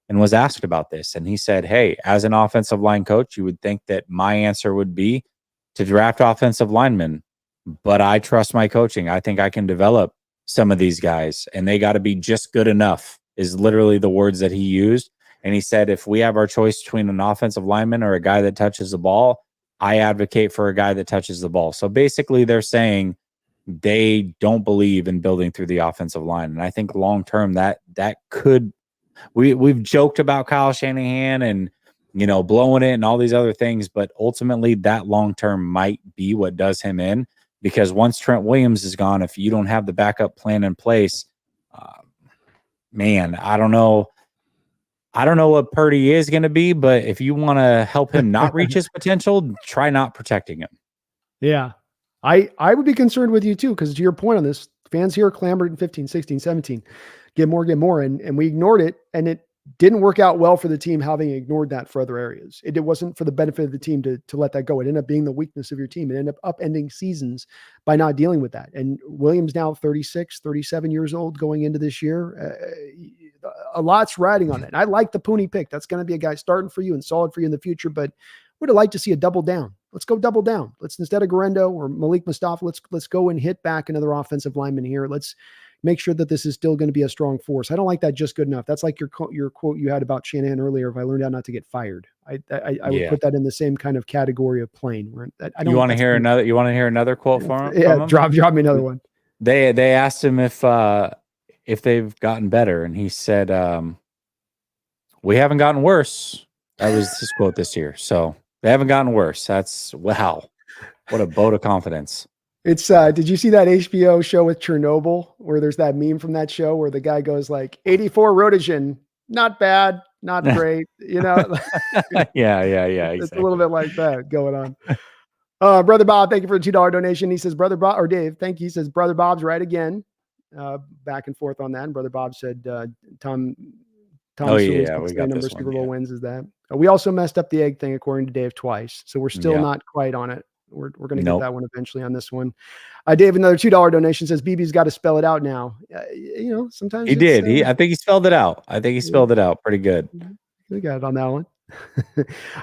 and was asked about this. And he said, hey, as an offensive line coach, you would think that my answer would be to draft offensive linemen, but I trust my coaching. I think I can develop some of these guys, and they got to be just good enough is literally the words that he used. And he said, if we have our choice between an offensive lineman or a guy that touches the ball, I advocate for a guy that touches the ball. So basically they're saying they don't believe in building through the offensive line. And I think long-term that could, we've joked about Kyle Shanahan and, blowing it and all these other things, but ultimately that long-term might be what does him in, because once Trent Williams is gone, if you don't have the backup plan in place, man, I don't know what Purdy is going to be, but if you want to help him not reach his potential, try not protecting him. Yeah. I would be concerned with you too, because to your point on this, fans here clamored in 15, 16, 17, get more. And we ignored it. And it didn't work out well for the team having ignored that for other areas. It wasn't for the benefit of the team to let that go. It ended up being the weakness of your team. It ended up upending seasons by not dealing with that. And Williams now 36, 37 years old going into this year. A lot's riding on it. And I like the Pooney pick. That's going to be a guy starting for you and solid for you in the future, but would have liked to see a double down. Let's go double down. Let's, instead of Garendo or Malik Mustafa, let's go and hit back another offensive lineman here. Let's make sure that this is still going to be a strong force. I don't like that just good enough. That's like your quote you had about Shanahan earlier. If I learned how not to get fired, I would put that in the same kind of category of plane. Where I don't. You want to hear another? You want to hear another quote from him? Yeah, drop me another one. They asked him if they've gotten better, and he said, "We haven't gotten worse." That was his quote this year. So they haven't gotten worse. That's wow. What a vote of confidence. It's did you see that HBO show with Chernobyl where there's that meme from that show where the guy goes like 84 Rhodogen, not bad, not great, Yeah. It's Exactly. a little bit like that going on. Brother Bob, thank you for the $2 donation. He says, Brother Bob, or Dave, thank you. He says, Brother Bob's right again. Back and forth on that. And Brother Bob said, Tom We got this number one, Super Bowl wins is that. We also messed up the egg thing according to Dave twice. So we're still not quite on it. We're going to get that one eventually on this one. Dave, another $2 donation says BB's got to spell it out now. Sometimes he did. I think he spelled it out. Spelled it out pretty good. We got it on that one.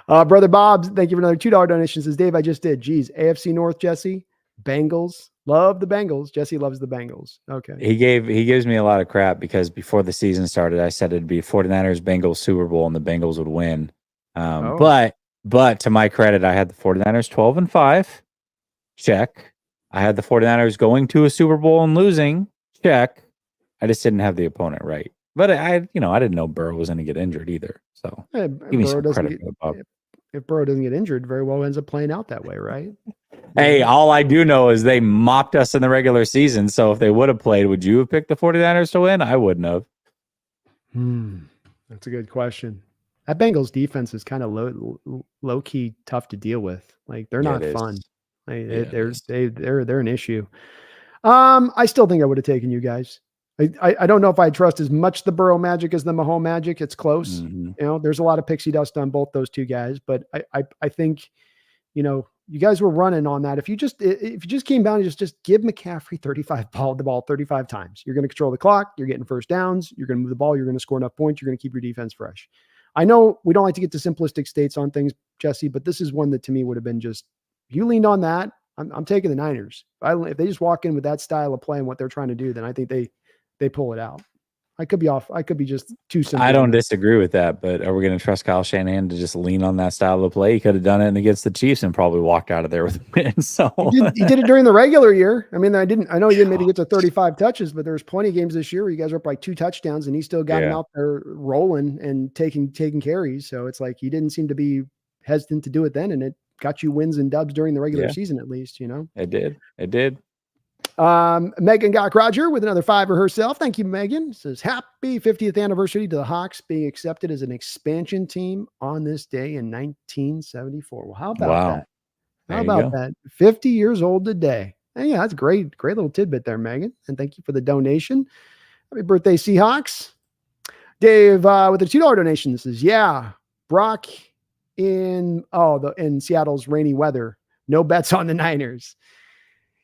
Brother Bob, thank you for another $2 donation. Says Dave, I just did. Geez, AFC North, Jesse, Bengals. Love the Bengals. Jesse loves the Bengals. Okay. He gives me a lot of crap because before the season started, I said it'd be 49ers Bengals Super Bowl and the Bengals would win. But to my credit, I had the 49ers 12-5. Check. I had the 49ers going to a Super Bowl and losing. Check. I just didn't have the opponent right. But I didn't know Burrow was going to get injured either. So give me some credit. If Burrow doesn't get injured, very well ends up playing out that way, right? Hey, all I do know is they mopped us in the regular season. So if they would have played, would you have picked the 49ers to win? I wouldn't have. That's a good question. That Bengals defense is kind of low key tough to deal with. Like they're not fun. They're an issue. I still think I would have taken you guys. I don't know if I trust as much the Burrow magic as the Mahomes magic. It's close. Mm-hmm. There's a lot of pixie dust on both those two guys, but I think, you guys were running on that. If you just came down and just give McCaffrey the ball 35 times, you're going to control the clock. You're getting first downs. You're going to move the ball. You're going to score enough points. You're going to keep your defense fresh. I know we don't like to get to simplistic states on things, Jesse, but this is one that to me would have been just, if you leaned on that, I'm taking the Niners. If they just walk in with that style of play and what they're trying to do, then I think they pull it out. I could be off. I could be just too simple. I don't disagree with that, but are we going to trust Kyle Shanahan to just lean on that style of play? He could have done it against the Chiefs and probably walked out of there with a win. So he did it during the regular year. I mean, I know he didn't maybe get to 35 touches, but there's plenty of games this year where you guys are up like 2 touchdowns and he still got him out there rolling and taking carries. So it's like he didn't seem to be hesitant to do it then, and it got you wins and dubs during the regular season at least. It did. Megan got Roger with another $5 herself. Thank you, Megan. Says happy 50th anniversary to the Hawks being accepted as an expansion team on this day in 1974. Well, how about that? How about that? 50 years old today. Hey, yeah, that's great little tidbit there, Megan. And thank you for the donation. Happy birthday, Seahawks. Dave with a $2 donation. This is Brock in Seattle's rainy weather. No bets on the Niners.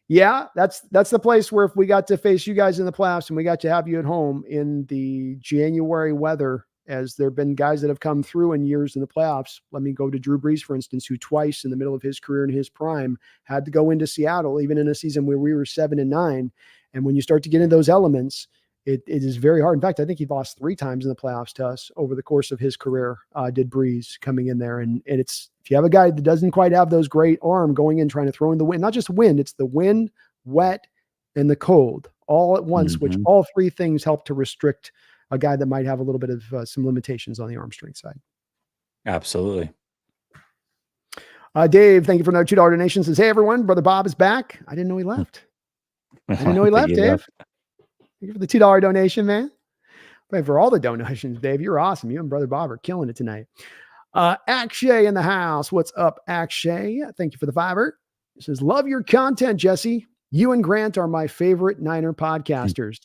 Yeah, that's the place where if we got to face you guys in the playoffs and we got to have you at home in the January weather, as there have been guys that have come through in years in the playoffs. Let me go to Drew Brees, for instance, who twice in the middle of his career in his prime had to go into Seattle, even in a season where we were 7-9. And when you start to get into those elements, it is very hard. In fact, I think he lost 3 times in the playoffs to us over the course of his career. Did Breeze coming in there, and it's if you have a guy that doesn't quite have those great arm going in trying to throw in the wind, not just wind, it's the wind, wet, and the cold all at once, which all 3 things help to restrict a guy that might have a little bit of some limitations on the arm strength side. Absolutely. Dave, thank you for another $2 donation. Says, hey everyone, brother Bob is back. I didn't know he left. I didn't know he left, Dave. Thank you for the $2 donation, man. Thank you for all the donations, Dave. You're awesome. You and brother Bob are killing it tonight. Akshay in the house. What's up, Akshay? Thank you for the $5. He says, love your content, Jesse. You and Grant are my favorite Niner podcasters.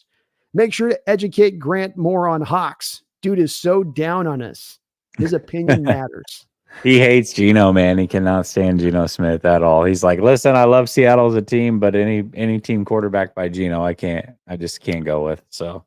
Make sure to educate Grant more on Hawks. Dude is so down on us. His opinion matters. He hates Geno, man. He cannot stand Geno Smith at all. He's like, listen, I love Seattle as a team, but any team quarterback by Geno, I just can't go with. So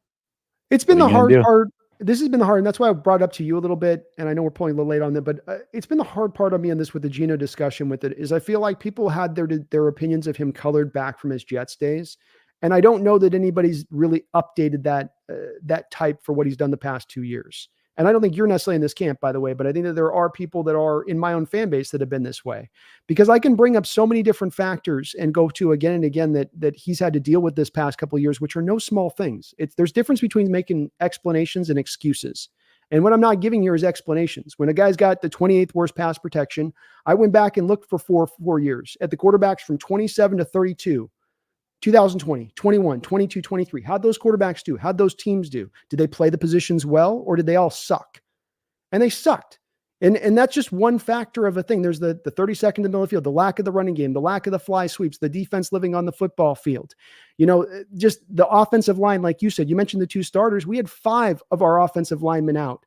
it's been the hard part. This has been the hard, and that's why I brought it up to you a little bit. And I know we're pulling a little late on that, but it's been the hard part on me on this with the Geno discussion with it is I feel like people had their opinions of him colored back from his Jets days. And I don't know that anybody's really updated that type for what he's done the past 2 years. And I don't think you're necessarily in this camp, by the way, but I think that there are people that are in my own fan base that have been this way, because I can bring up so many different factors and go to again and again that he's had to deal with this past couple of years, which are no small things. There's difference between making explanations and excuses. And what I'm not giving here is explanations. When a guy's got the 28th worst pass protection, I went back and looked for four years at the quarterbacks from 27 to 32. 2020, 21, 22, 23. How'd those quarterbacks do? How'd those teams do? Did they play the positions well, or did they all suck? And they sucked. And that's just one factor of a thing. There's the 32nd in the middle of the field, the lack of the running game, the lack of the fly sweeps, the defense living on the football field. Just the offensive line, like you said, you mentioned the 2 starters. We had 5 of our offensive linemen out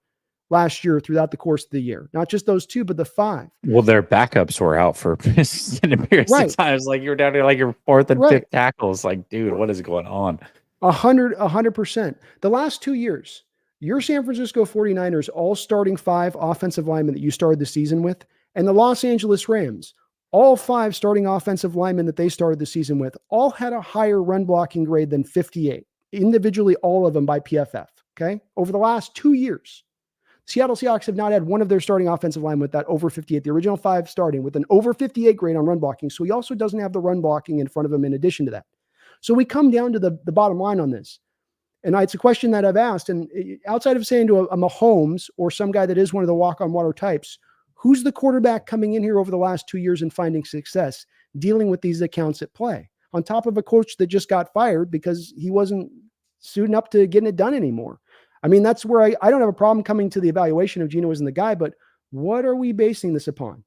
last year throughout the course of the year. Not just those 2, but the 5. Well, their backups were out for extended periods of time. Like you're down to like your 4th and 5th tackles. Like, dude, what is going on? 100%. The last 2 years, your San Francisco 49ers, all starting 5 offensive linemen that you started the season with, and the Los Angeles Rams, all 5 starting offensive linemen that they started the season with, all had a higher run blocking grade than 58. Individually, all of them by PFF. Okay. Over the last 2 years, Seattle Seahawks have not had one of their starting offensive line with that over 58, the original 5 starting with an over 58 grade on run blocking. So he also doesn't have the run blocking in front of him in addition to that. So we come down to the bottom line on this. And it's a question that I've asked. And outside of saying to a Mahomes or some guy that is one of the walk-on-water types, who's the quarterback coming in here over the last 2 years and finding success dealing with these accounts at play? On top of a coach that just got fired because he wasn't suiting up to getting it done anymore. I mean, that's where I don't have a problem coming to the evaluation of Geno isn't the guy, but what are we basing this upon?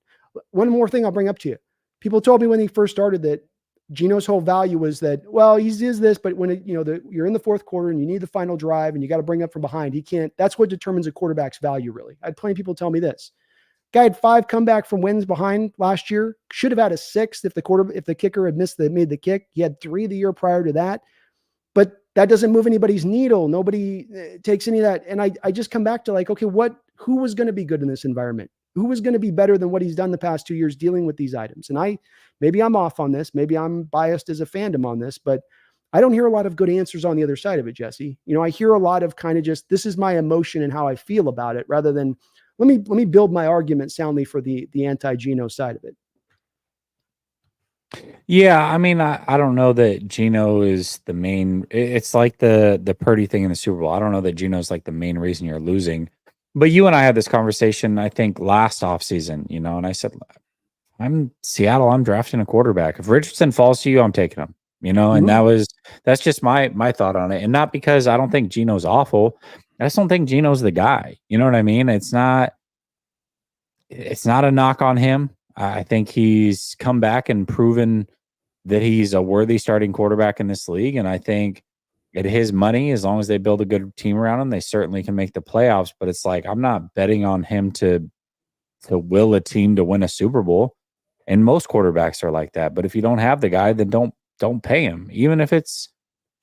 One more thing I'll bring up to you. People told me when he first started that Geno's whole value was that, well, he is this, but when you're in the 4th quarter and you need the final drive and you got to bring up from behind, he can't. That's what determines a quarterback's value, really. I had plenty of people tell me this. Guy had 5 comeback from wins behind last year. Should have had a 6th if the kicker had made the kick. He had 3 the year prior to that. But that doesn't move anybody's needle. Nobody takes any of that. And I just come back to like, okay, who was going to be good in this environment? Who was going to be better than what he's done the past 2 years dealing with these items? And maybe I'm off on this. Maybe I'm biased as a fandom on this, but I don't hear a lot of good answers on the other side of it, Jesse. I hear a lot of kind of just, this is my emotion and how I feel about it, rather than let me build my argument soundly for the anti-Geno side of it. Yeah, I mean, I don't know that Geno is the main. It's like the Purdy thing in the Super Bowl. I don't know that Geno is like the main reason you're losing. But you and I had this conversation, I think, last offseason, and I said, I'm Seattle, I'm drafting a quarterback. If Richardson falls to you, I'm taking him, and that's just my thought on it. And not because I don't think Geno's awful. I just don't think Geno's the guy. You know what I mean? It's not a knock on him. I think he's come back and proven that he's a worthy starting quarterback in this league. And I think at his money, as long as they build a good team around him, they certainly can make the playoffs. But it's like, I'm not betting on him to will a team to win a Super Bowl. And most quarterbacks are like that. But if you don't have the guy, then don't pay him, even if it's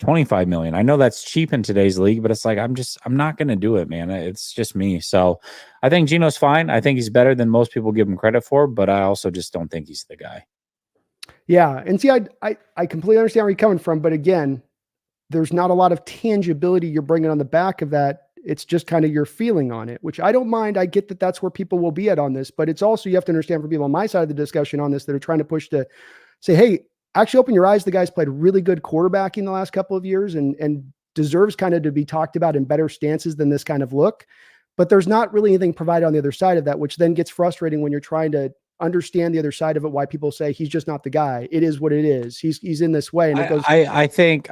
$25 million. I know that's cheap in today's league, but it's like, I'm not going to do it, man. It's just me. So I think Geno's fine. I think he's better than most people give him credit for, but I also just don't think he's the guy. Yeah. And see, I completely understand where you're coming from. But again, there's not a lot of tangibility you're bringing on the back of that. It's just kind of your feeling on it, which I don't mind. I get that that's where people will be at on this, but it's also, you have to understand for people on my side of the discussion on this that are trying to push to say, hey, actually open your eyes. The guy's played really good quarterbacking the last couple of years and deserves kind of to be talked about in better stances than this kind of look. But there's not really anything provided on the other side of that, which then gets frustrating when you're trying to understand the other side of it, why people say he's just not the guy. It is what it is. He's in this way. And it goes, I think,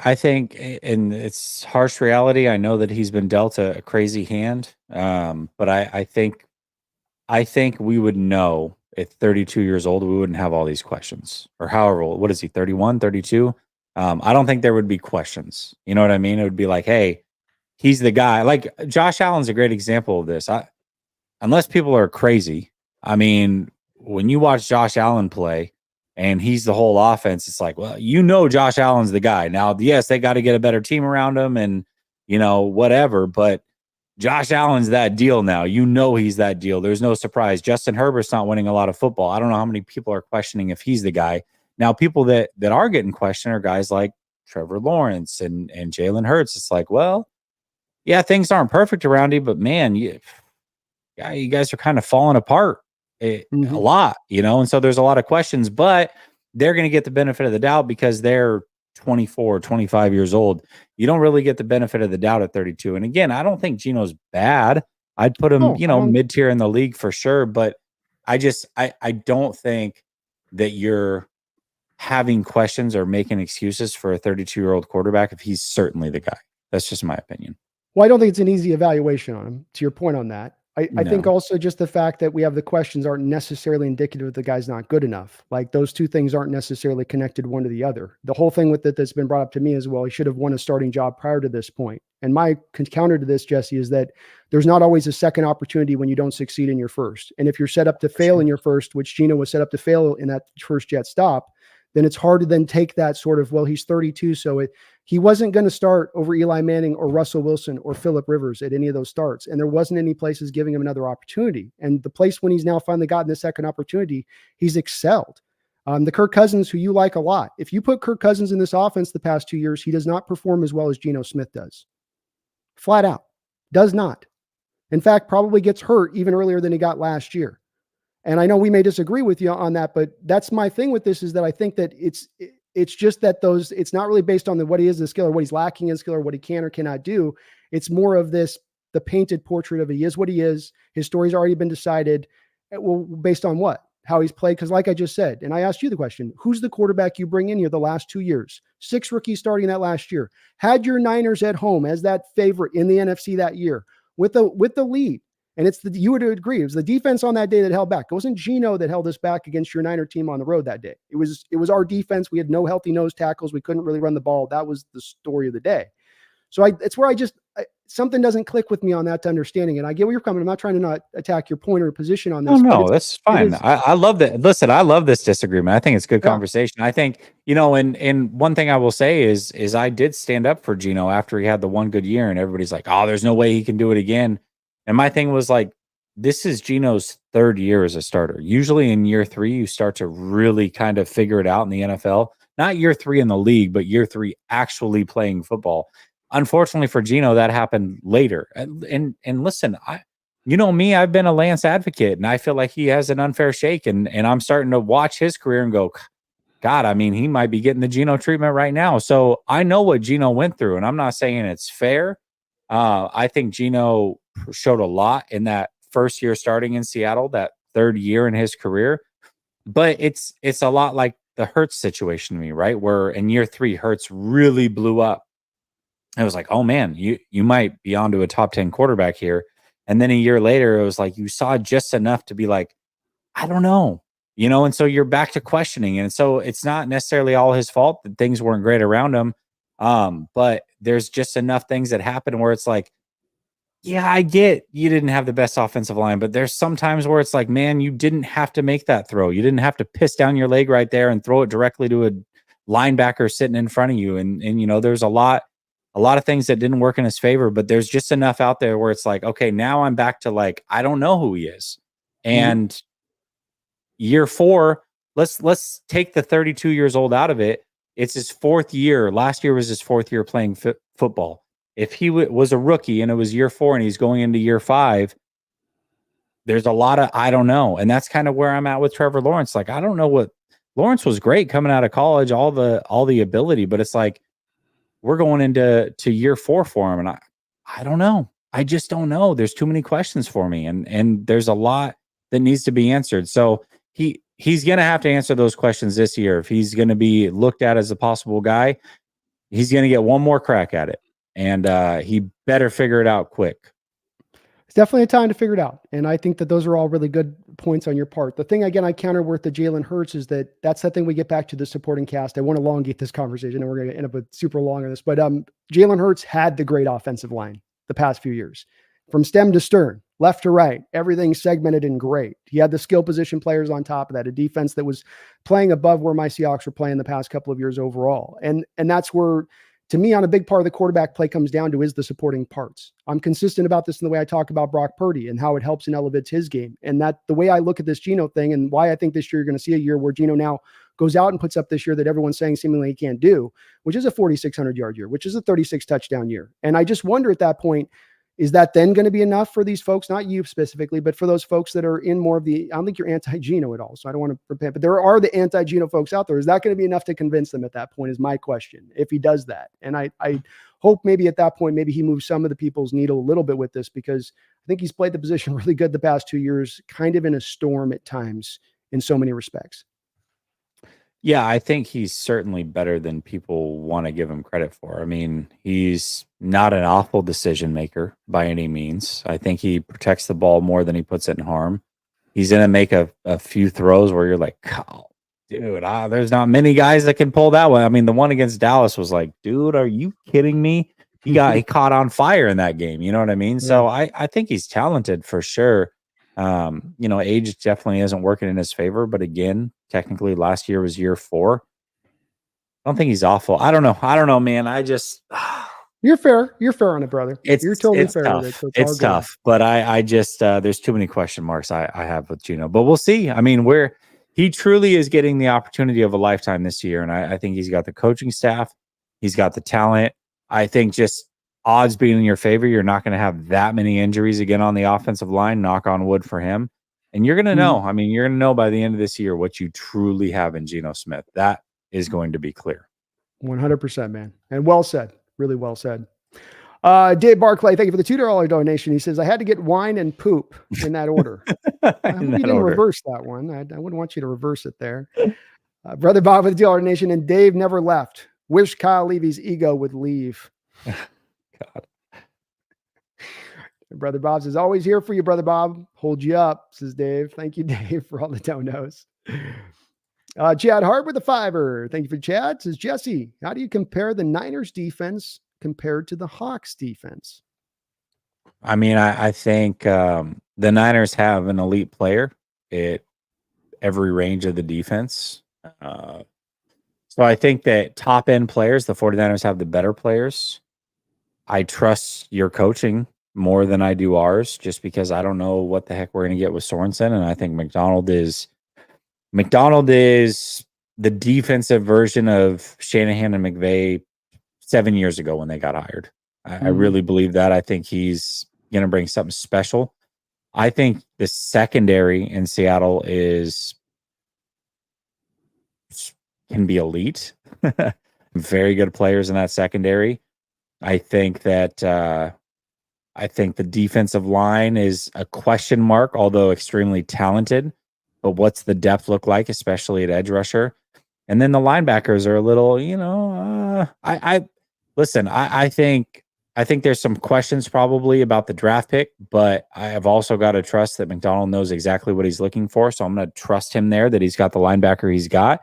and it's harsh reality. I know that he's been dealt a crazy hand. But I think we would know at 32 years old, we wouldn't have all these questions, or however old. What is he, 31, 32? I don't think there would be questions. You know what I mean? It would be like, hey, he's the guy. Like Josh Allen's a great example of this. Unless people are crazy. I mean, when you watch Josh Allen play and he's the whole offense, it's like, well, Josh Allen's the guy. Now, yes, they got to get a better team around him and, whatever, but Josh Allen's that deal now. He's that deal. There's no surprise. Justin Herbert's not winning a lot of football. I don't know how many people are questioning if he's the guy. Now, people that are getting questioned are guys like Trevor Lawrence and Jalen Hurts. It's like, well, yeah, things aren't perfect around you, but man, you guys are kind of falling apart. A lot, and so there's a lot of questions, but they're going to get the benefit of the doubt because they're 24, 25 years old. You don't really get the benefit of the doubt at 32. And again, I don't think Geno's bad. I'd put him, mid-tier in the league for sure, but I don't think that you're having questions or making excuses for a 32-year-old quarterback if he's certainly the guy. That's just my opinion. Well, I don't think it's an easy evaluation on him, to your point on that. I think also just the fact that we have the questions aren't necessarily indicative that the guy's not good enough. Like those two things aren't necessarily connected one to the other. The whole thing with it that's been brought up to me as well, he should have won a starting job prior to this point. And my counter to this, Jesse, is that there's not always a second opportunity when you don't succeed in your first. And if you're set up to fail in your first, which Geno was set up to fail in that first jet stop, then it's hard to then take that sort of, well, he's 32, so he wasn't going to start over Eli Manning or Russell Wilson or Phillip Rivers at any of those starts. And there wasn't any places giving him another opportunity. And the place when he's now finally gotten the second opportunity, he's excelled. The Kirk Cousins, who you like a lot, if you put Kirk Cousins in this offense the past 2 years, he does not perform as well as Geno Smith does. Flat out. Does not. In fact, probably gets hurt even earlier than he got last year. And I know we may disagree with you on that, but that's my thing with this, is that I think that it's just that it's not really based on what he is in skill or what he's lacking in skill or what he can or cannot do. It's more of the painted portrait of he is what he is. His story's already been decided. Well, based on what? How he's played. Because like I just said, and I asked you the question, who's the quarterback you bring in here the last 2 years? 6 rookies starting that last year. Had your Niners at home as that favorite in the NFC that year with the lead. And you would agree, it was the defense on that day that held back. It wasn't Geno that held us back against your Niner team on the road that day. It was our defense. We had no healthy nose tackles. We couldn't really run the ball. That was the story of the day. So it's where something doesn't click with me on that to understanding it. I get where you're coming. I'm not trying to not attack your point or position on this. No, that's fine. I love that. Listen, I love this disagreement. I think it's good conversation. I think, and one thing I will say is I did stand up for Geno after he had the one good year and everybody's like, oh, there's no way he can do it again. And my thing was like, this is Geno's third year as a starter. Usually in year 3, you start to really kind of figure it out in the NFL. Not year 3 in the league, but year 3 actually playing football. Unfortunately for Geno, that happened later. And listen, me, I've been a Lance advocate, and I feel like he has an unfair shake. And I'm starting to watch his career and go, God, I mean, he might be getting the Geno treatment right now. So I know what Geno went through, and I'm not saying it's fair. I think Geno showed a lot in that first year starting in Seattle, that third year in his career. But it's a lot like the Hurts situation to me, right? Where in year 3, Hurts really blew up. It was like, oh man, you might be onto a top 10 quarterback here. And then a year later, it was like you saw just enough to be like, I don't know, and so you're back to questioning. And so it's not necessarily all his fault that things weren't great around him. But there's just enough things that happen where it's like, yeah, I get you didn't have the best offensive line, but there's some times where it's like, man, you didn't have to make that throw. You didn't have to piss down your leg right there and throw it directly to a linebacker sitting in front of you. And there's a lot of things that didn't work in his favor, but there's just enough out there where it's like, okay, now I'm back to like, I don't know who he is. And year 4, let's take the 32 years old out of it. it's his fourth year. Last year was his fourth year playing football. If he was a rookie and it was year 4 and he's going into year 5, there's a lot of I don't know. And that's kind of where I'm at with Trevor Lawrence. Like, I don't know what Lawrence was great coming out of college, all the ability, but it's like we're going into year 4 for him. And I don't know. I just don't know. There's too many questions for me. And there's a lot that needs to be answered. So he's going to have to answer those questions this year. If he's going to be looked at as a possible guy, he's going to get one more crack at it. And he better figure it out quick. It's definitely a time to figure it out. And I think that those are all really good points on your part. The thing, again, I counter with the Jalen Hurts is that's the thing we get back to the supporting cast. I want to elongate this conversation and we're going to end up with super long on this, but Jalen Hurts had the great offensive line the past few years from stem to stern, left to right, everything segmented and great. He had the skill position players on top of that, a defense that was playing above where my Seahawks were playing the past couple of years overall. And that's where, to me, on a big part of the quarterback play comes down to is the supporting parts. I'm consistent about this in the way I talk about Brock Purdy and how it helps and elevates his game. And that the way I look at this Geno thing and why I think this year you're going to see a year where Geno now goes out and puts up this year that everyone's saying seemingly he can't do, which is a 4,600 yard year, which is a 36 touchdown year. And I just wonder at that point, is that then going to be enough for these folks, not you specifically, but for those folks that are in more of the, I don't think you're anti-Geno at all. So I don't want to repent, but there are the anti-Geno folks out there. Is that going to be enough to convince them at that point is my question, if he does that. And I hope maybe at that point, maybe he moves some of the people's needle a little bit with this, because I think he's played the position really good the past 2 years, kind of in a storm at times in so many respects. Yeah, I think he's certainly better than people want to give him credit for. I mean, he's not an awful decision maker by any means. I think he protects the ball more than he puts it in harm. He's going to make a few throws where you're like, oh, dude, there's not many guys that can pull that one. I mean, the one against Dallas was like, dude, are you kidding me? He caught on fire in that game. You know what I mean? Yeah. So I think he's talented for sure. Age definitely isn't working in his favor, but again, technically last year was year 4. I don't think he's awful. I don't know, man. I just you're fair on it, brother. You're totally fair. Tough. It's tough, but I just there's too many question marks I have with Geno, but we'll see. I mean, he truly is getting the opportunity of a lifetime this year, and I think he's got the coaching staff, he's got the talent. I think just odds being in your favor, you're not going to have that many injuries again on the offensive line, knock on wood for him. And you're going to know, I mean, you're going to know by the end of this year what you truly have in Geno Smith. That is going to be clear. 100%, man. And well said. Really well said. Dave Barclay, thank you for the $2 donation. He says, I had to get wine and poop in that order. I hope you didn't reverse that one. I wouldn't want you to reverse it there. Brother Bob with the $2 donation, and Dave never left. Wish Kyle Levy's ego would leave. God. Brother Bob says, always here for you, Brother Bob. Hold you up, says Dave. Thank you, Dave, for all the donos. Chad Hart with the $5. Thank you for Chad. Says, Jesse, how do you compare the Niners defense compared to the Hawks defense? I mean, I think the Niners have an elite player at every range of the defense. So I think that top end players, the 49ers have the better players. I trust your coaching more than I do ours, just because I don't know what the heck we're going to get with Sorensen. And I think McDonald is the defensive version of Shanahan and McVay 7 years ago when they got hired. I really believe that. I think he's going to bring something special. I think the secondary in Seattle can be elite. Very good players in that secondary. I think that the defensive line is a question mark, although extremely talented. But what's the depth look like, especially at edge rusher? And then the linebackers are a little, I think there's some questions probably about the draft pick, but I have also got to trust that McDonald knows exactly what he's looking for. So I'm going to trust him there that he's got the linebacker he's got.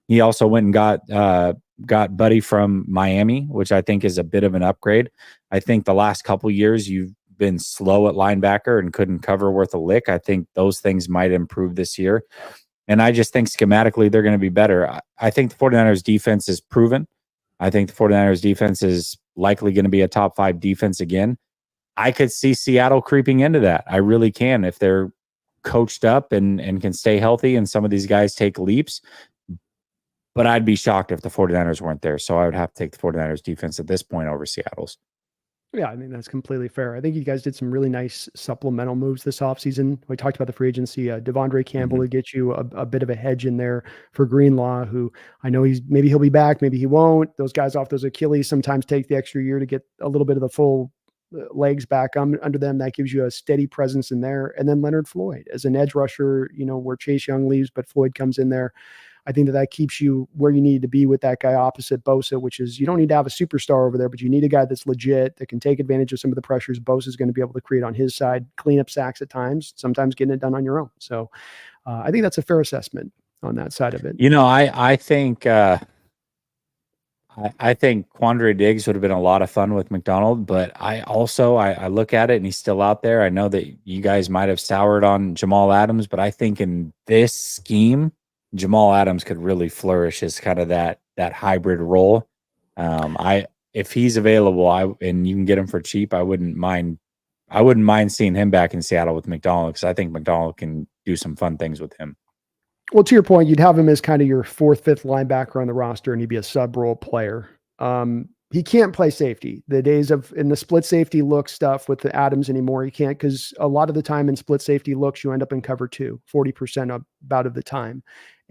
He also went and got Buddy from Miami, which I think is a bit of an upgrade. I think the last couple years you've been slow at linebacker and couldn't cover worth a lick. I think those things might improve this year. And I just think schematically they're going to be better. I think the 49ers defense is proven. I think the 49ers defense is likely going to be a top 5 defense again. I could see Seattle creeping into that. I really can, if they're coached up and can stay healthy and some of these guys take leaps. but I'd be shocked if the 49ers weren't there. So I would have to take the 49ers defense at this point over Seattle's. Yeah, I mean, that's completely fair. I think you guys did some really nice supplemental moves this offseason. We talked about the free agency. Devondre Campbell to get you a bit of a hedge in there for Greenlaw, who I know maybe he'll be back, maybe he won't. Those guys off those Achilles sometimes take the extra year to get a little bit of the full legs back under them. That gives you a steady presence in there. And then Leonard Floyd as an edge rusher, where Chase Young leaves, but Floyd comes in there. I think that keeps you where you need to be with that guy opposite Bosa, which is you don't need to have a superstar over there, but you need a guy that's legit, that can take advantage of some of the pressures Bosa is going to be able to create on his side, clean up sacks at times, sometimes getting it done on your own. So I think that's a fair assessment on that side of it. I think I think Quandre Diggs would have been a lot of fun with McDonald, but I look at it and he's still out there. I know that you guys might have soured on Jamal Adams, but I think in this scheme, Jamal Adams could really flourish as kind of that hybrid role. If he's available, and you can get him for cheap, I wouldn't mind seeing him back in Seattle with McDonald, because I think McDonald can do some fun things with him. Well, to your point, you'd have him as kind of your 4th, 5th linebacker on the roster, and he'd be a sub-role player. He can't play safety. The days in the split safety look stuff with the Adams anymore, he can't, because a lot of the time in split safety looks, you end up in cover 2, 40% about of the time.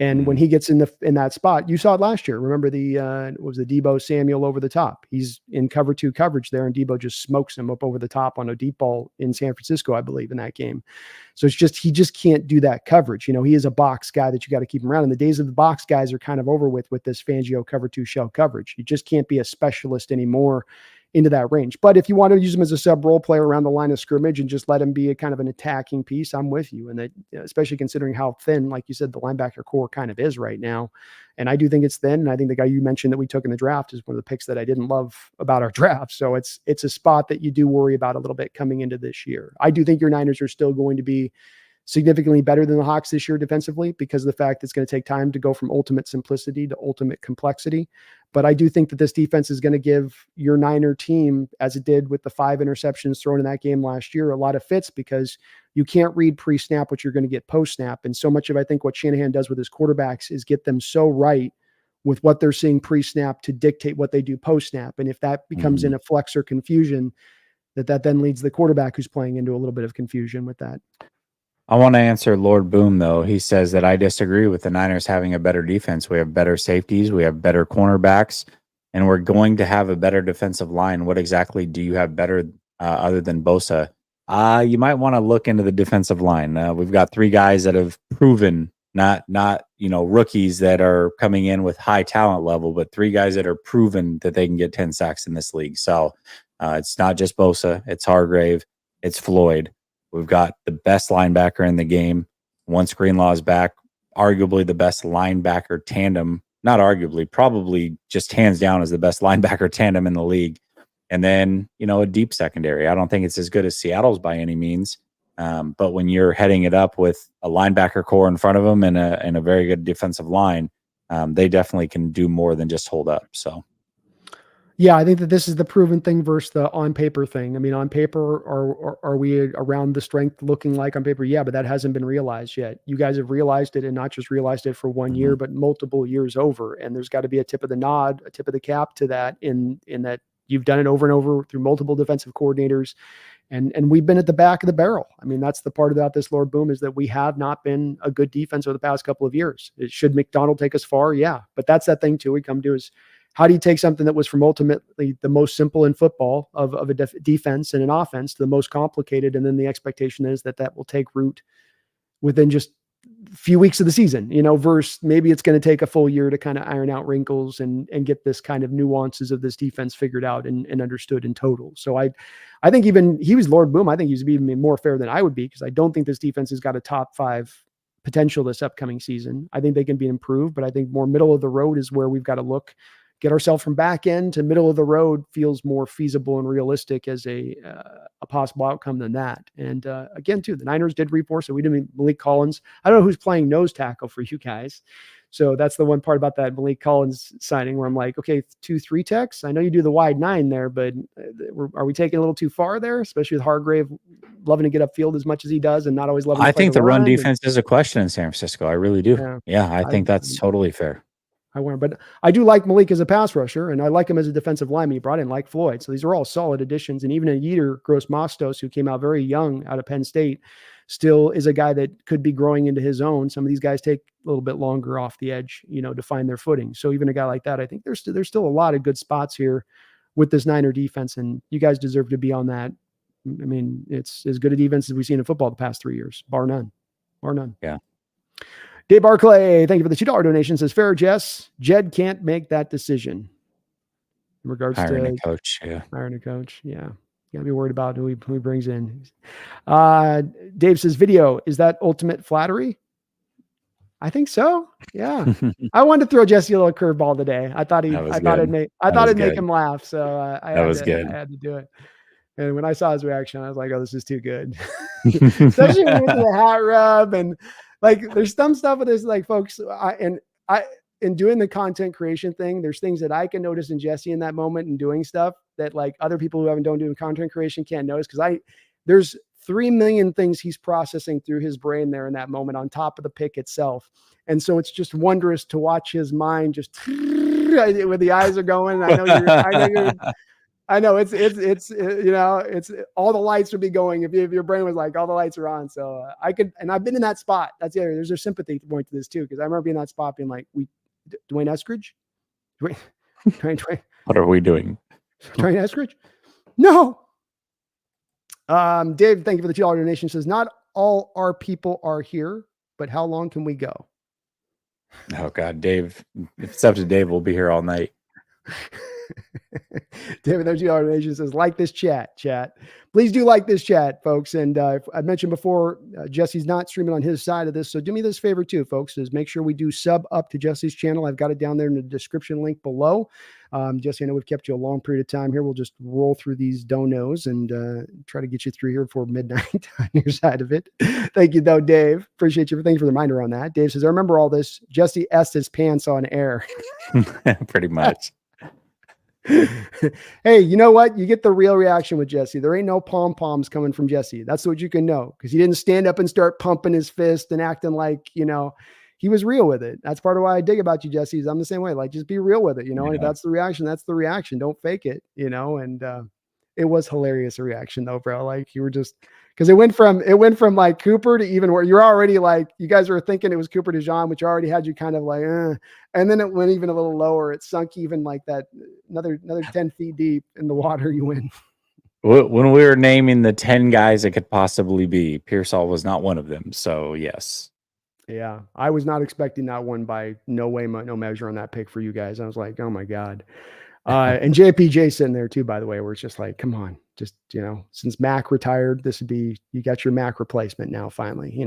And when he gets in that spot, you saw it last year. Remember the Deebo Samuel over the top? He's in cover 2 coverage there, and Deebo just smokes him up over the top on a deep ball in San Francisco, I believe, in that game. So he just can't do that coverage. He is a box guy that you got to keep him around. And the days of the box guys are kind of over with this Fangio cover 2 shell coverage. You just can't be a specialist anymore into that range. But if you want to use him as a sub role player around the line of scrimmage and just let him be a kind of an attacking piece, I'm with you. And that, especially considering how thin, like you said, the linebacker core kind of is right now. And I do think it's thin. And I think the guy you mentioned that we took in the draft is one of the picks that I didn't love about our draft. So it's a spot that you do worry about a little bit coming into this year. I do think your Niners are still going to be significantly better than the Hawks this year defensively, because of the fact it's going to take time to go from ultimate simplicity to ultimate complexity. But I do think that this defense is going to give your Niner team, as it did with the 5 interceptions thrown in that game last year, a lot of fits, because you can't read pre-snap what you're going to get post-snap. And so much of, I think, what Shanahan does with his quarterbacks is get them so right with what they're seeing pre-snap to dictate what they do post-snap. And if that becomes in a flex or confusion, that then leads the quarterback who's playing into a little bit of confusion with that. I want to answer Lord Boom, though. He says that I disagree with the Niners having a better defense. We have better safeties. We have better cornerbacks, and we're going to have a better defensive line. What exactly do you have better other than Bosa? You might want to look into the defensive line. We've got 3 guys that have proven, not rookies that are coming in with high talent level, but 3 guys that are proven that they can get 10 sacks in this league. So it's not just Bosa. It's Hargrave. It's Floyd. We've got the best linebacker in the game. Once Greenlaw is back, arguably the best linebacker tandem, not arguably, probably just hands down is the best linebacker tandem in the league. And then, a deep secondary. I don't think it's as good as Seattle's by any means. But when you're heading it up with a linebacker core in front of them and a very good defensive line, they definitely can do more than just hold up. So. Yeah, I think that this is the proven thing versus the on paper thing. I mean, on paper, are we around the strength looking like on paper? Yeah, but that hasn't been realized yet. You guys have realized it, and not just realized it for 1 year, but multiple years over. And there's got to be a tip of the nod, a tip of the cap to that in that you've done it over and over through multiple defensive coordinators. And we've been at the back of the barrel. I mean, that's the part about this, Lord Boom, is that we have not been a good defense over the past couple of years. Should McDonald take us far? Yeah, but that's that thing too. We come to is, how do you take something that was from ultimately the most simple in football of a defense and an offense to the most complicated? And then the expectation is that will take root within just a few weeks of the season, versus maybe it's going to take a full year to kind of iron out wrinkles and get this kind of nuances of this defense figured out and understood in total. So I think even he was Lord Boom. I think he's even more fair than I would be, because I don't think this defense has got a top 5 potential this upcoming season. I think they can be improved, but I think more middle of the road is where we've got to look. Get ourselves from back end to middle of the road feels more feasible and realistic as a possible outcome than that. And again, too, the Niners did reinforce it. We didn't Malik Collins. I don't know who's playing nose tackle for you guys. So that's the one part about that Malik Collins signing where I'm like, okay, 2-3 techs. I know you do the wide 9 there, but are we taking a little too far there? Especially with Hargrave loving to get upfield as much as he does and not always loving. I think the run defense is a question in San Francisco. I really do. Yeah, I think that's totally fair. But I do like Malik as a pass rusher, and I like him as a defensive lineman. He brought in like Floyd. So these are all solid additions. And even a Yetur Gross-Mastos, who came out very young out of Penn State, still is a guy that could be growing into his own. Some of these guys take a little bit longer off the edge, to find their footing. So even a guy like that, I think there's still a lot of good spots here with this Niner defense, and you guys deserve to be on that. I mean, it's as good a defense as we've seen in football the past 3 years, bar none. Yeah. Dave Barclay, thank you for the $2 donation. Says, fair, Jess. Jed can't make that decision. In regards Hiring to a coach. Yeah. hiring a coach. Yeah. You gotta be worried about who he brings in. Dave says, video, is that ultimate flattery? I think so. Yeah. I wanted to throw Jesse a little curveball today. I thought it'd make him laugh. So I had to do it. And when I saw his reaction, I was like, oh, this is too good. Especially with the hat rub and like, there's some stuff with this, like, folks, in doing the content creation thing, there's things that I can notice in Jesse in that moment and doing stuff that like other people who haven't done doing content creation can't notice. Cause there's 3 million things he's processing through his brain there in that moment on top of the pick itself. And so it's just wondrous to watch his mind just where the eyes are going. I know it's all the lights would be going if your brain was like all the lights are on. So and I've been in that spot. That's the area. There's a sympathy point to this too. Cause I remember being in that spot being like, Dwayne Eskridge, Dwayne, What are we doing? Dwayne Eskridge? No. Dave, thank you for the $2 donation. Says, not all our people are here, but how long can we go? Oh God, Dave, if it's up to Dave, we'll be here all night. David, there's $2 donation. Says, like this chat. Please do like this chat, folks. And I mentioned before, Jesse's not streaming on his side of this. So do me this favor too, folks, is make sure we do sub up to Jesse's channel. I've got it down there in the description link below. Jesse, I know we've kept you a long period of time here. We'll just roll through these donos and try to get you through here before midnight on your side of it. Thank you, though, Dave. Appreciate you. Thank you for the reminder on that. Dave says, I remember all this. Jesse S his pants on air. Pretty much. Hey, you know what? You get the real reaction with Jesse. There ain't no pom-poms coming from Jesse. That's what you can know, because he didn't stand up and start pumping his fist and acting like, he was real with it. That's part of why I dig about you, Jesse, is I'm the same way. Like, just be real with it, And if that's the reaction, that's the reaction. Don't fake it, and it was hilarious a reaction though, bro. Like, you were just, because it went from like Cooper to even where you're already like, you guys were thinking it was Cooper DeJean, which already had you kind of like, and then it went even a little lower. It sunk even like that, another 10 feet deep in the water you went. When we were naming the 10 guys it could possibly be, Pearsall was not one of them. So yes. Yeah. I was not expecting that one by no way, no measure on that pick for you guys. I was like, oh my God. And JPJ sitting there too, by the way, where it's just like, come on, just, since Mac retired, you got your Mac replacement now, finally,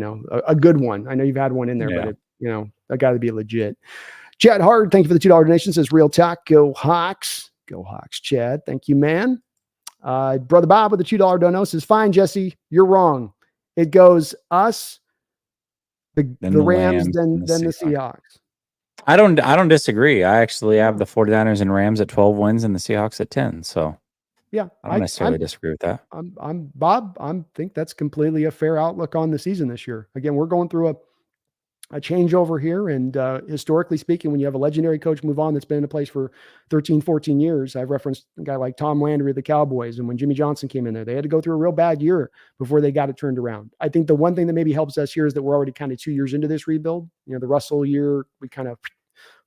a good one. I know you've had one in there, but I got to be legit. Chad Hard, thank you for the $2 donation. Says, real talk. Go Hawks. Go Hawks, Chad. Thank you, man. Brother Bob with the $2 dono says, fine, Jesse, you're wrong. It goes us, the Rams, then the Seahawks. I don't disagree. I actually have the 49ers and Rams at 12 wins and the Seahawks at 10. So yeah, I don't necessarily disagree with that. I'm Bob. I think that's completely a fair outlook on the season this year. Again, we're going through a changeover here. And historically speaking, when you have a legendary coach move on that's been in a place for 13, 14 years, I've referenced a guy like Tom Landry of the Cowboys. And when Jimmy Johnson came in there, they had to go through a real bad year before they got it turned around. I think the one thing that maybe helps us here is that we're already kind of 2 years into this rebuild. The Russell year, we kind of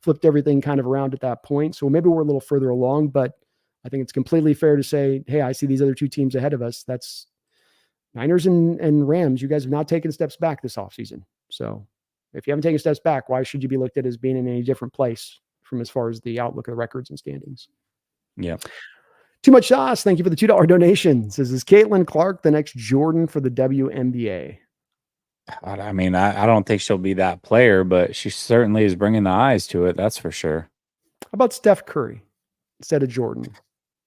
flipped everything kind of around at that point. So maybe we're a little further along, but I think it's completely fair to say, hey, I see these other two teams ahead of us. That's Niners and Rams. You guys have not taken steps back this offseason. So if you haven't taken steps back, why should you be looked at as being in any different place from as far as the outlook of the records and standings? Yeah. Too much sauce. Thank you for the $2 donation. Says, is Caitlin Clark the next Jordan for the WNBA? I mean, I don't think she'll be that player, but she certainly is bringing the eyes to it. That's for sure. How about Steph Curry instead of Jordan?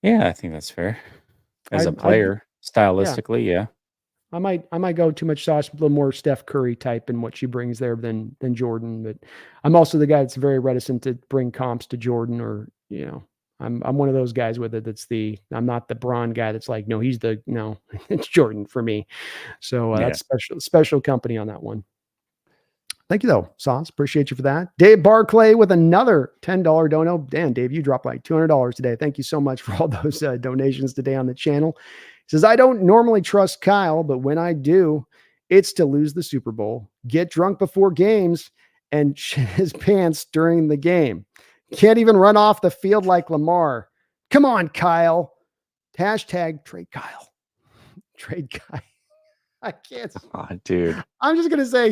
Yeah, I think that's fair. As a player, stylistically, yeah. I might go too much sauce, a little more Steph Curry type in what she brings there than Jordan. But I'm also the guy that's very reticent to bring comps to Jordan, or I'm one of those guys with it. I'm not the Bron guy that's like, no, it's Jordan for me. So that's special company on that one. Thank you, though, Sauce. Appreciate you for that. Dave Barclay with another $10 dono. Damn, Dave, you dropped like $200 today. Thank you so much for all those donations today on the channel. He says, I don't normally trust Kyle, but when I do, it's to lose the Super Bowl, get drunk before games, and shit his pants during the game. Can't even run off the field like Lamar. Come on, Kyle. Hashtag trade Kyle. Trade Kyle. I can't. Oh, dude. I'm just going to say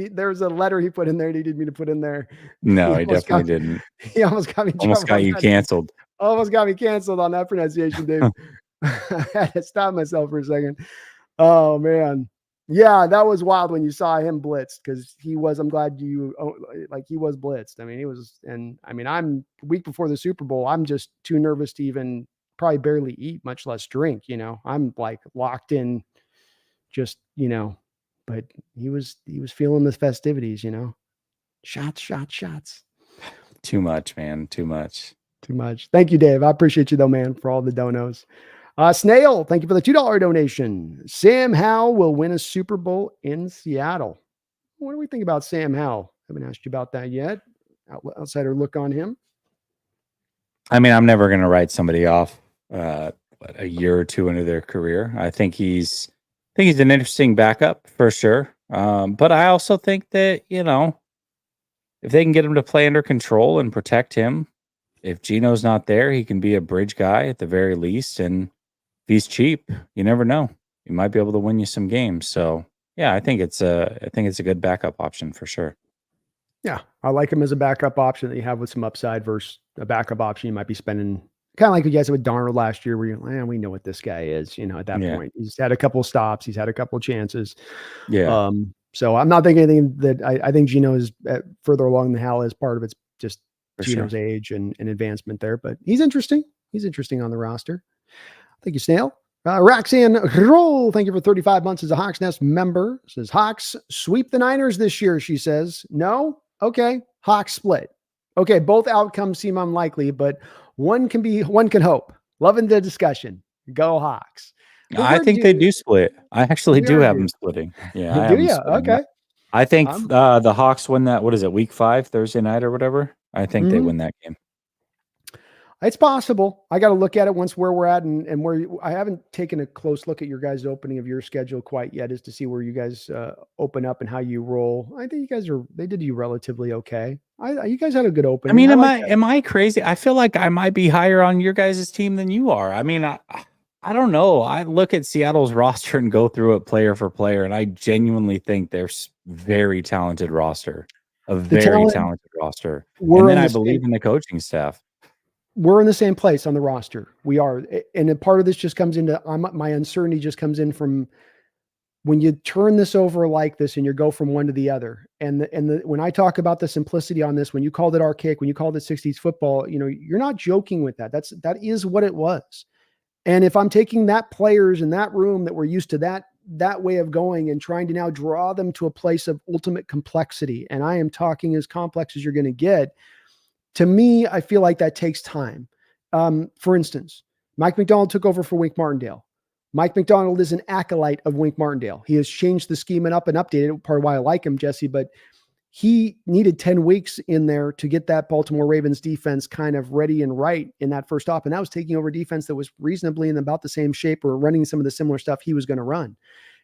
there was a letter he put in there. He needed me to put in there. No, he definitely didn't. He almost got me. Almost got you canceled. Almost got me canceled on that pronunciation, Dave. I had to stop myself for a second. Oh, man. Yeah, that was wild when you saw him blitzed because he was, I'm glad he was blitzed. I mean, he was, and I mean, I'm week before the Super Bowl. I'm just too nervous to even probably barely eat, much less drink. I'm like locked in. Just, but he was feeling the festivities, shots. Too much, man. Too much. Thank you, Dave. I appreciate you though, man, for all the donos. Snail, thank you for the $2 donation. Sam Howell will win a Super Bowl in Seattle. What do we think about Sam Howell? Haven't asked you about that yet. Outsider look on him. I mean, I'm never going to write somebody off a year or two into their career. I think he's an interesting backup for sure. But I also think that, if they can get him to play under control and protect him, if Geno's not there, he can be a bridge guy at the very least. And if he's cheap, you never know. He might be able to win you some games. So yeah, I think it's a good backup option for sure. Yeah. I like him as a backup option that you have with some upside versus a backup option you might be spending. Kind of like what you guys said with Darnold last year, where we know what this guy is, at that point. He's had a couple of stops. He's had a couple of chances. Yeah. So I'm not thinking anything that I think Geno is further along than Hal is. Part of it's just For Geno's sure. age and advancement there. But he's interesting. He's interesting on the roster. Thank you, Snail. Roxanne Roll, thank you for 35 months as a Hawks Nest member. Says, Hawks sweep the Niners this year, she says. No? Okay. Hawks split. Okay, both outcomes seem unlikely, but one can hope. Loving the discussion. Go Hawks. I think they do split. I actually do have them splitting. Yeah. I have Do them you? splitting. Okay. I think the Hawks win that. What is it? Week 5, Thursday night or whatever. I think they win that game. It's possible. I got to look at it once where we're at and where I haven't taken a close look at your guys' opening of your schedule quite yet, is to see where you guys open up and how you roll. I think they did you relatively okay. You guys had a good opening. I mean, am I crazy? I feel like I might be higher on your guys' team than you are. I mean, I don't know. I look at Seattle's roster and go through it player for player, and I genuinely think they're very talented roster, talented roster. And then I believe in the coaching staff. We're in the same place on the roster. We are. And a part of this just comes into my uncertainty just comes in from when you turn this over like this and you go from one to the other. And when I talk about the simplicity on this, when you called it archaic, when you called it 60s football, you're not joking with that. That is what it was. And if I'm taking that players in that room that we're used to that way of going and trying to now draw them to a place of ultimate complexity, and I am talking as complex as you're going to get, to me, I feel like that takes time. For instance, Mike McDonald took over for Wink Martindale. Mike McDonald is an acolyte of Wink Martindale. He has changed the schema up and updated it. Part of why I like him, Jesse, but he needed 10 weeks in there to get that Baltimore Ravens defense kind of ready and right in that first off. And that was taking over defense that was reasonably in about the same shape or running some of the similar stuff he was going to run.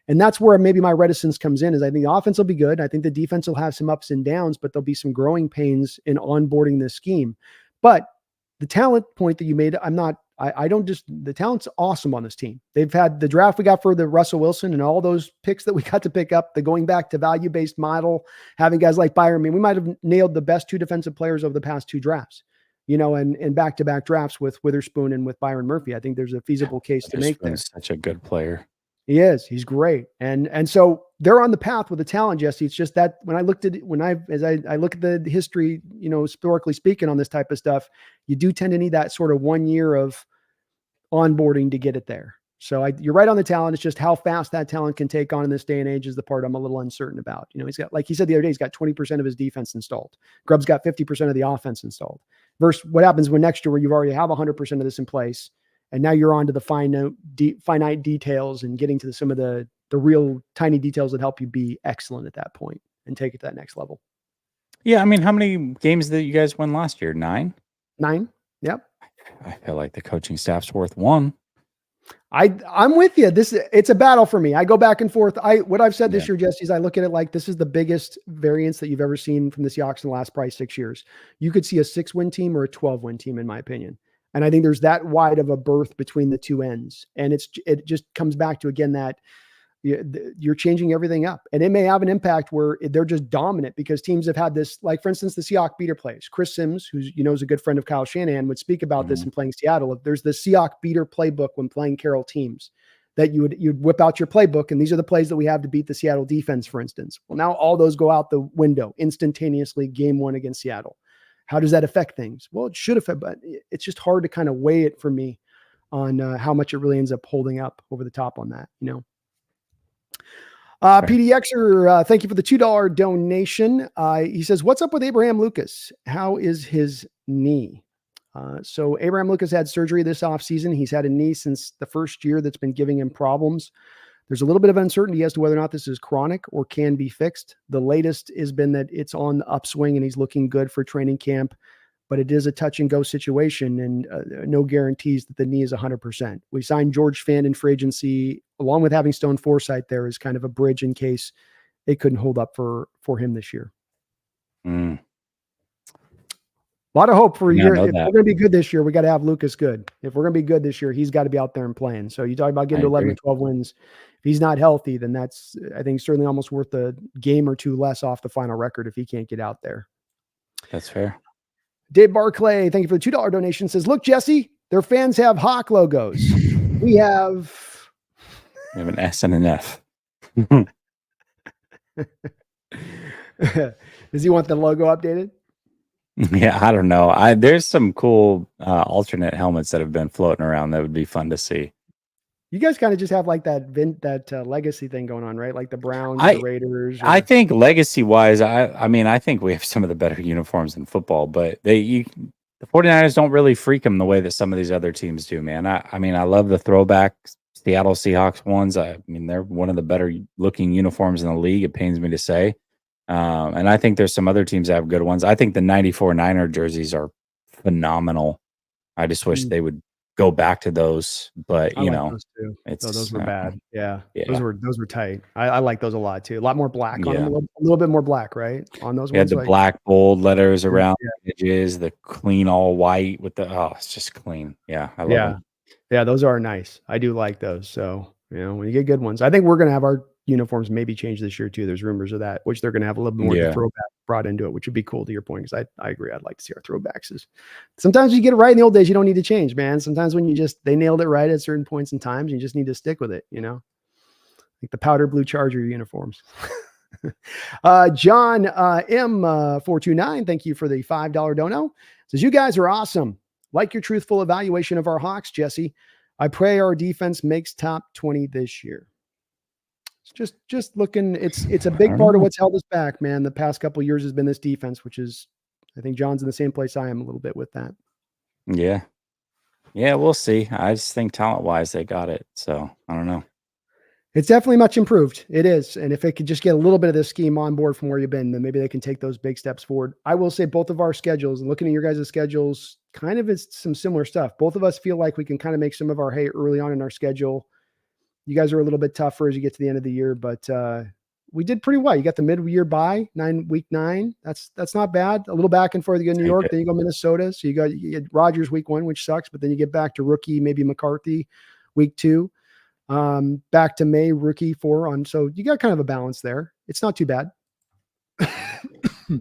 And that's where maybe my reticence comes in, is I think the offense will be good. I think the defense will have some ups and downs, but there'll be some growing pains in onboarding this scheme. But the talent point that you made, the talent's awesome on this team. They've had the draft we got for the Russell Wilson and all those picks that we got to pick up, the going back to value-based model, having guys like Byron. I mean, we might have nailed the best 2 defensive players over the past 2 drafts, and back-to-back drafts with Witherspoon and with Byron Murphy. I think there's a feasible case to make there. Such a good player. He is. He's great. And so they're on the path with the talent, Jesse. It's just that when I look at the history, historically speaking on this type of stuff, you do tend to need that sort of 1 year of onboarding to get it there. So you're right on the talent. It's just how fast that talent can take on in this day and age is the part I'm a little uncertain about. He's got, like he said the other day, he's got 20% of his defense installed. Grubb's got 50% of the offense installed. Versus what happens when next year where you've already have 100% of this in place, and now you're on to the finite details and getting to some of the real tiny details that help you be excellent at that point. and take it to that next level. Yeah, I mean, how many games did you guys win last year? 9? 9. Yep. I feel like the coaching staff's worth 1. I'm with you. It's a battle for me. I go back and forth. What I've said this year, Jesse, is I look at it like this is the biggest variance that you've ever seen from the Seahawks in the last probably 6 years. You could see a 6-win team or a 12-win team, in my opinion. And I think there's that wide of a berth between the two ends. And it just comes back to, again, that you're changing everything up, and it may have an impact where they're just dominant because teams have had this, like for instance, the Seahawks beater plays. Chris Sims, who's, is a good friend of Kyle Shanahan, would speak about this in playing Seattle. There's the Seahawks beater playbook when playing Carroll teams that you'd whip out your playbook. And these are the plays that we have to beat the Seattle defense, for instance. Well, now all those go out the window instantaneously game 1 against Seattle. How does that affect things? Well, it should affect, but it's just hard to kind of weigh it for me on how much it really ends up holding up over the top on that, PDXer, thank you for the $2 donation. He says, what's up with Abraham Lucas? How is his knee? So Abraham Lucas had surgery this offseason. He's had a knee since the first year that's been giving him problems. There's a little bit of uncertainty as to whether or not this is chronic or can be fixed. The latest has been that it's on the upswing and he's looking good for training camp, but it is a touch and go situation and no guarantees that the knee is 100%. We signed George Fant in free agency along with having Stone Forsythe there as kind of a bridge in case it couldn't hold up for him this year. A lot of hope for a year. If we're going to be good this year, we got to have Lucas good. If we're going to be good this year, he's got to be out there and playing. So you talk about getting to 11 or 12 wins. If he's not healthy, then that's, I think, certainly almost worth a game or two less off the final record if he can't get out there. That's fair. Dave Barclay, thank you for the $2 donation, says, look, Jesse, their fans have Hawk logos. We have an S and an F. Does he want the logo updated? Yeah, I don't know. There's some cool alternate helmets that have been floating around that would be fun to see. You guys kind of just have like that legacy thing going on, right? Like the Browns, the Raiders. I think legacy wise, I think we have some of the better uniforms in football, but the 49ers don't really freak them the way that some of these other teams do, man. I love the throwback Seattle Seahawks ones. They're one of the better looking uniforms in the league. It pains me to say. And I think there's some other teams that have good ones. I think the 94 Niner jerseys are phenomenal. I just wish they would go back to those, but those were bad. Yeah. Those were tight. I like those a lot too. A lot more black on them, a little bit more black, right? On those ones. The black bold letters around the edges, the clean all white with it's just clean. Yeah. I love them. Yeah, those are nice. I do like those. So, when you get good ones, I think we're going to have our uniforms maybe change this year too. There's rumors of that, which they're going to have a little bit more throwback brought into it, which would be cool to your point. Cause I agree. I'd like to see our throwbacks. Sometimes you get it right in the old days. You don't need to change, man. Sometimes when they nailed it right at certain points in times, you just need to stick with it. Like the powder blue Charger uniforms. John M429. Thank you for the $5 dono. Says, you guys are awesome. Like your truthful evaluation of our Hawks, Jesse. I pray our defense makes top 20 this year. It's just looking, it's a big part of what's held us back, man. The past couple of years has been this defense, which is, I think John's in the same place I am a little bit with that. Yeah. Yeah, we'll see. I just think talent-wise, they got it. So, I don't know. It's definitely much improved. It is. And if it could just get a little bit of this scheme on board from where you've been, then maybe they can take those big steps forward. I will say both of our schedules, and looking at your guys' schedules, kind of is some similar stuff. Both of us feel like we can kind of make some of our hay early on in our schedule. You guys are a little bit tougher as you get to the end of the year, but we did pretty well. You got the mid-year bye, week 9. That's not bad. A little back and forth. You go New York, then you go Minnesota. So you get Rodgers week 1, which sucks, but then you get back to rookie, maybe McCarthy week 2. Back to May, rookie 4 on. So you got kind of a balance there. It's not too bad.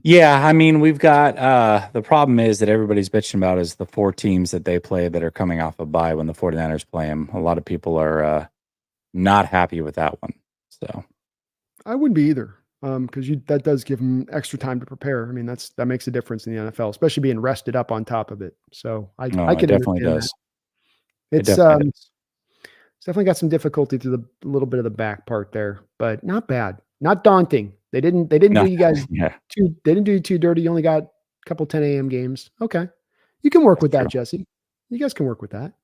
Yeah, we've got the problem is that everybody's bitching about is the 4 teams that they play that are coming off a bye when the 49ers play them. A lot of people are not happy with that one. So I wouldn't be either. Because that does give them extra time to prepare. That makes a difference in the NFL, especially being rested up on top of it. So I can definitely does. It's definitely got some difficulty through the little bit of the back part there, but not bad, not daunting. They didn't do you guys they didn't do you too dirty. You only got a couple 10 a.m. games. Okay. You can work with that, Jesse. You guys can work with that.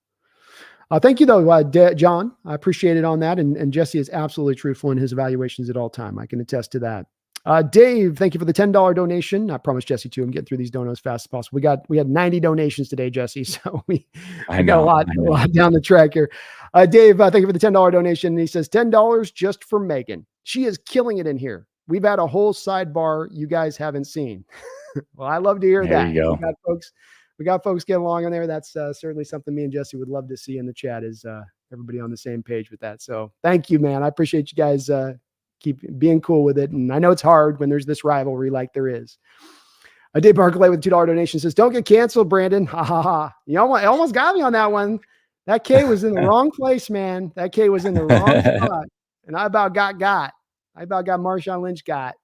Thank you though, John. I appreciate it on that. And Jesse is absolutely truthful in his evaluations at all time. I can attest to that. Dave, thank you for the $10 donation. I promised Jesse too. I'm getting through these donos as fast as possible. We had 90 donations today, Jesse. So we got a lot down the track here. Dave, thank you for the $10 donation. And he says $10 just for Megan. She is killing it in here. We've had a whole sidebar you guys haven't seen. Well, I love to hear There that. you go. We got folks getting along on there. That's certainly something me and Jesse would love to see in the chat, is everybody on the same page with that. So thank you, man. I appreciate you guys keep being cool with it. And I know it's hard when there's this rivalry like there is. Dave Barclay with $2 donation says, don't get canceled, Brandon. Ha ha ha. You almost got me on that one. That K was in the wrong place, man. That K was in the wrong spot. And I about got. I about got Marshawn Lynch got.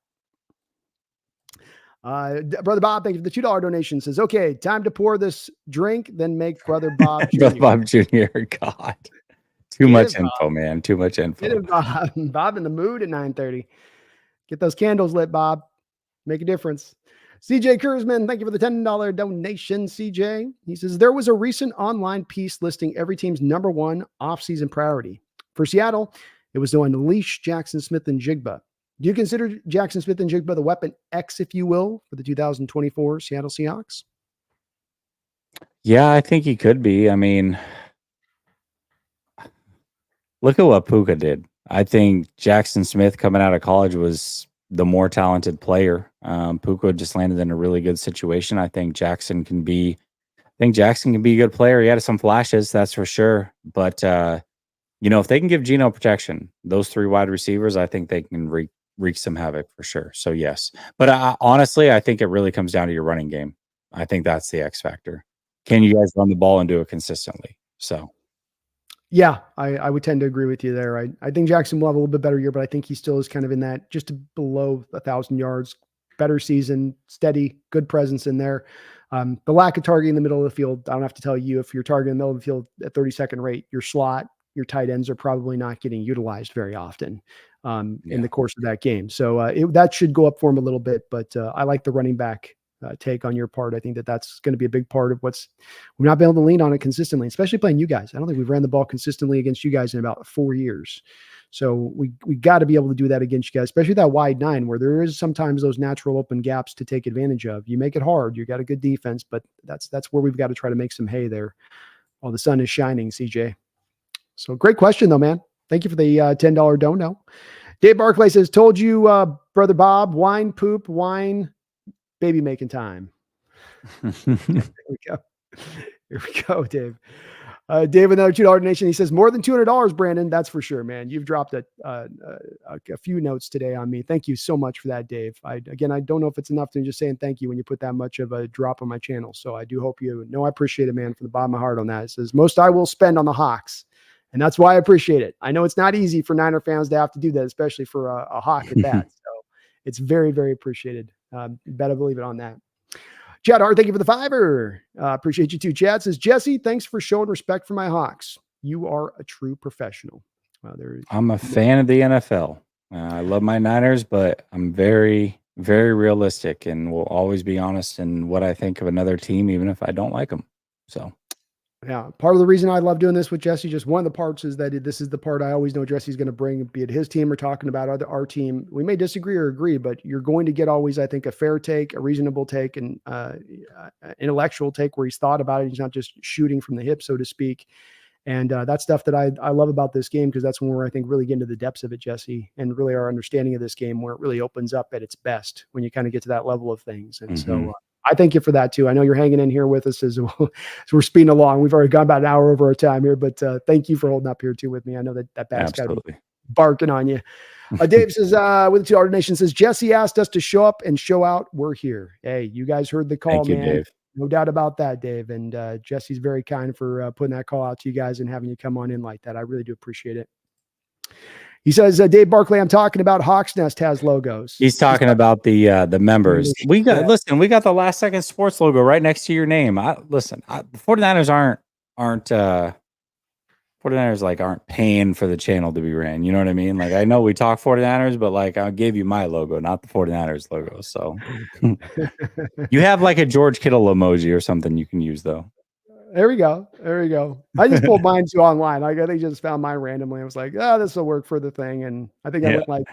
Brother Bob, thank you for the $2 donation. Says, okay, time to pour this drink, then make Brother Bob Jr. Brother Bob Jr. God. Too much info, man. Too much info. Get it, Bob. Bob in the mood at 9:30. Get those candles lit, Bob. Make a difference. CJ Kurzman, thank you for the $10 donation, CJ. He says, there was a recent online piece listing every team's number one offseason priority. For Seattle, it was to unleash Jackson Smith and Jigba. Do you consider Jackson Smith and Jigba the weapon X, if you will, for the 2024 Seattle Seahawks? Yeah, I think he could be. I mean, look at what Puka did. I think Jackson Smith coming out of college was the more talented player. Puka just landed in a really good situation. I think Jackson can be a good player. He had some flashes, that's for sure. But if they can give Geno protection, those three wide receivers, I think they can wreak some havoc for sure. So yes, but honestly, I think it really comes down to your running game. I think that's the X factor. Can you guys run the ball and do it consistently? So yeah, I would tend to agree with you there. I think Jackson will have a little bit better year, but I think he still is kind of in that just below 1,000 yards, better season, steady, good presence in there. The lack of target in the middle of the field, I don't have to tell you, if you're targeting in the middle of the field at 32nd rate, your slot, your tight ends are probably not getting utilized very often in the course of that game. So that should go up for him a little bit, but I like the running back take on your part. I think that's going to be a big part of we've not been able to lean on it consistently, especially playing you guys. I don't think we've ran the ball consistently against you guys in about 4 years. So we got to be able to do that against you guys, especially that wide nine where there is sometimes those natural open gaps to take advantage of. You make it hard. You got a good defense, but that's where we've got to try to make some hay there while the sun is shining, CJ. So great question though, man. Thank you for the $10 dono. Dave Barclay says, told you, Brother Bob, wine, poop, wine, baby making time. Here we go. Here we go, Dave. Dave, another $2 donation. He says, more than $200, Brandon. That's for sure, man. You've dropped a few notes today on me. Thank you so much for that, Dave. I don't know if it's enough to just saying thank you when you put that much of a drop on my channel. So I do hope you know I appreciate it, man, from the bottom of my heart on that. It says, most I will spend on the Hawks. And that's why I appreciate it. I know it's not easy for Niner fans to have to do that, especially for a Hawk at that. So it's very, very appreciated. You better believe it on that. Chad Hart, thank you for the $5. Appreciate you too. Chad says, Jesse, thanks for showing respect for my Hawks. You are a true professional. I'm a fan of the NFL. I love my Niners, but I'm very, very realistic and will always be honest in what I think of another team, even if I don't like them. So. Yeah, part of the reason I love doing this with Jesse, just one of the parts is that this is the part I always know Jesse's going to bring, be it his team or talking about our team. We may disagree or agree, but you're going to get always, I think, a fair take, a reasonable take, and intellectual take where he's thought about it. He's not just shooting from the hip, so to speak. And that's stuff that I love about this game, because that's when we're, I think, really get into the depths of it, Jesse, and really our understanding of this game, where it really opens up at its best when you kind of get to that level of things. And so I thank you for that too. I know you're hanging in here with us as we're speeding along. We've already gone about an hour over our time here, but thank you for holding up here too with me. I know that back's got to be barking on you. Dave says, with the $2 donation, says, Jesse asked us to show up and show out. We're here. Hey, you guys heard the call, man. Dave. No doubt about that, Dave. And Jesse's very kind for putting that call out to you guys and having you come on in like that. I really do appreciate it. He says, Dave Barclay, I'm talking about AFC has logos. He's talking about the members. We got the Last Second Sports logo right next to your name. The 49ers aren't 49ers aren't paying for the channel to be ran. You know what I mean? Like, I know we talk 49ers, but I gave you my logo, not the 49ers logo. So you have a George Kittle emoji or something you can use though. There we go. I just pulled mine too online. I just found mine randomly. I was like, this will work for the thing. And I think I went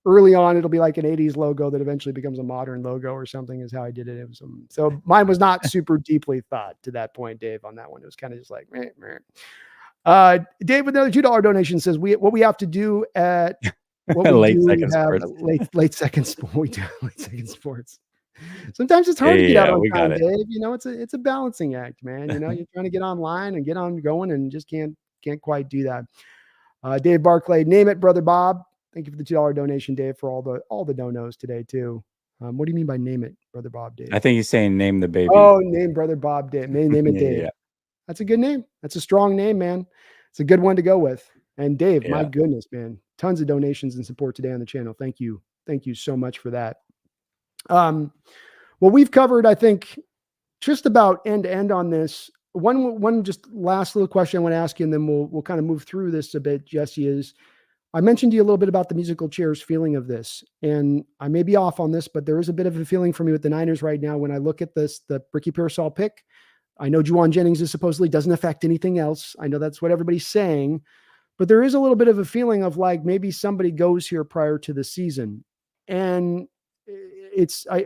early on, it'll be like an 80s logo that eventually becomes a modern logo or something is how I did it. It was, so mine was not super deeply thought to that point, Dave, on that one. It was kind of just like, meh, meh. Dave with another $2 donation says what we have to do at what we Late do second have sports. late second sport. We do late second sports. Sometimes it's hard to get out on we time, got it. Dave. You know, it's a balancing act, man. You know, you're trying to get online and get on going and just can't quite do that. Dave Barclay, name it, brother Bob. Thank you for the $2 donation, Dave, for all the donos today too. What do you mean by name it, brother Bob, Dave? I think he's saying name the baby. Oh, name brother Bob, Dave. Name it, Dave. Yeah. That's a good name. That's a strong name, man. It's a good one to go with. And Dave, my Yeah. goodness, man, tons of donations and support today on the channel. Thank you so much for that. Well, we've covered, I think, just about end to end on this. One just last little question I want to ask you, and then we'll kind of move through this a bit, Jesse, is I mentioned to you a little bit about the musical chairs feeling of this, and I may be off on this, but there is a bit of a feeling for me with the Niners right now when I look at this, the Ricky Pearsall pick. I know Juwan Jennings is supposedly doesn't affect anything else. I know that's what everybody's saying, but there is a little bit of a feeling of like maybe somebody goes here prior to the season. And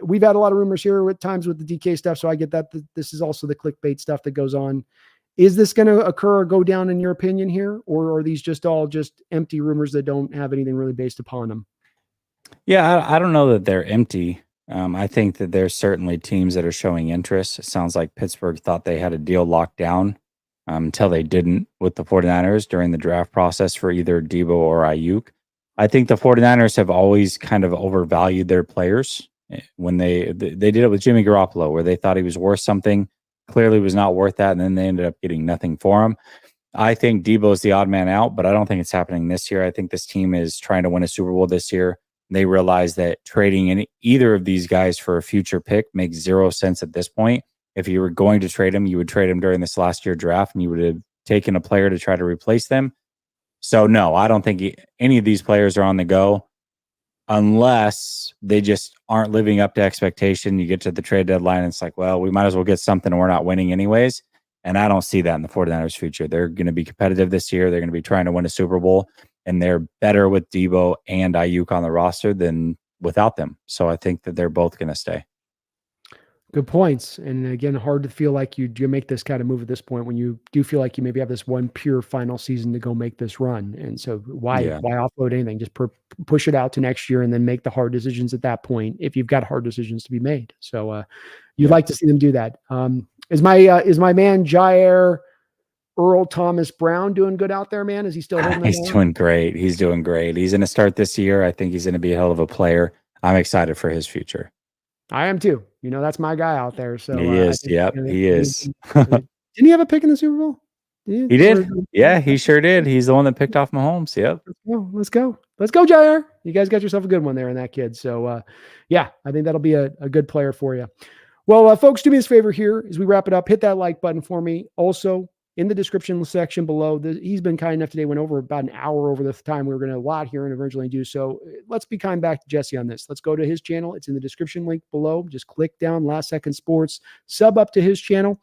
we've had a lot of rumors here at times with the DK stuff. So I get that this is also the clickbait stuff that goes on. Is this going to occur or go down in your opinion here? Or are these just all just empty rumors that don't have anything really based upon them? Yeah, I don't know that they're empty. I think that there's certainly teams that are showing interest. It sounds like Pittsburgh thought they had a deal locked down until they didn't with the 49ers during the draft process for either Debo or Ayuk. I think the 49ers have always kind of overvalued their players when they did it with Jimmy Garoppolo, where they thought he was worth something, clearly was not worth that, and then they ended up getting nothing for him. I think Debo is the odd man out, but I don't think it's happening this year. I think this team is trying to win a Super Bowl this year. They realize that trading either of these guys for a future pick makes zero sense at this point. If you were going to trade them, you would trade them during this last year draft, and you would have taken a player to try to replace them. So no, I don't think any of these players are on the go unless they just aren't living up to expectation. You get to the trade deadline, and it's like, well, we might as well get something, and we're not winning anyways. And I don't see that in the 49ers' future. They're going to be competitive this year. They're going to be trying to win a Super Bowl, and they're better with Debo and Ayuk on the roster than without them. So I think that they're both going to stay. Good points. And again, hard to feel like you do make this kind of move at this point when you do feel like you maybe have this one pure final season to go make this run. And so why offload anything? Just push it out to next year and then make the hard decisions at that point if you've got hard decisions to be made. So you'd like to see them do that. Is my man Jair Earl Thomas Brown doing good out there, man? Is he still holding He's doing great. He's doing great. He's going to start this year. I think he's going to be a hell of a player. I'm excited for his future. I am too. You know, that's my guy out there. So he is. Yep, he is. Didn't he have a pick in the Super Bowl? He did. Yeah, he sure did. He's the one that picked off Mahomes. Yep. Let's go, Jair. You guys got yourself a good one there in that kid. So, yeah, I think that'll be a good player for you. Well, folks, do me this favor here as we wrap it up. Hit that like button for me. Also, in the description section below, he's been kind enough today, went over about an hour over the time we were going to allot here and originally do. So let's be kind back to Jesse on this. Let's go to his channel. It's in the description link below. Just click down Last Second Sports, sub up to his channel.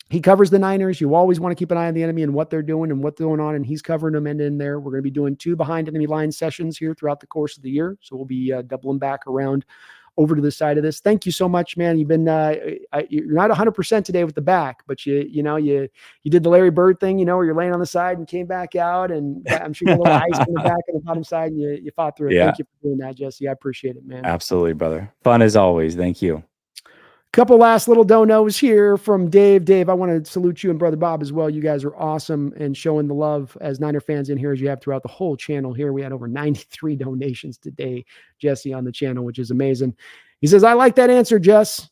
He covers the Niners. You always want to keep an eye on the enemy and what they're doing and what's going on. And he's covering them end in there. We're going to be doing 2 behind enemy line sessions here throughout the course of the year. So we'll be doubling back around over to the side of this. Thank you so much, man. You've been, you're not 100% today with the back, but you did the Larry Bird thing, where you're laying on the side and came back out, and I'm sure you got a little ice on the back and the bottom side, and you fought through it. Yeah. Thank you for doing that, Jesse. I appreciate it, man. Absolutely, brother. Fun as always. Thank you. Couple last little donos here from Dave. Dave, I want to salute you and Brother Bob as well. You guys are awesome and showing the love as Niner fans in here as you have throughout the whole channel here. We had over 93 donations today, Jesse, on the channel, which is amazing. He says, I like that answer, Jess.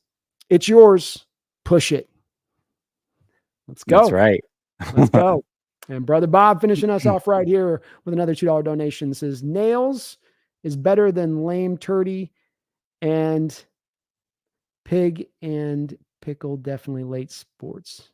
It's yours. Push it. Let's go. That's right. Let's go. And Brother Bob finishing us off right here with another $2 donation. Says, Nails is better than lame turdy and pig and pickle, definitely late sports.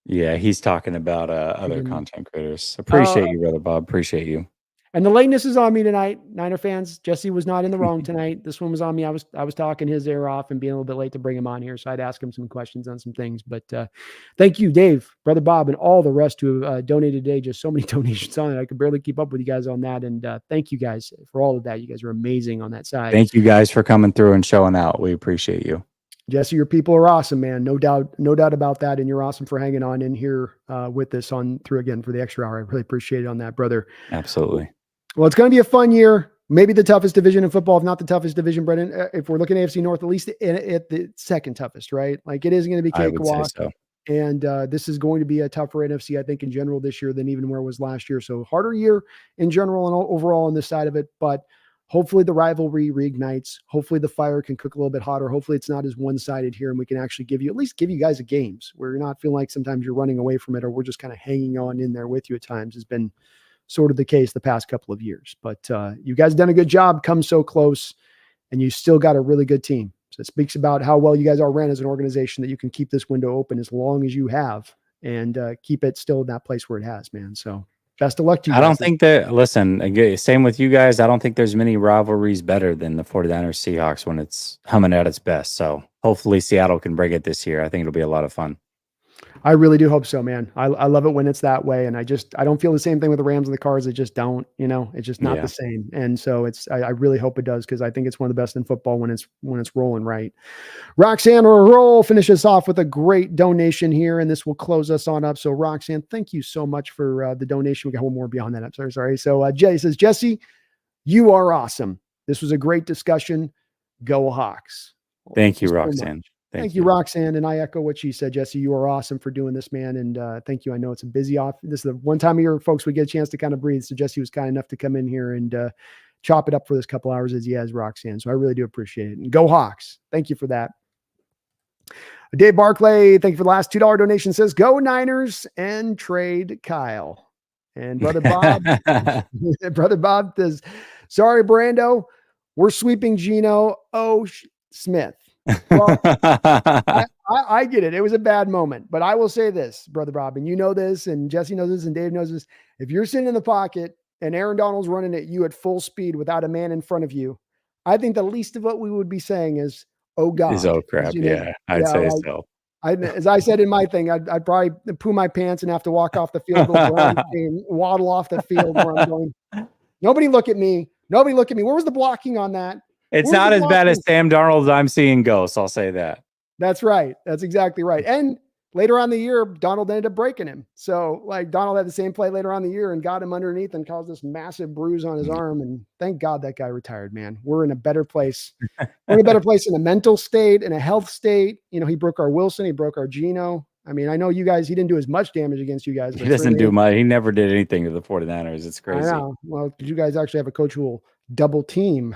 Yeah, he's talking about other content creators. Appreciate you, brother Bob. Appreciate you. And the lateness is on me tonight, Niner fans. Jesse was not in the wrong tonight. This one was on me. I was talking his ear off and being a little bit late to bring him on here, so I'd ask him some questions on some things. But thank you, Dave, Brother Bob, and all the rest who have donated today. Just so many donations on it. I could barely keep up with you guys on that. And thank you guys for all of that. You guys are amazing on that side. Thank you guys for coming through and showing out. We appreciate you. Jesse, your people are awesome, man. No doubt about that. And you're awesome for hanging on in here with us on through again for the extra hour. I really appreciate it on that, brother. Absolutely. Well, it's going to be a fun year. Maybe the toughest division in football, if not the toughest division, Brendan. If we're looking at AFC North, at least at the second toughest, right? Like it isn't going to be cakewalk. So. And this is going to be a tougher NFC, I think, in general this year than even where it was last year. So harder year in general and overall on this side of it. But hopefully the rivalry reignites. Hopefully the fire can cook a little bit hotter. Hopefully it's not as one-sided here and we can actually give you guys a games where you're not feeling like sometimes you're running away from it or we're just kind of hanging on in there with you at times. Has been sort of the case the past couple of years. But you guys have done a good job, come so close, and you still got a really good team. So it speaks about how well you guys are ran as an organization that you can keep this window open as long as you have and keep it still in that place where it has, man. So best of luck to you guys. I don't think that, listen, again, same with you guys. I don't think there's many rivalries better than the 49ers Seahawks when it's humming at its best. So hopefully Seattle can bring it this year. I think it'll be a lot of fun. I really do hope so, man. I love it when it's that way. And I don't feel the same thing with the Rams and the Cards. They just don't, it's just not the same. And so I really hope it does, because I think it's one of the best in football when it's rolling right. Roxanne or roll, finish us off with a great donation here, and this will close us on up. So Roxanne, thank you so much for the donation. We got one more beyond that. I'm sorry. So Jay says, Jesse, you are awesome. This was a great discussion. Go Hawks. Well, thank you, Roxanne. Thank you, Roxanne. And I echo what she said, Jesse. You are awesome for doing this, man. And thank you. I know it's a busy off. This is the one time of year, folks, we get a chance to kind of breathe. So Jesse was kind enough to come in here and chop it up for this couple hours as he has, Roxanne. So I really do appreciate it. And go Hawks. Thank you for that. Dave Barclay, thank you for the last $2 donation. Says, go Niners and trade Kyle. And Brother Bob, Brother Bob says, sorry, Brando, we're sweeping Geno. Smith. Well, I get it. It was a bad moment, but I will say this, Brother Bob, and you know this, and Jesse knows this, and Dave knows this. If you're sitting in the pocket and Aaron Donald's running at you at full speed without a man in front of you, I think the least of what we would be saying is, oh God. Is oh crap. I'd say so. As I said in my thing, I'd probably poo my pants and have to walk off the field, and waddle off the field where I'm going. Nobody look at me. Nobody look at me. Where was the blocking on that? It's not as bad as Sam Darnold I'm seeing ghosts. I'll say that. That's right. That's exactly right. And later on in the year, Donald ended up breaking him. So like Donald had the same play later on in the year and got him underneath and caused this massive bruise on his arm. And thank God that guy retired, man. We're in a better place. We're in a better place in a mental state, in a health state. He broke our Wilson. He broke our Geno. I mean, I know you guys, he didn't do as much damage against you guys. He doesn't do much. He never did anything to the 49ers. It's crazy. I know. Well, you guys actually have a coach who will double team,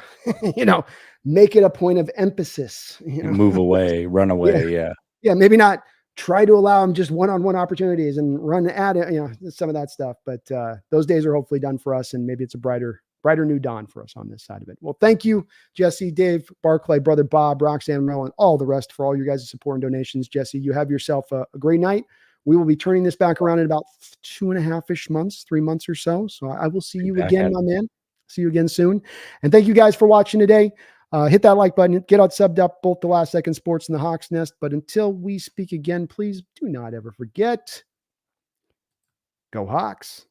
make it a point of emphasis, move away, run away. Yeah. Maybe not try to allow him just one-on-one opportunities and run at it, some of that stuff. But those days are hopefully done for us. And maybe it's a brighter new dawn for us on this side of it. Well, thank you, Jesse, Dave, Barclay, Brother Bob, Roxanne, Mel, and all the rest for all your guys' support and donations. Jesse, you have yourself a great night. We will be turning this back around in about 2.5-ish months, 3 months or so. So I will see you again, my man. See you again soon. And thank you guys for watching today. Hit that like button. Get out subbed up both the Last Second Sports and the Hawks Nest. But until we speak again, please do not ever forget, go Hawks.